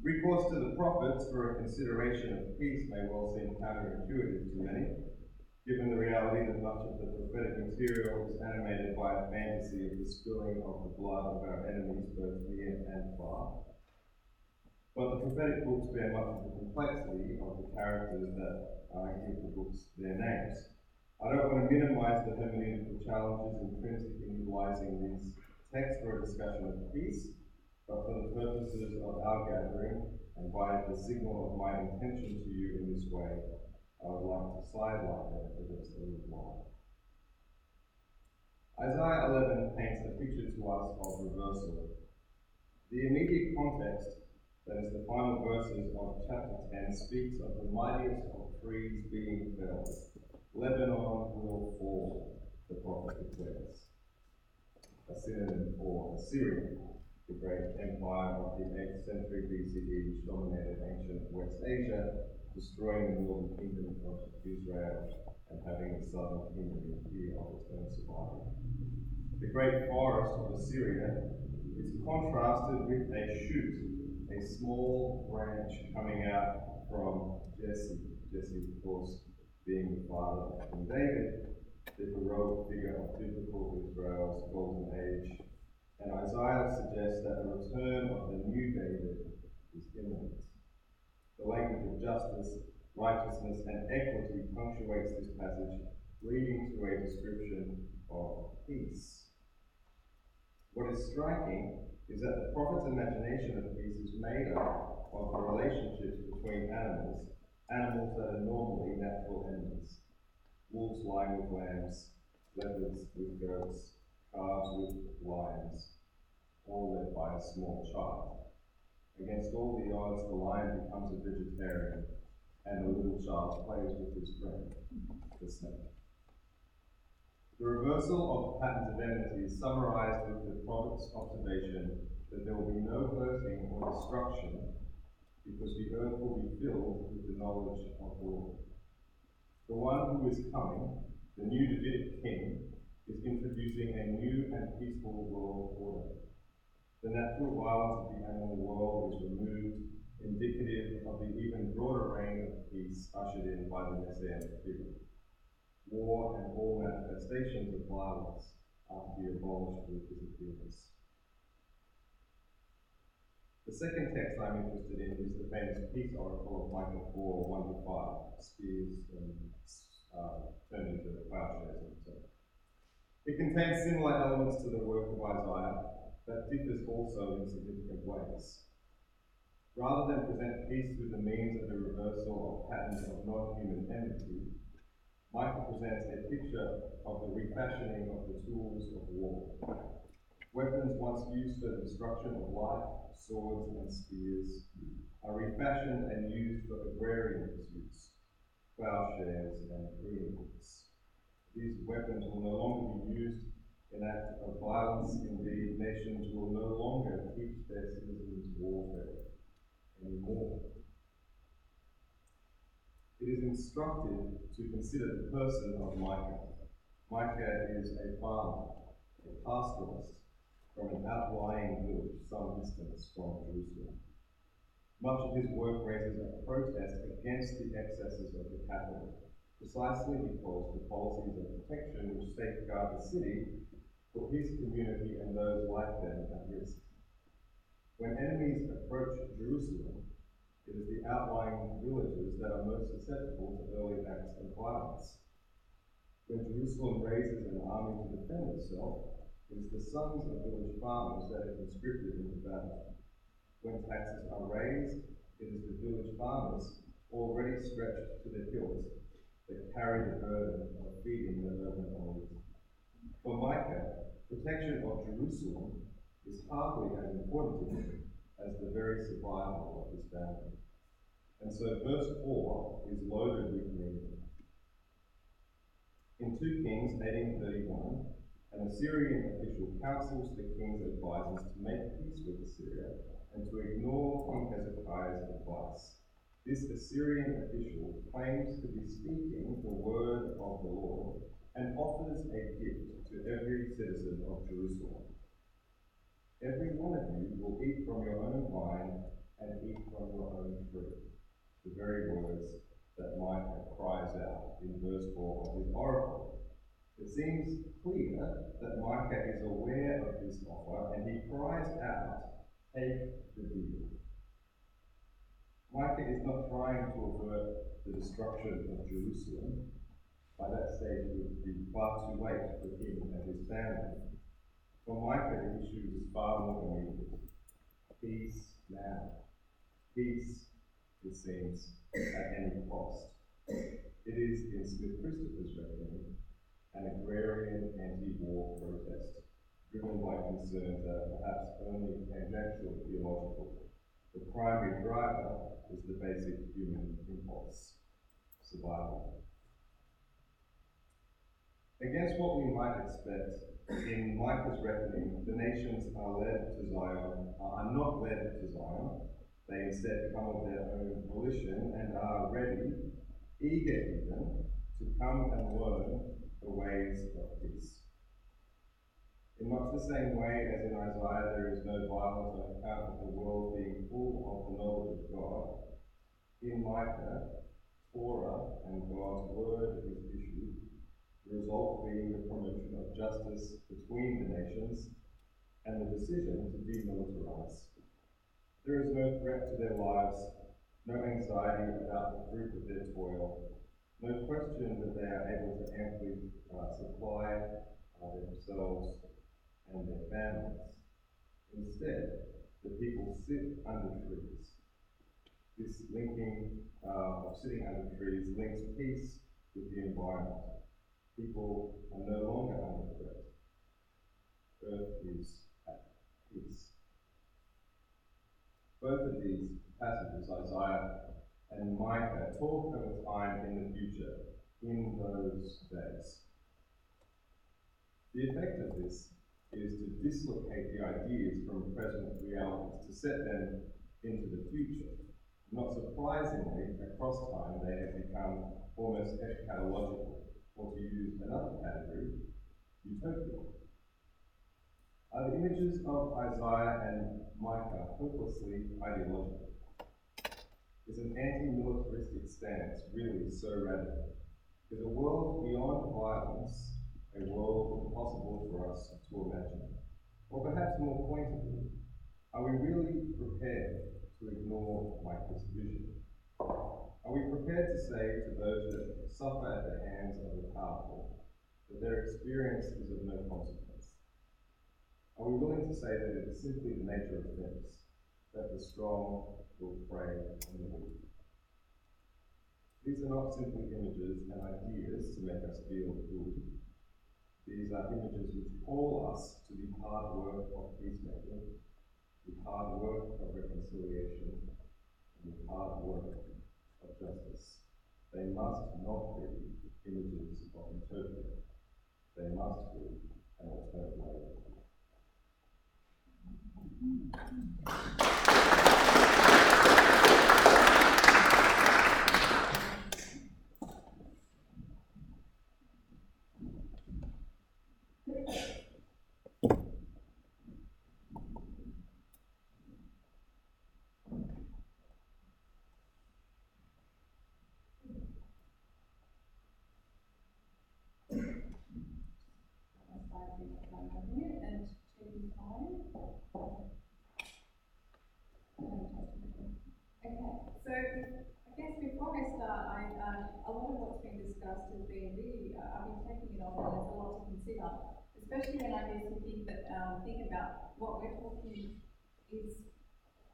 Recourse to the prophets for a consideration of peace may well seem counterintuitive to many, given the reality that much of the prophetic material is animated by a fantasy of the spilling of the blood of our enemies both near and far. But the prophetic books bear much of the complexity of the characters that give the books their names. I don't want to minimize the hermeneutical challenges intrinsic in utilizing these texts for a discussion of peace, but for the purposes of our gathering, and by the signal of my intention to you in this way, I would like to sideline them for just a little while. Isaiah 11 paints a picture to us of reversal. The immediate context, that is the final verses of chapter 10, speaks of the mightiest of trees being felled. Lebanon will fall, the prophet declares. A synonym for Assyria, the great empire of the 8th century BCE which dominated ancient West Asia, destroying the northern kingdom of Israel and having the southern kingdom in fear of its own survival. The great forest of Assyria is contrasted with a shoot, a small branch coming out from Jesse. Jesse, of course, being the father of King David, the heroic figure of biblical Israel's golden age. And Isaiah suggests that the return of the new David is imminent. The language of justice, righteousness, and equity punctuates this passage, leading to a description of peace. What is striking is that the prophet's imagination of peace is made up of the relationships between animals that are normally natural enemies. Wolves lying with lambs, leopards with goats, calves with lions, all led by a small child. Against all the odds, the lion becomes a vegetarian, and the little child plays with his friend, the snake. The reversal of patterns of enmity is summarized with the prophet's observation that there will be no hurting or destruction because the earth will be filled with the knowledge of the Lord. The one who is coming, the new Davidic king, is introducing a new and peaceful world order. The natural violence of the animal world is removed, indicative of the even broader reign of peace ushered in by the Messianic figure. War and all manifestations of violence are to be abolished with his appearance. The second text I'm interested in is the famous peace oracle of Micah 4, 1-5, spears and turned into plowshares and so on. It contains similar elements to the work of Isaiah, but differs also in significant ways. Rather than present peace through the means of the reversal of patterns of non-human enmity, Micah presents a picture of the refashioning of the tools of war. Weapons once used for the destruction of life, swords and spears, are refashioned and used for agrarian pursuits, plowshares and pruning hooks. These weapons will no longer be used in acts of violence. Indeed, nations will no longer teach their citizens warfare anymore. It is instructive to consider the person of Micah. Micah is a farmer, a pastoralist, from an outlying village some distance from Jerusalem. Much of his work raises a protest against the excesses of the capital, precisely because the policies of protection which safeguard the city put his community and those like them at risk. When enemies approach Jerusalem, it is the outlying villages that are most susceptible to early acts of violence. When Jerusalem raises an army to defend itself, It is the sons of village farmers that are conscripted into battle. When taxes are raised, it is the village farmers, already stretched to their hilts, that carry the burden of feeding the urban elite. For Micah, protection of Jerusalem is hardly as important to him as the very survival of his family. And so verse 4 is loaded with meaning. In 2 Kings 18:31, an Assyrian official counsels the king's advisors to make peace with Assyria and to ignore King Hezekiah's advice. This Assyrian official claims to be speaking the word of the Lord and offers a gift to every citizen of Jerusalem. Every one of you will eat from your own vine and eat from your own fruit. The very words that Micah cries out in verse 4 of his oracle. It seems clear that Micah is aware of this offer and he cries out, "Take the deal." Micah is not trying to avert the destruction of Jerusalem. By that stage it would be far too late for him and his family. For Micah, the issue is far more immediate. Peace now. Peace, it seems, at any cost. It is, in Smith Christopher's reckoning, an agrarian anti-war protest, driven by concerns that are perhaps only tangential theological. The primary driver is the basic human impulse, survival. Against what we might expect, in Micah's reckoning, the nations are not led to Zion. They instead come of their own volition and are ready, eager even, to come and learn the ways of peace. In much the same way as in Isaiah there is no violence on account of the world being full of the knowledge of God, in Micah, Torah and God's word is issued, the result being the promotion of justice between the nations and the decision to demilitarize. There is no threat to their lives, no anxiety about the fruit of their toil, no question that they are able to amply supply themselves and their families. Instead, the people sit under trees. This linking of sitting under trees links peace with the environment. People are no longer under threat. Earth is at peace. Both of these passages, Isaiah and Micah, talk of a time in the future, in those days. The effect of this is to dislocate the ideas from present realities, to set them into the future. Not surprisingly, across time they have become almost eschatological, or to use another category, utopia. Are the images of Isaiah and Micah hopelessly ideological? Is an anti-militaristic stance really so radical? Is a world beyond violence a world impossible for us to imagine? Or perhaps more pointedly, are we really prepared to ignore Micah's vision? Are we prepared to say to those that suffer at the hands of the powerful that their experience is of no consequence? Are we willing to say that it is simply the nature of things, that the strong will prey on the weak? These are not simply images and ideas to make us feel good. These are images which call us to the hard work of peacemaking, the hard work of reconciliation, and the hard work of justice. They must not be images of utopia. They must be an alternate way. Before I start, a lot of what's been discussed has been really, I've been taking it on and there's a lot to consider. It's especially when I guess you think about what we're talking is,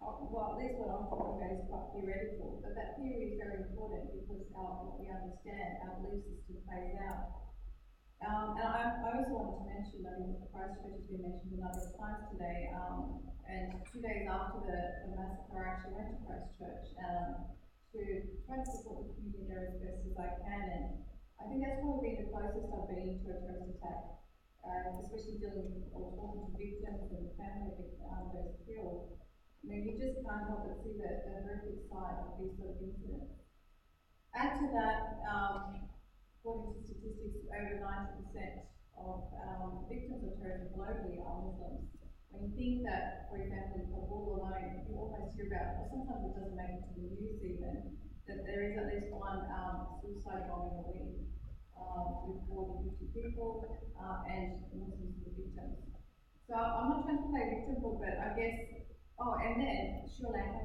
well, at least what I'm talking about is quite theoretical, but that theory is very important because what we understand, our belief system plays out. And I also wanted to mention, I mean, Christchurch has been mentioned a number of times today, and 2 days after the massacre, I actually went to Christchurch to try to support the community there as best as I can, and I think that's probably been the closest I've been to a terrorist attack, especially dealing with or talking to victims and the family of those killed. I mean, you just can't help but see the horrific side of these sort of incidents. Add to that, according to statistics, over 90% of victims of terrorism globally are Muslims. When you think that, for example, in Kabul alone, you almost hear about, or sometimes it doesn't make it to the news even, that there is at least one suicide bombing a week with 40, 50 people and Muslims as victims. So I'm not trying to play victimhood, but I guess, and then Sri Lanka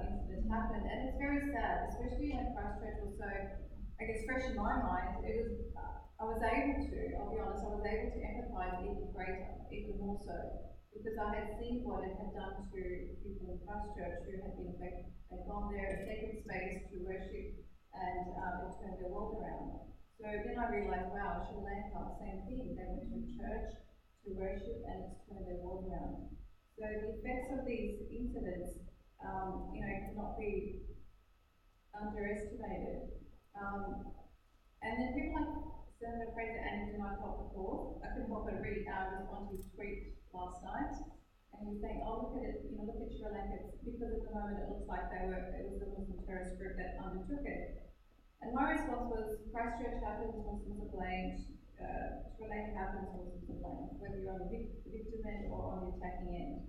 incident happened, and it's very sad, especially when Christchurch was so, I guess, fresh in my mind. It was, I was able to, I'll be honest, I was able to empathise even greater, even more so, because I had seen what it had done to people in Christchurch who had been, they'd gone there, a sacred space to worship, and it turned their world around. So then I realised, wow, Sri Lanka, same thing. They went to a church to worship, and it's turned their world around. So the effects of these incidents, cannot be underestimated. And then people like Senator Fraser Annington I talked before, I couldn't help but respond to his tweet last night, and he was saying, look at it, look at Sri Lanka, because at the moment it looks like it was the Muslim terrorist group that undertook it. And my response was, Christchurch happens, Muslims are blamed, Sri Lanka happens, Muslims are blamed, whether you're on the victim end or on the attacking end.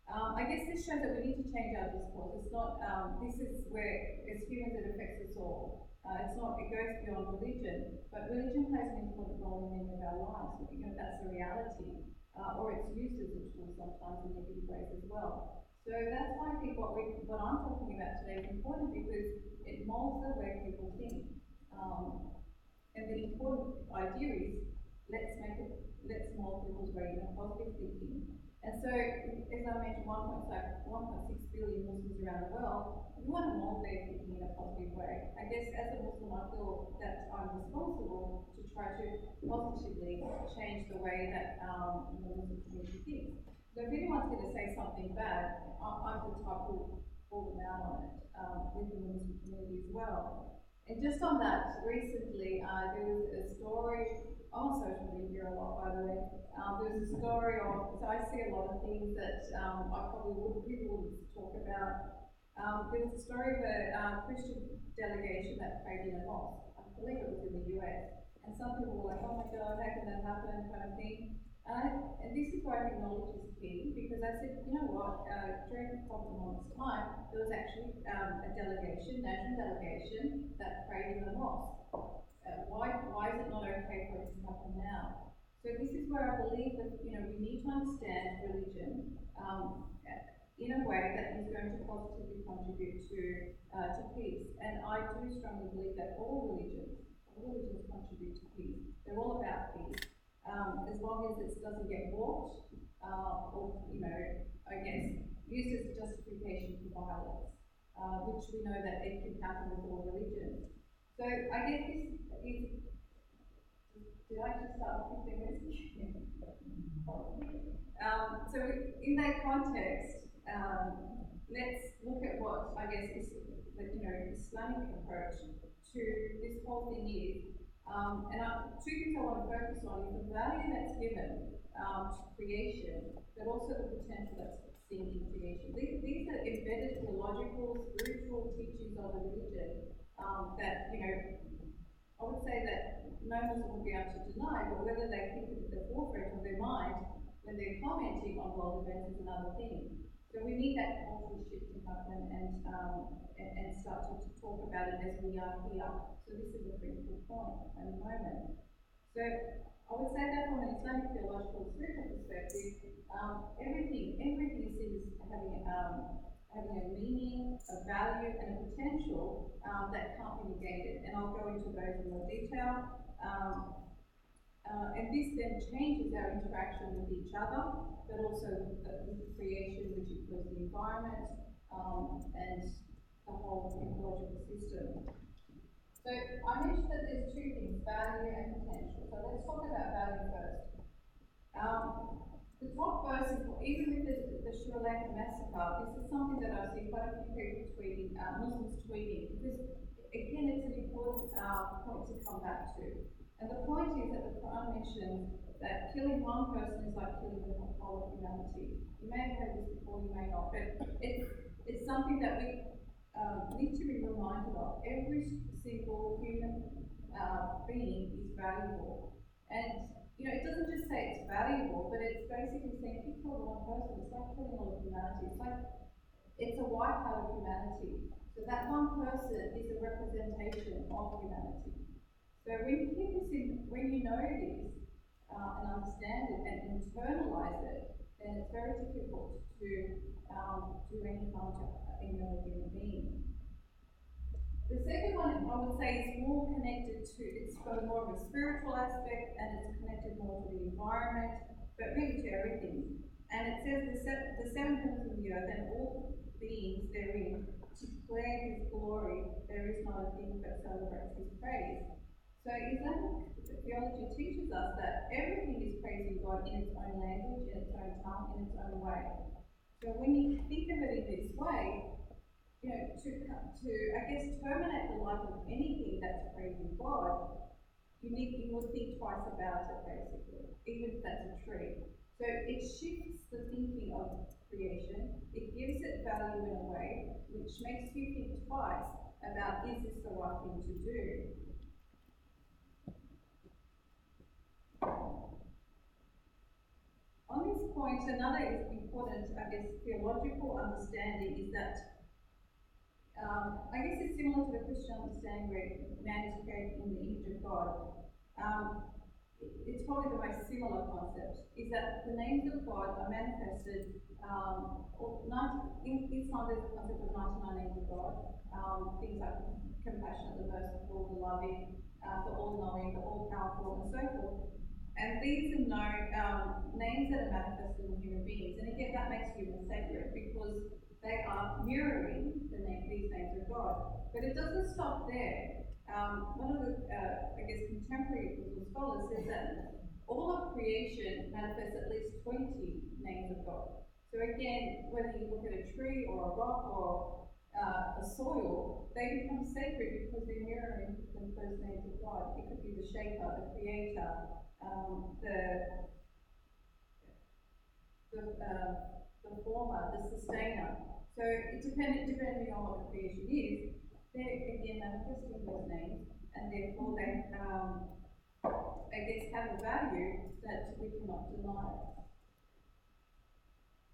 I guess this shows that we need to change our discourse. It's not, this is where, as humans, it affects us all. It goes beyond religion, but religion plays an important role in many of our lives. That's the reality. Or it's used as a tool sometimes in negative ways as well. So that's why I think what I'm talking about today is important, because it molds the way people think. And the important idea is, let's mold people's way in a positive thinking. And so, as I mentioned, 1.6 billion Muslims around the world, we want to mold their thinking in a positive way. I guess as a Muslim, I feel that I'm responsible to try to positively change the way that the Muslim community thinks. So if anyone's going to say something bad, I'm the type who will call them out on it within the Muslim community as well. And just on that, recently there was a story on social media a lot, by the way. There was a story so I see a lot of things that people wouldn't talk about. There was a story of a Christian delegation that prayed in a mosque. I believe it was in the US. And some people were like, oh my God, how can that happen, kind of thing. And this is where I think knowledge is key, because I said, you know what, during Prophet Muhammad's time, there was actually a delegation, national delegation, that prayed in the mosque. Why is it not okay for it to happen now? So this is where I believe that, we need to understand religion in a way that is going to positively contribute to peace. And I do strongly believe that all religions contribute to peace. They're all about peace. As long as it doesn't get warped, or, I guess, used as a justification for violence, which we know that it can happen with all religions. So I guess this is, did I just start with 15 minutes? So in that context, let's look at what I guess is the Islamic approach to this whole thing is. Two things I want to focus on is the value that's given to creation, but also the potential that's seen in creation. These are embedded theological, spiritual teachings of the religion that, I would say that no Muslim would be able to deny, but whether they keep it at the forefront of their mind when they're commenting on world events is another thing. So we need that cultural shift to happen and start to talk about it as we are here. So this is a critical point at the moment. So I would say that from an Islamic theological spiritual perspective, everything is seen as having a meaning, a value, and a potential that can't be negated. And I'll go into those in more detail. And this then changes our interaction with each other, but also with the creation, which includes the environment, and the whole ecological system. So I mentioned that there's two things, value and potential. So let's talk about value first. The top verse, even with the Sri Lanka massacre, this is something that I've seen quite a few people tweeting, Muslims tweeting, because again, it's an important point to come back to. And the point is that the Quran mentions that killing one person is like killing the whole of humanity. You may have heard this before, you may not, but it's something that we need to be reminded of. Every single human being is valuable. And it doesn't just say it's valuable, but it's basically saying if you kill one person, it's like killing all of humanity. It's a wipeout of humanity. So that one person is a representation of humanity. So when you hear this when you know this and understand it and internalize it, then it's very difficult to do any harm to any other human being. The second one I would say is more connected to, it's got more of a spiritual aspect and it's connected more to the environment, but really to everything. And it says the seven heavens of the earth and all beings therein declare his glory, there is not a thing that celebrates his praise. So Islamic theology teaches us that everything is praising God in its own language, in its own tongue, in its own way. So when you think of it in this way, to I guess terminate the life of anything that's praising God, you would think twice about it basically, even if that's a tree. So it shifts the thinking of creation, it gives it value in a way which makes you think twice about is this the right thing to do. On this point, another important, I guess, theological understanding is that I guess it's similar to the Christian understanding where man is created in the image of God. It's probably the most similar concept, is that the names of God are manifested, in Islam there's a concept of 99 names of God, things like compassionate, the merciful, the loving, the all-knowing, the all-powerful, and so forth. And these are names that are manifested in human beings. And again, that makes humans sacred because they are mirroring these names of God. But it doesn't stop there. One of the, I guess, contemporary Muslim scholars says that all of creation manifests at least 20 names of God. So again, whether you look at a tree or a rock or a soil, they become sacred because they're mirroring those names of God. It could be the shaper, the creator, the former, the sustainer. So depending on what the creation is, they're again manifesting those names, and therefore they, I guess, have a value that we cannot deny.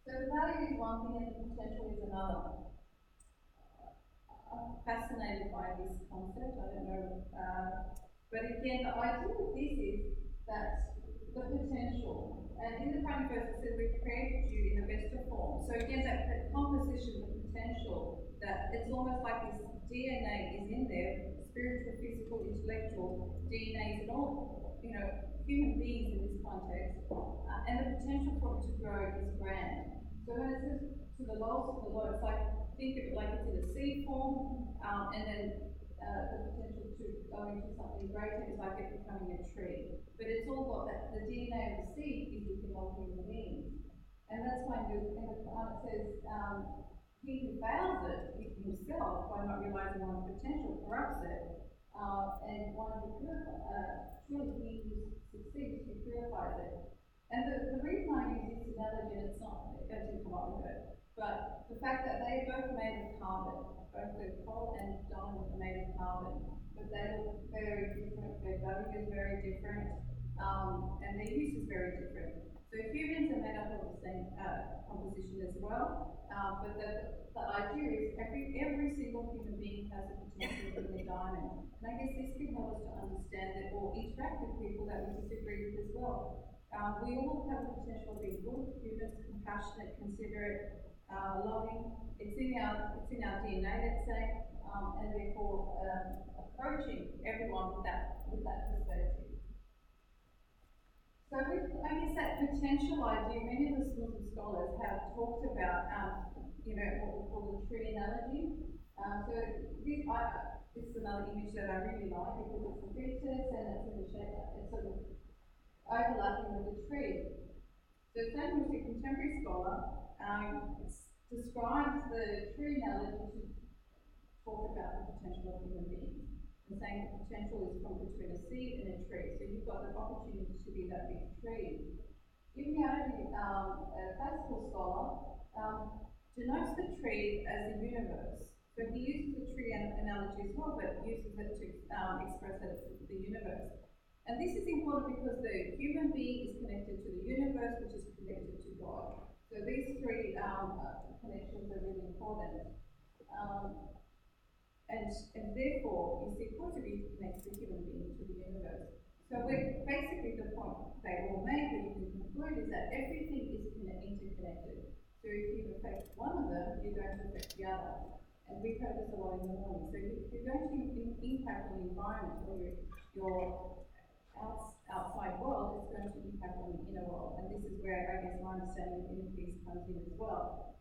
So the value is one thing and the potential is another. I'm fascinated by this concept, I don't know, but again, the idea of this is that the potential, and in the primary verse it says we've created you in the best of form. So again, that composition, the potential, that it's almost like this DNA is in there, spiritual, physical, intellectual DNA is in all, human beings in this context, and the potential for it to grow is grand. So when it says to the lowest of the low, it's like, think of it like it's in a seed form, and then the potential to go into something greater is like it becoming a tree. But it's all got that, the DNA of the seed is within all human beings. And that's why in the Quran it says, he who fails it himself by not realizing one's potential corrupts it, and one who truly he who succeeds, who purifies it. And the reason I use this analogy, and it didn't come up with it, but the fact that they're both made of carbon, both the coal and diamond are made of carbon, but they look very different, their value is very different, and their use is very different. So humans are made up of the same composition as well, but the idea is every single human being has a potential in the diamond. And I guess this can help us to understand that or interact with people that we disagree with as well. We all have the potential of being good, humans, compassionate, considerate, loving. It's in our DNA, let's say, and therefore approaching everyone with that perspective. So with, I guess, that potential idea, many of the Muslim scholars have talked about, what we call the tree analogy. So this is another image that I really like because it's the features and it's in the shape, it's sort of overlapping with the tree. So Sam was a contemporary scholar, describes the tree analogy to talk about the potential of human beings. And saying the potential is from between a seed and a tree. So you've got the opportunity to be that big tree. Ibn Arabi, a classical scholar, denotes the tree as the universe. So he uses the tree analogy as well, but uses it to express that it's the universe. And this is important because the human being is connected to the universe, which is connected to God. So these three connections are really important. And therefore, you see, of course, it connects the human being to the universe. So basically the point they all make, that you can conclude, is that everything is interconnected. So if you affect one of them, you're going to affect the other. And we've heard this a lot in the morning. So if you're going to impact on the environment or your outside world, it's going to impact on the inner world. And this is where, I guess, my understanding of inner peace comes in as well.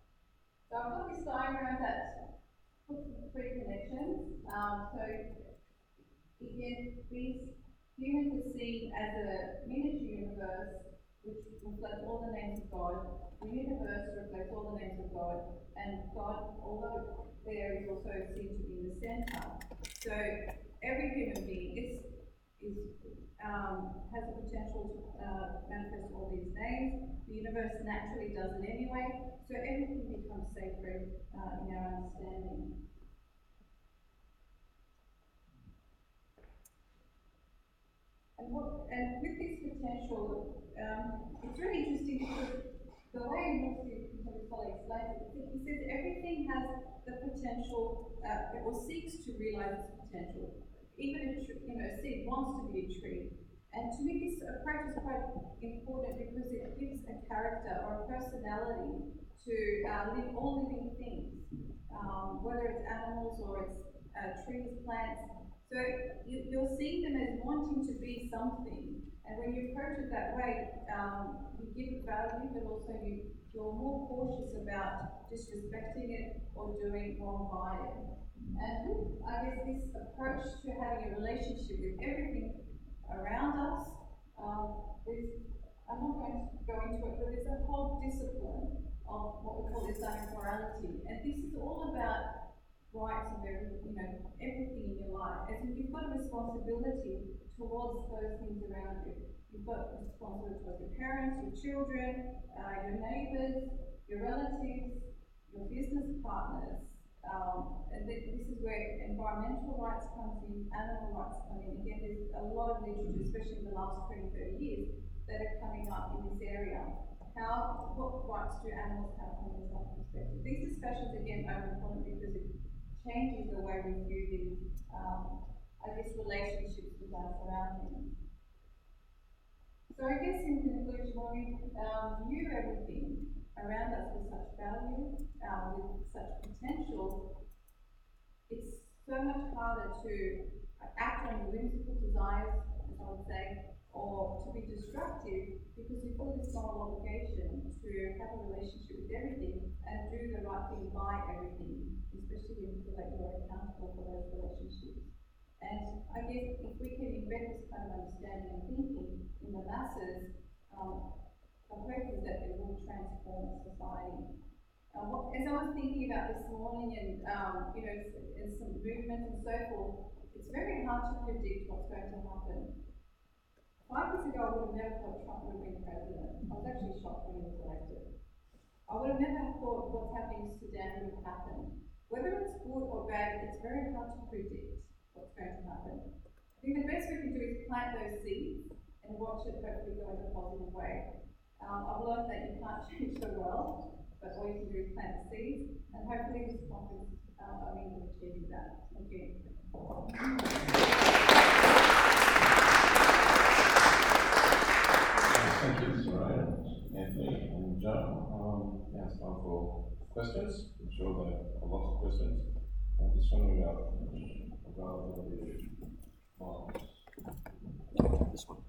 So I've got this diagram that puts the three connections. So again, these humans are seen as a miniature universe which reflects all the names of God. The universe reflects all the names of God, and God, although there, is also seen to be in the center. So every human being has the potential to manifest all these names. The universe naturally does it anyway, so everything becomes sacred in our understanding. And with this potential, it's really interesting because the way Muslim contemporary explains it, he says everything has the potential, or seeks to realize its potential. Even a seed wants to be a tree. And to me, this approach is quite important because it gives a character or a personality to all living things, whether it's animals or it's trees, plants. So you're seeing them as wanting to be something, and when you approach it that way, you give it value, but also you're more cautious about disrespecting it or doing wrong by it. And I guess this approach to having a relationship with everything around us, I'm not going to go into it, but there's a whole discipline of what we call Islamic morality, and this is all about rights of everything in your life. As in, you've got a responsibility towards those things around you. You've got a responsibility towards your parents, your children, your neighbours, your relatives, your business partners. And this is where environmental rights comes in, animal rights come in. Again, there's a lot of literature, especially in the last 20, 30 years, that are coming up in this area. What rights do animals have from an Islamic perspective? These discussions, again, are important because it changes the way we view these, relationships with our surroundings. So I guess in conclusion, when we view everything around us with such value, with such potential, it's so much harder to act on whimsical desires, as I would say, or to be destructive, because you feel this moral obligation to have a relationship with everything and do the right thing by everything, especially when you feel like you're accountable for those relationships. And I guess if we can embed this kind of understanding and thinking in the masses, the hope is that it will transform society. As I was thinking about this morning and and some movements and so forth, it's very hard to predict what's going to happen. 5 years ago, I would have never thought Trump would have been president. I was actually shocked when he was elected. I would have never thought what's happening in Sudan would have happened. Whether it's good or bad, it's very hard to predict what's going to happen. I think the best we can do is plant those seeds and watch it hopefully go in a positive way. I've learned that you can't change the world, but all you can do is plant the seeds, and hopefully this conference are means of achieving that. Thank you. Thank you, Soraya, Anthony, and Joe. Now it's time for questions. I'm sure there are lots of questions. I'm just wondering about availability of files. This one.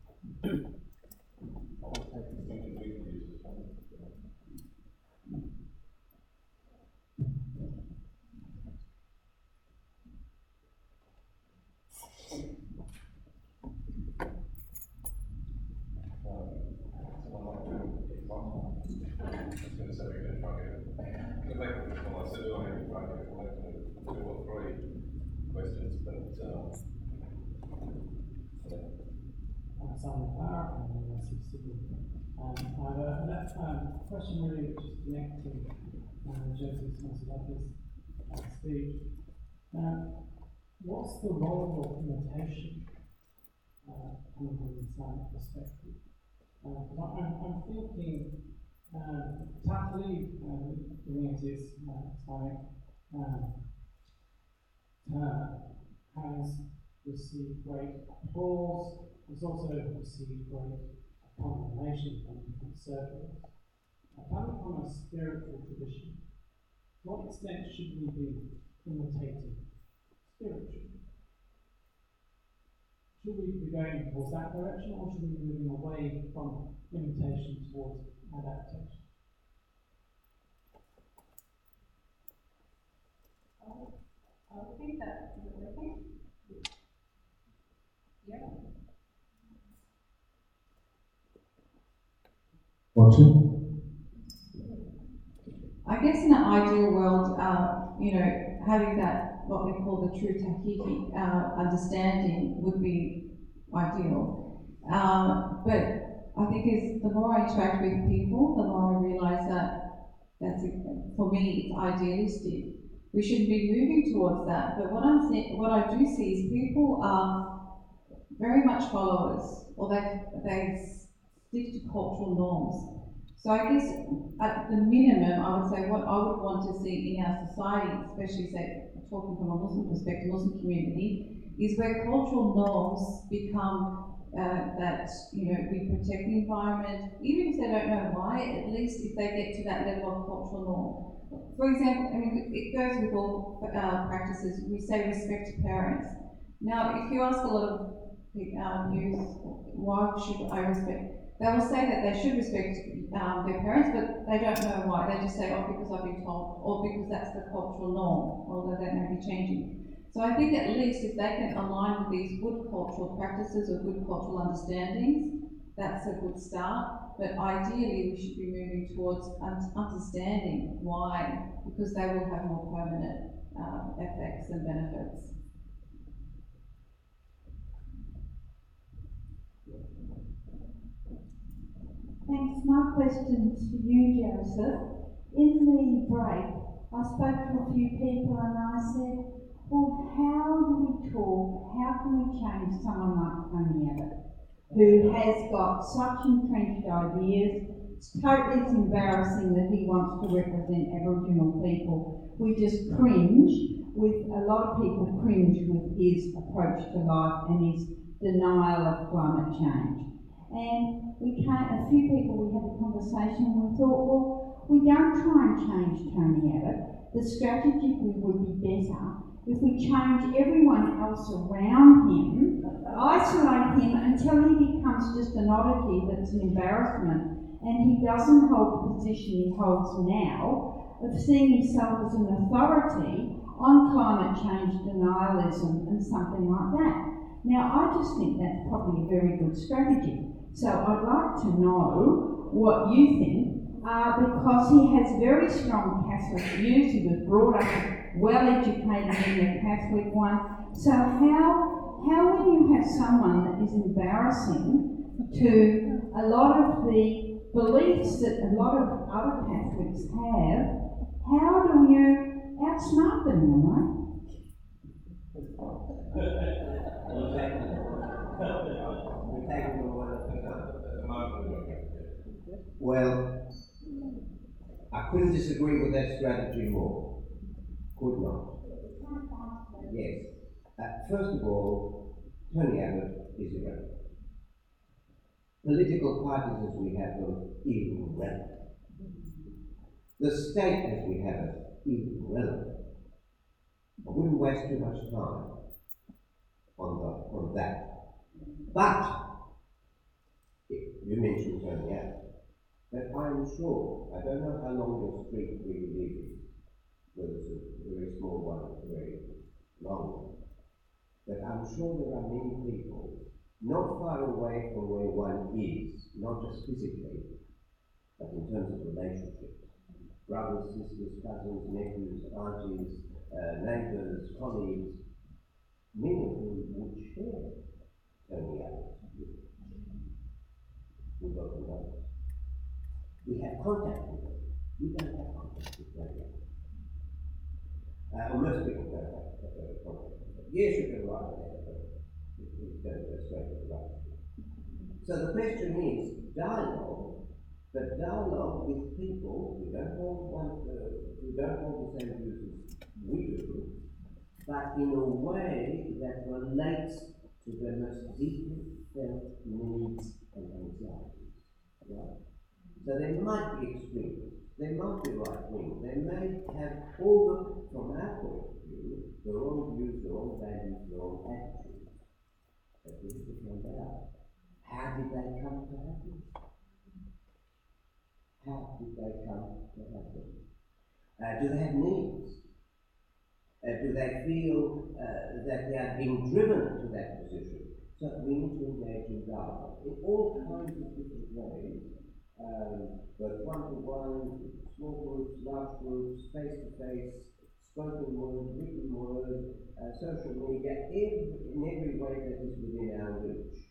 Simon Farr and the University of Sydney. I have a question really which is connected to Joseph Smith-Love's speech. What's the role of imitation coming from the Islamic perspective? I'm thinking Taqlid, doing it is Islamic has received great applause. It's also received great condemnation from different circles. Coming from a spiritual tradition, to what extent should we be imitating spiritually? Should we be going towards that direction, or should we be moving away from imitation towards adaptation? I would think that is working. Yeah. I guess in an ideal world, having that, what we call the true tahqiqi understanding would be ideal. But I think as the more I interact with people, the more I realise that for me, it's idealistic. We shouldn't be moving towards that. But what I do see is people are very much followers, or they stick to cultural norms. So I guess at the minimum, I would say what I would want to see in our society, especially say talking from a Muslim perspective, Muslim community, is where cultural norms become that we protect the environment, even if they don't know why. At least if they get to that level of cultural norm. For example, it goes with all practices. We say respect to parents. Now, if you ask a lot of youth, why should I respect? They will say that they should respect their parents, but they don't know why. They just say, oh, because I've been told, or because that's the cultural norm, although that may be changing. So I think at least if they can align with these good cultural practices or good cultural understandings, that's a good start. But ideally, we should be moving towards understanding why, because they will have more permanent effects and benefits. Thanks. My question's for you, Joseph. In the break, I spoke to a few people and I said, well, how do we talk, how can we change someone like Tony Abbott, who has got such entrenched ideas? It's totally embarrassing that he wants to represent Aboriginal people. We just cringe a lot of people cringe with his approach to life and his denial of climate change. And a few people, we had a conversation and we thought, well, we don't try and change Tony Abbott. The strategy would be better if we change everyone else around him, isolate him until he becomes just an oddity that's an embarrassment, and he doesn't hold the position he holds now of seeing himself as an authority on climate change denialism and something like that. Now, I just think that's probably a very good strategy. So I'd like to know what you think, because he has very strong Catholic views. He was brought up well-educated in the Catholic one. So how when you have someone that is embarrassing to a lot of the beliefs that a lot of other Catholics have, how do you outsmart them, you know? Well, I couldn't disagree with that strategy more. Could not. Yes. First of all, Tony Abbott is irrelevant. Political parties as we have them, irrelevant. The state as we have it, irrelevant. I wouldn't waste too much time on that. But you mentioned Tony Abbott. But I'm sure, I don't know how long your street really is, whether it's a very small one or a very long one. But I'm sure there are many people not far away from where one is, not just physically, but in terms of relationships. Brothers, sisters, cousins, nephews, aunties, neighbours, colleagues, many of whom would share Tony Allen's view. We welcome those. We have contact with them. We don't have contact with Tony Allen. Or most people don't have contact with them. Yes, you can write a letter, but you don't go straight to the right. So the question is dialogue, but dialogue with people who don't hold the same views as we do, but in a way that relates to their most deeply felt needs and anxieties. Right? So they might be extreme, they might be right wing, they may have all from our point of view, their own views, their own values, their own attitudes. But we have to find out. How did they come to have them? How did they come to have them? Do they have needs? Do they feel that they are being driven to that position? So we need to engage in dialogue in all kinds of different ways, both one-to-one, small groups, large groups, face-to-face, spoken word, written word, social media, in every way that is within our reach,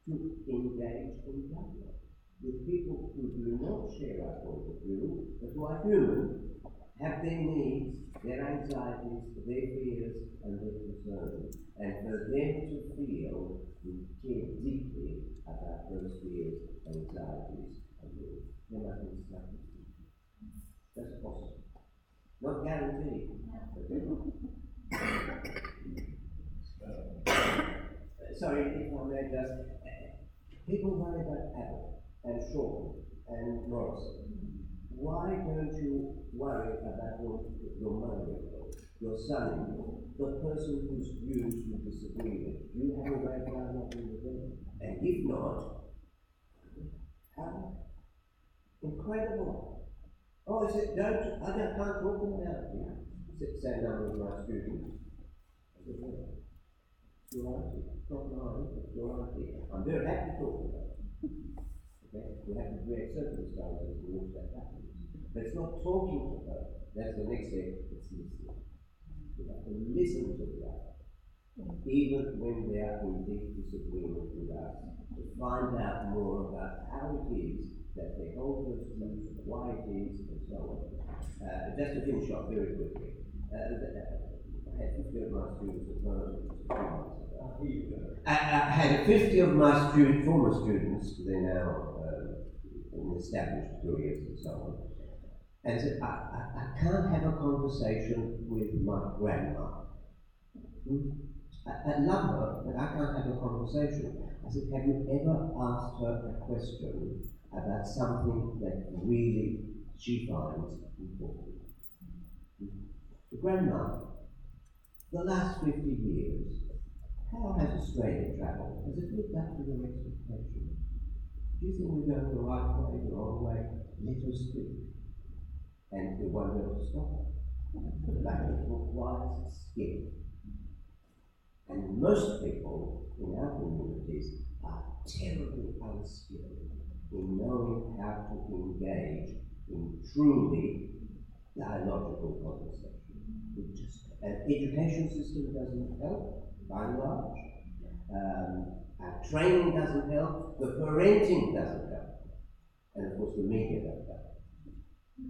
to engage in dialogue with people who do not share our point of view, but who are human, have their needs, their anxieties, their fears, and their concerns, and for them to feel we care deeply about those fears, anxieties, and needs. There must be something. That's possible. Not guaranteed, but there are. Sorry, if I may just. People worry about Abbott and Shaw and Morrison. Why don't you worry about your mother-in-law, your son-in-law, the person whose views you disagree with? You have a way of dialoguing with them. And if not, how incredible. Oh, is it, I can't talk about it. Say a number of my students. I said, well, it's your auntie. It's not mine, it's your auntie. I'm very happy to talk about it. Okay? We have to create circumstances in which that happens. But it's not talking to her. That's the next step. It's listening. We have to listen to that, even when they are in deep disagreement with us, to find out more about how it is that they hold those views, why it is, and so on. Just to finish off very quickly, I had 50 of my students at I had 50 of my former students, they're now in established careers and so on, and said, I can't have a conversation with my grandma. I love her, but I can't have a conversation. I said, have you ever asked her a question about something that really she finds important? The grandma, the last 50 years, how has Australia travelled? Has it lived up to your expectations? Do you think we're going the right way, the wrong way? Let us speak. And we won't be able to stop it. But it requires skill. And most people in our communities are terribly unskilled in knowing how to engage in truly dialogical conversation. An education system doesn't help, by and large. Our training doesn't help. The parenting doesn't help. And of course the media don't help.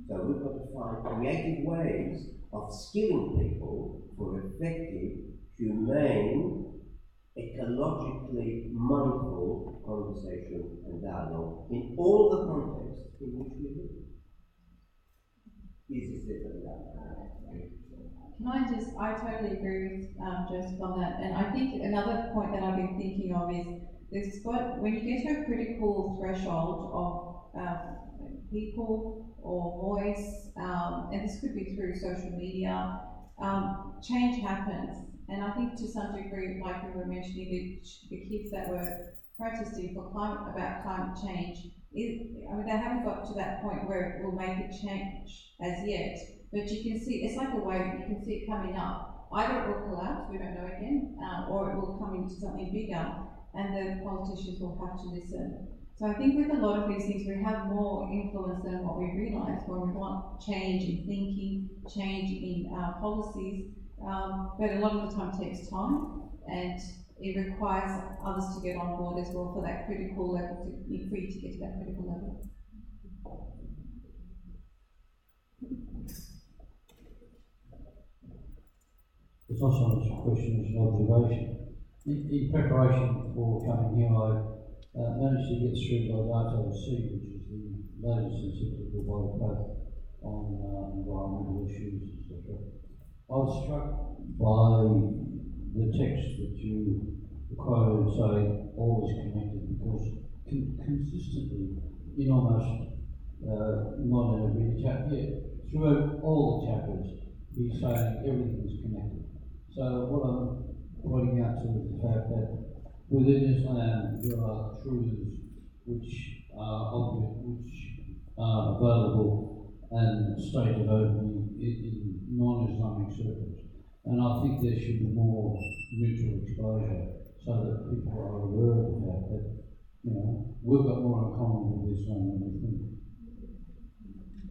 So we've got to find creative ways of skilling people for effective, humane, ecologically mindful conversation and dialogue in all the contexts in which we live. Easy said than done. I totally agree with Joseph on that. And I think another point that I've been thinking of is when you get to a critical threshold of people or voice, and this could be through social media, change happens. And I think to some degree, like we were mentioning, the kids that were protesting for about climate change, they haven't got to that point where it will make a change as yet. But you can see, it's like a wave, you can see it coming up. Either it will collapse, we don't know again, or it will come into something bigger, and the politicians will have to listen. So I think with a lot of these things, we have more influence than what we realise when we want change in thinking, change in policies. but a lot of the time takes time, and it requires others to get on board as well for that critical level, for you to get to that critical level. It's also not a question, it's an observation. In preparation for coming here, I managed to get through the Laudato Si, which is the latest encyclical by the Pope on environmental issues, etc. I was struck by the text that you quoted saying all is connected, because consistently, in almost not in every chapter, throughout all the chapters, he's saying everything is connected. So what I'm pointing out to is the fact that within Islam there are truths which are available and stated openly in non-Islamic circles. And I think there should be more mutual exposure so that people are aware of the fact that, we've got more in common with Islam than we think.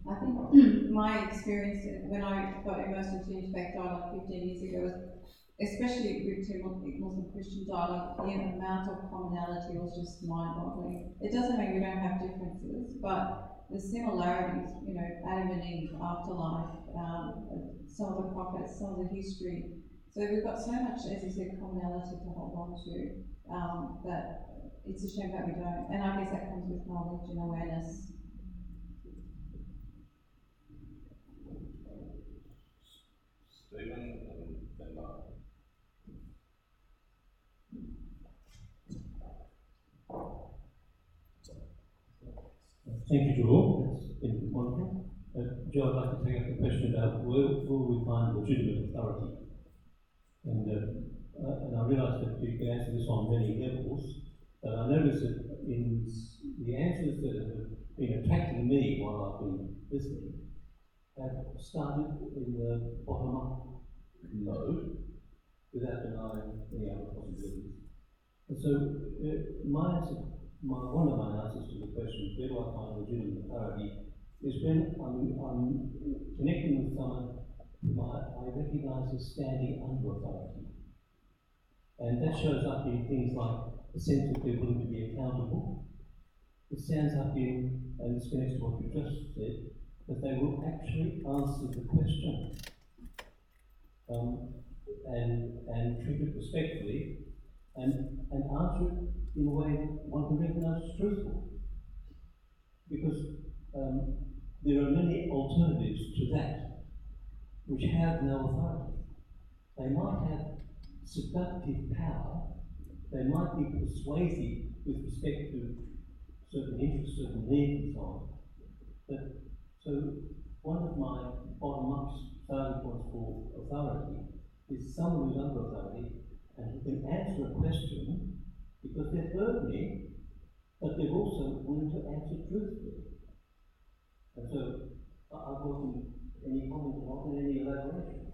I think my experience when I got immersed into interfaith dialogue 15 years ago was, especially with Muslim-Christian dialogue, the amount of commonality was just mind-boggling. It doesn't mean we don't have differences, but the similarities, Adam and Eve, afterlife, some of the prophets, some of the history. So we've got so much, as you said, commonality to hold on to, that it's a shame that we don't. And I guess that comes with knowledge and awareness. Stephen and then Mark. Thank you to all. It's been wonderful. Joe, I'd like to take up the question about where will we find legitimate authority? And I realise that you can answer this on many levels, but I notice that in the answers that have been attracting me while I've been listening have started in the bottom-up mode without denying any other possibilities. And so one of my answers to the question, where do I find legitimate authority, is when I'm connecting with someone whom I recognise as standing under authority. And that shows up in things like the sense that they're willing to be accountable. It stands up in, and this connects to what you just said, that they will actually answer the question and treat it respectfully and answer it in a way one can recognise as truthful. Because there are many alternatives to that which have no authority. They might have seductive power, they might be persuasive with respect to certain interests, certain needs and so on. So one of my bottom-up starting points for authority is someone who's under authority and who can answer a question because they've heard me, but they're also willing to answer truthfully. And so I welcome any comment on any elaboration.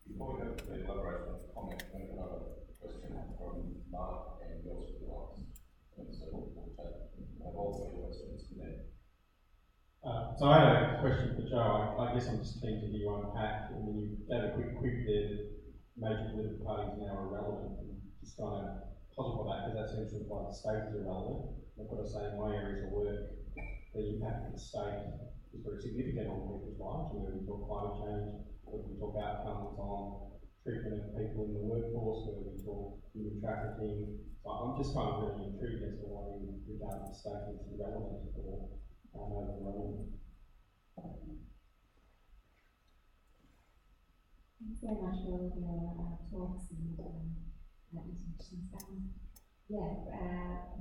Before we go to the elaboration of the comment, I have another question from Mark and yours for the last. So we'll have all three questions to them. So I had a question for Joe. I guess I'm just keen to hear you unpack. I mean, you gave a quick there that major political parties now are irrelevant, and just trying to puzzle for that, because that seems to imply the state is irrelevant. I've got to say, in my areas of work, the impact of the state is very significant on people's lives, whether we talk climate change, whether we talk outcomes on treatment of people in the workforce, whether we talk human trafficking. So I'm just kind of really intrigued as to why you regard the state as irrelevant or irrelevant. Thanks very much for all of your talks and interactions.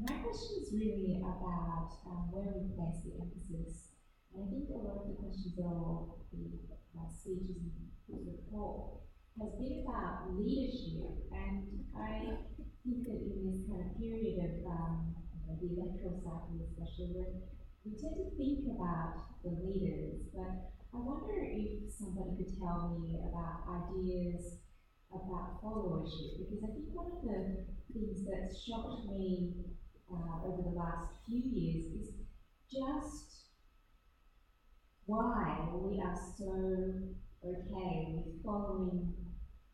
My question is really about where we place the emphasis. And I think a lot of the questions or the speeches and the report has been about leadership. And I think that in this kind of period of the electoral cycle especially, we tend to think about the leaders, but I wonder if somebody could tell me about ideas about followership, because I think one of the things that's shocked me over the last few years is just why we are so okay with following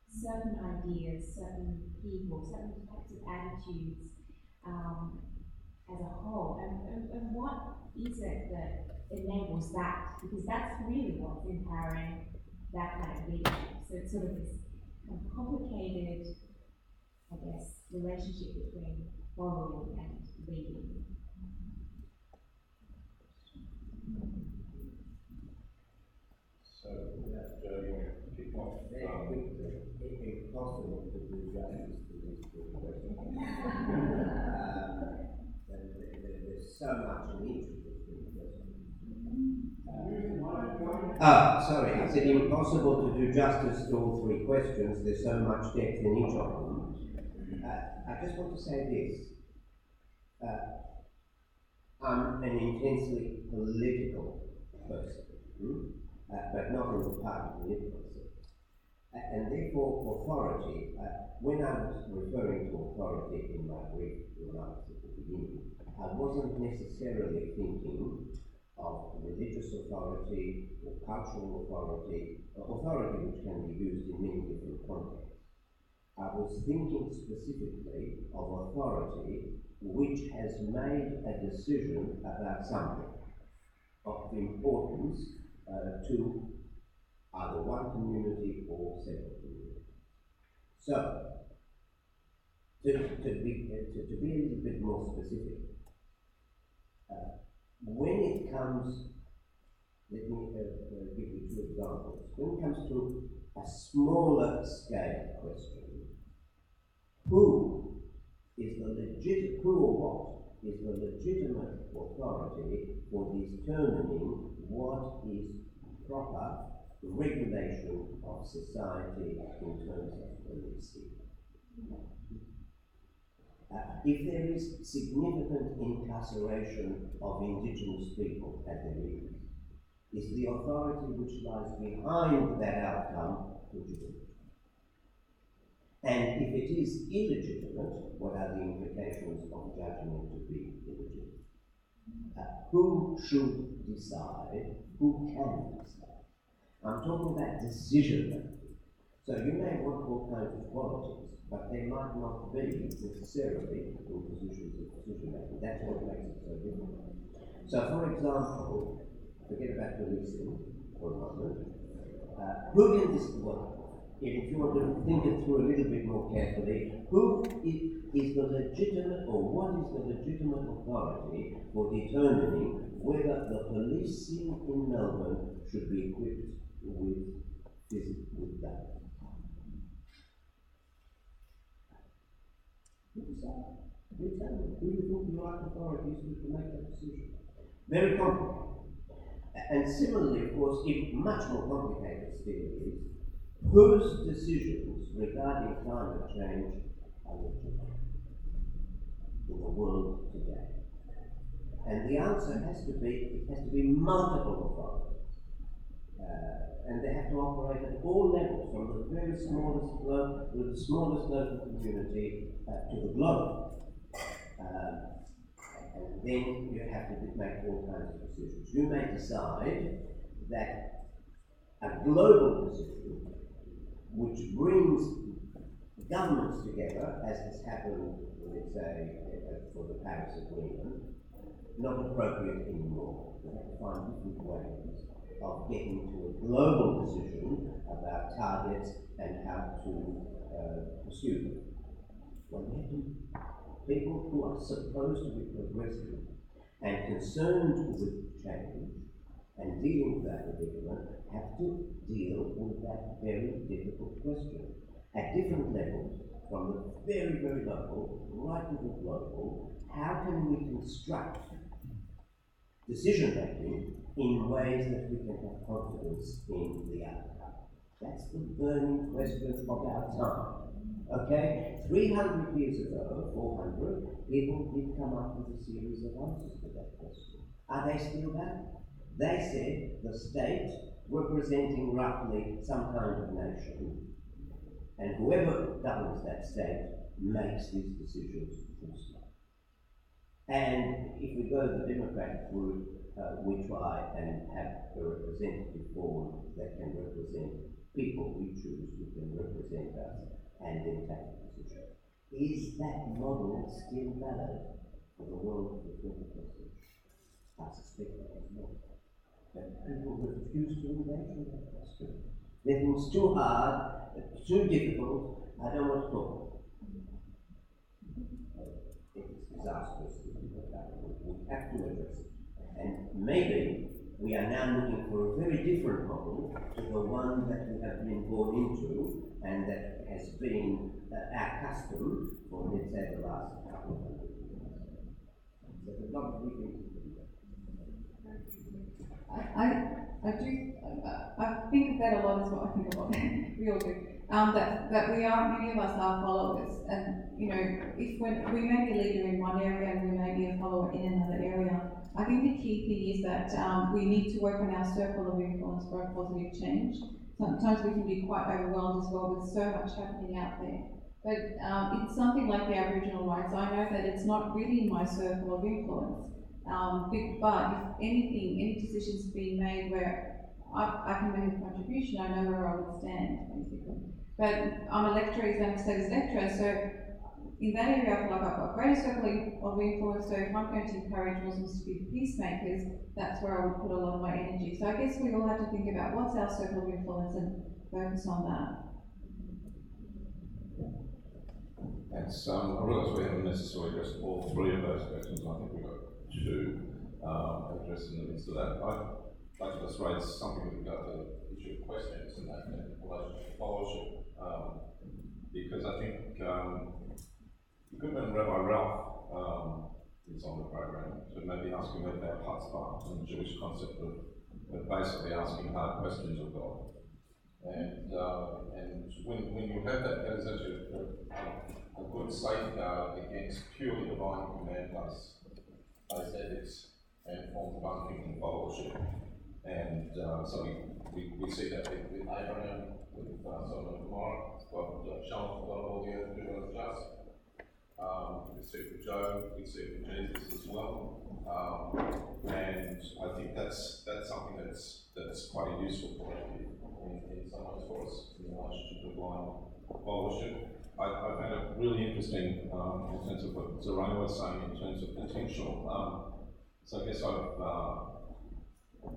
certain ideas, certain people, certain types of attitudes as a whole? And what is it that enables that? Because that's really what's empowering that kind of leadership. So it's sort of this kind of complicated, I guess, relationship between following and leading. So, Joe, you want to kick off? It's impossible to do justice to these two questions. There's so much in each of the three questions. Sorry, I said impossible to do justice to all three questions. There's so much depth in each of them. I just want to say this. I'm an intensely political person. But not in the party political sense. And therefore, authority, when I was referring to authority in my brief remarks at the beginning, I wasn't necessarily thinking of religious authority or cultural authority, which can be used in many different contexts. I was thinking specifically of authority which has made a decision about something of importance to either one community or several communities. So, to be a little bit more specific, when it comes, let me give you two examples. When it comes to a smaller scale question, who or what is the legitimate authority for determining what is proper regulation of society in terms of policing? If there is significant incarceration of indigenous people as there is the authority which lies behind that outcome legitimate? And if it is illegitimate, what are the implications of judging it to be illegitimate? Who should decide? Who can decide? I'm talking about decision making. So you may want all kinds of qualities, but they might not be necessarily in positions of decision making. That's what makes it so difficult. So, for example, forget about policing for a moment. Who can decide? If you want to think it through a little bit more carefully, who is the legitimate, or what is the legitimate authority for determining whether the policing in Melbourne should be equipped with guns? Who decides? You tell me. Who do you think the right authority is to make that decision? Very complicated. And similarly, of course, even much more complicated still is, whose decisions regarding climate change are legitimate in the world today? And the answer has to be multiple authorities. And they have to operate at all levels, from the very smallest with the smallest local community to the globe. And then you have to make all kinds of decisions. You may decide that a global decision which brings governments together, as has happened, let's say, for the Paris Agreement, not appropriate anymore. We have to find different ways of getting to a global decision about targets and how to pursue them. Well, we have to, people who are supposed to be progressive and concerned with change and dealing with that predicament have to deal with that very difficult question at different levels, from the very, very local right to the global. How can we construct decision making in ways that we can have confidence in the outcome? That's the burning question of our time. Okay? 300 years ago, 400, people did come up with a series of answers to that question. Are they still valid? They said the state, representing roughly some kind of nation, and whoever governs that state makes these decisions full stop. And if we go the democratic route, we try and have a representative form that can represent people we choose, who can represent us, and then take a position. Is that model still valid for the world of the 21st century? I suspect it is not. But people refuse to engage with that question. They think it's too hard, too difficult, I don't want to talk. It's disastrous. We have to address it. And maybe we are now looking for a very different model to the one that we have been born into and that has been our custom for, let's say, the last couple of hundred years. There's a lot we can do. I think that a lot is what I think a lot. We all do. That we are, many of us are followers, and you know, if we may be a leader in one area and we may be a follower in another area, I think the key thing is that we need to work on our circle of influence for a positive change. Sometimes we can be quite overwhelmed as well with so much happening out there. But in something like the Aboriginal rights, I know that it's not really in my circle of influence. But if anything, any decisions being made where I can make a contribution, I know where I would stand, basically. But I'm a lecturer, Islamic Studies lecturer, so in that area I feel like I've got a greater circle of influence, so if I'm going to encourage Muslims to be peacemakers, that's where I would put a lot of my energy. So I guess we all have to think about what's our circle of influence and focus on that. Thanks. I realise we haven't necessarily addressed all three of those questions. I think we've got two addressed in the midst of that. I'd like to just raise something with regard to the issue of questions and that in relation to followership, because I think the good man Rabbi Ralph is on the program to maybe ask him about Chutzpah and the Jewish concept of basically asking hard questions of God. And when you have that, that is actually a good safeguard against purely divine command-based ethics and forms of unthinking followership. And so we see that with Abraham, with Sodom and Gomorrah, God showing for God all the earth, do what is just. We see it with Job, we see it with Jesus as well. And I think that's something that's quite a useful point in some ways for us in relationship to blind followership. I found it really interesting in terms of what Zorana was saying in terms of potential. So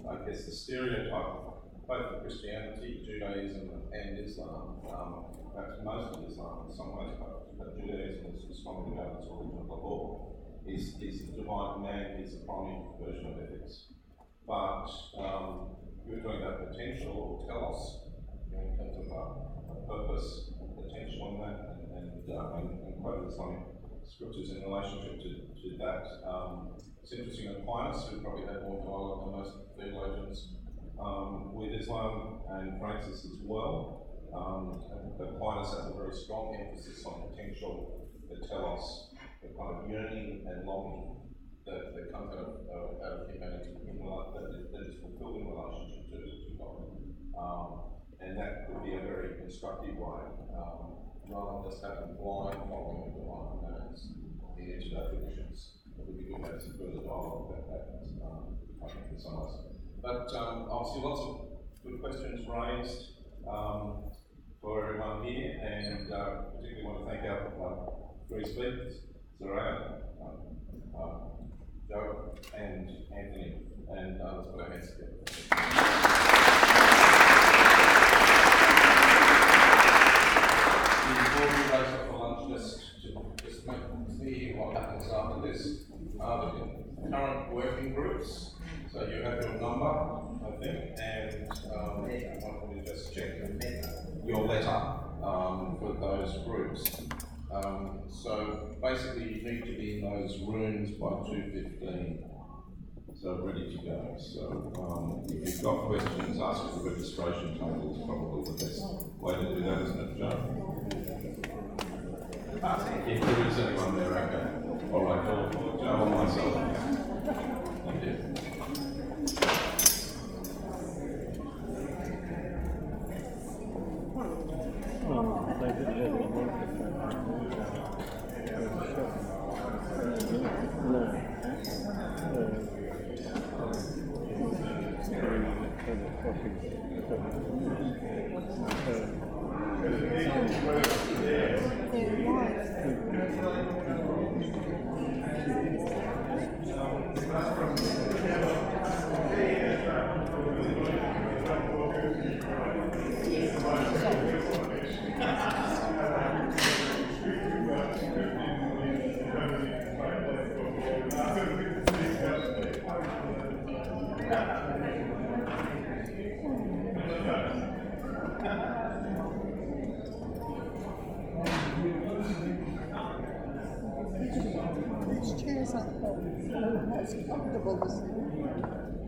I guess the stereotype, both of Christianity, Judaism, and Islam, perhaps most of Islam in some ways, but Judaism is strongly regarded as a religion of the law, is the divine command is the primary version of ethics. But you were talking about potential or telos, in terms of a purpose, potential in that, and quoted Islamic scriptures in relationship to that. It's interesting that Aquinas, who probably had more dialogue than most theologians with Islam, and Francis as well, Aquinas has a very strong emphasis on potential, the telos, the kind of yearning and longing that comes out of humanity, that is fulfilled in relationship to God. And that could be a very instructive way, rather than just having blind following of divine commands in each of our traditions. It would be good to have some further dialogue about that, I think, in some ways. But obviously lots of good questions raised for everyone here, and particularly want to thank our three speakers, Zorana, Joe, and Anthony, and let's put our hands together. Before we raise up for lunch, just make clear what happens after this. The current working groups, so you have your number, I think, and I want you to just check your letter for those groups. So basically you need to be in those rooms by 2:15, so ready to go. So if you've got questions, ask at the registration table is probably the best way to do that, isn't it, Joe? If there is anyone there, okay. All right, Joe or myself. Thank you. No. These chairs are most comfortable this evening.